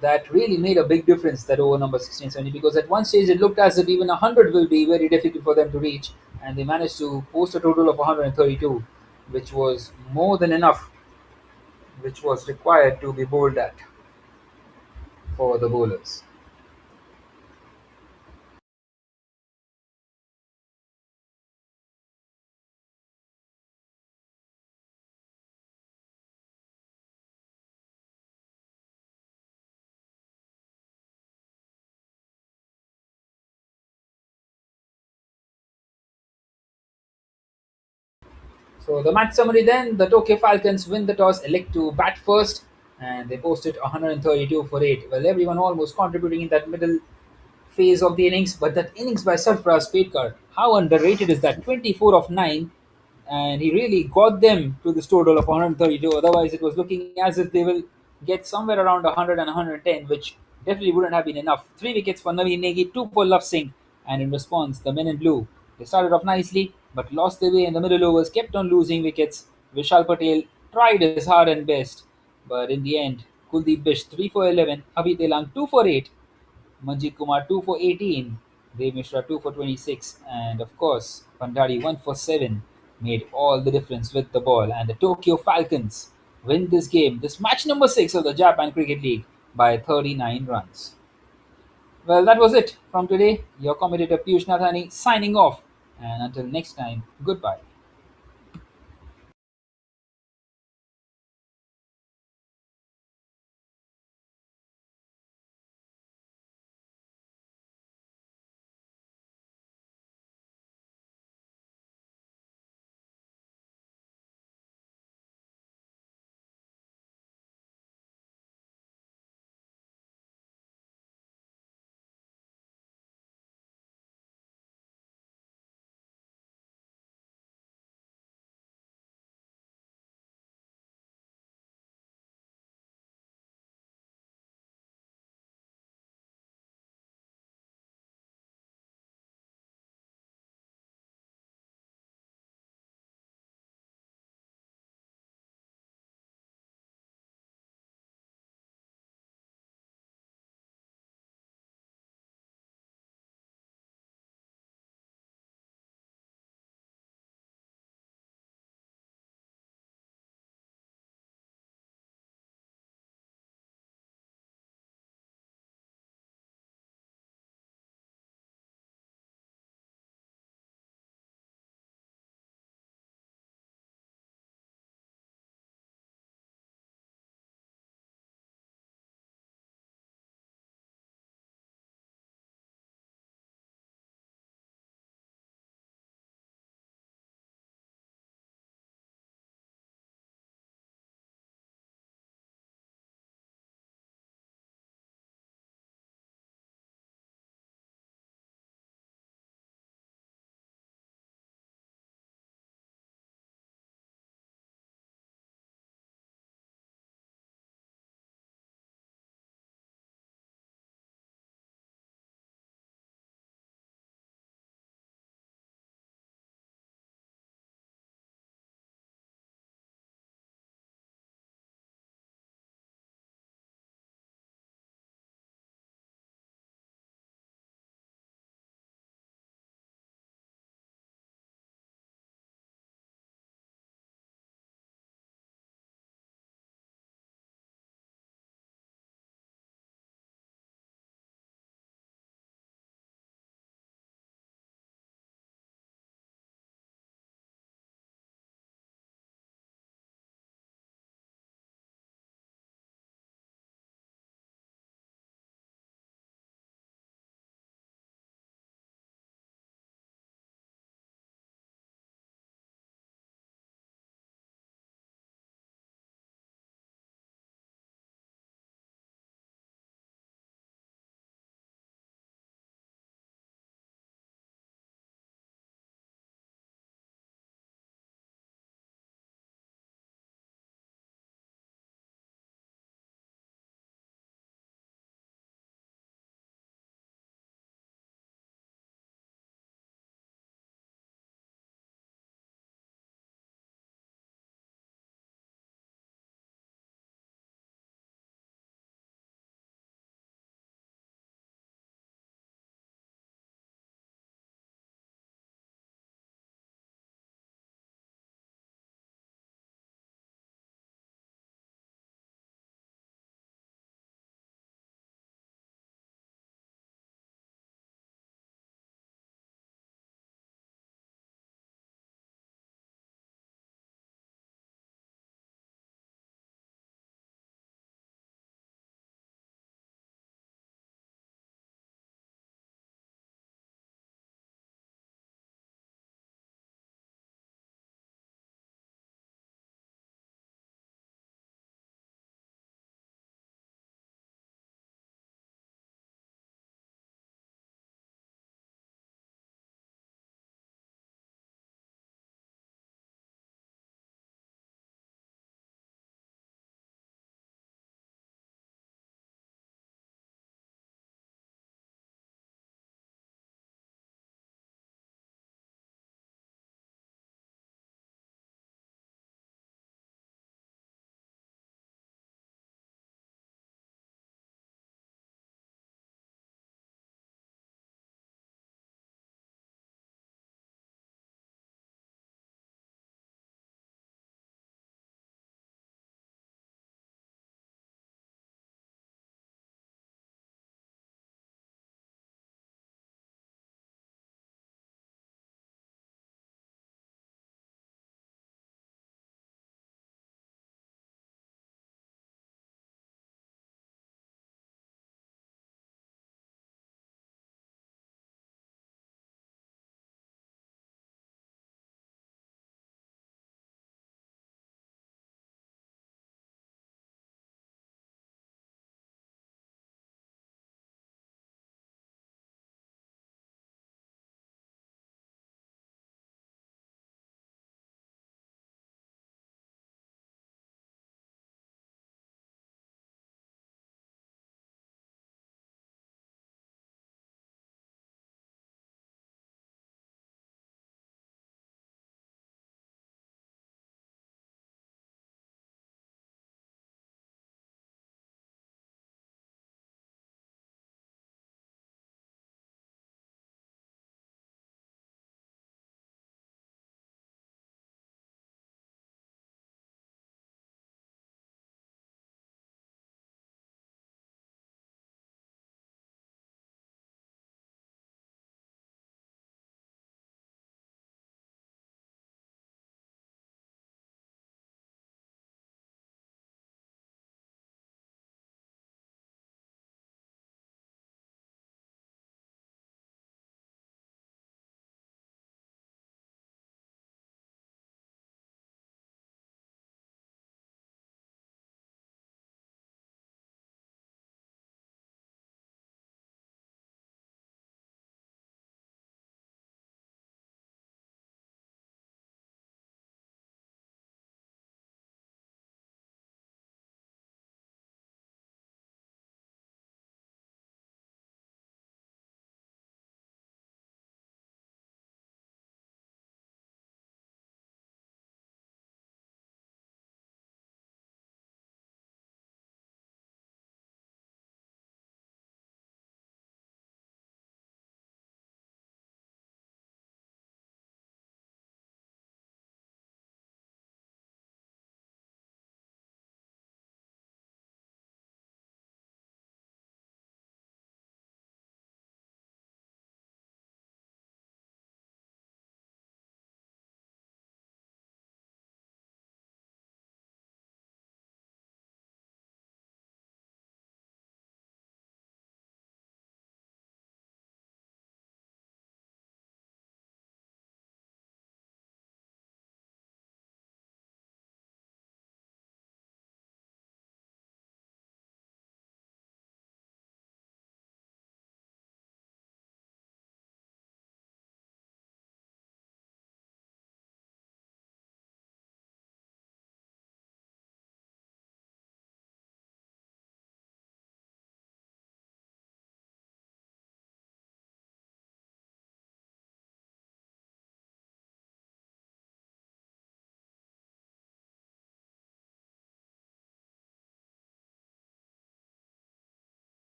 that really made a big difference, that over number 16 and 17, because at one stage it looked as if even 100 will be very difficult for them to reach, and they managed to post a total of 132, which was more than enough, which was required to be bowled at for the bowlers. So the match summary then, the Tokyo Falcons win the toss, elect to bat first, and they posted 132 for 8. Well, everyone almost contributing in that middle phase of the innings, but that innings by Sarfaraz Pedkar, how underrated is that? 24 of 9, and he really got them to this total of 132. Otherwise, it was looking as if they will get somewhere around 100 and 110, which definitely wouldn't have been enough. 3 wickets for Naveen Negi, 2 for Love Singh, and in response, the men in blue. They started off nicely, but lost their way in the middle overs, kept on losing wickets. Vishal Patel tried his hard and best, but in the end, Kuldeep Bish 3 for 11, Abhi Telang 2 for 8, Manjeet Kumar 2 for 18, Dev Mishra 2 for 26, and of course, Pandari 1 for 7 made all the difference with the ball. And the Tokyo Falcons win this game, this match number 6 of the Japan Cricket League, by 39 runs. Well, that was it from today. Your commentator Piyush Nathani signing off. And until next time, goodbye.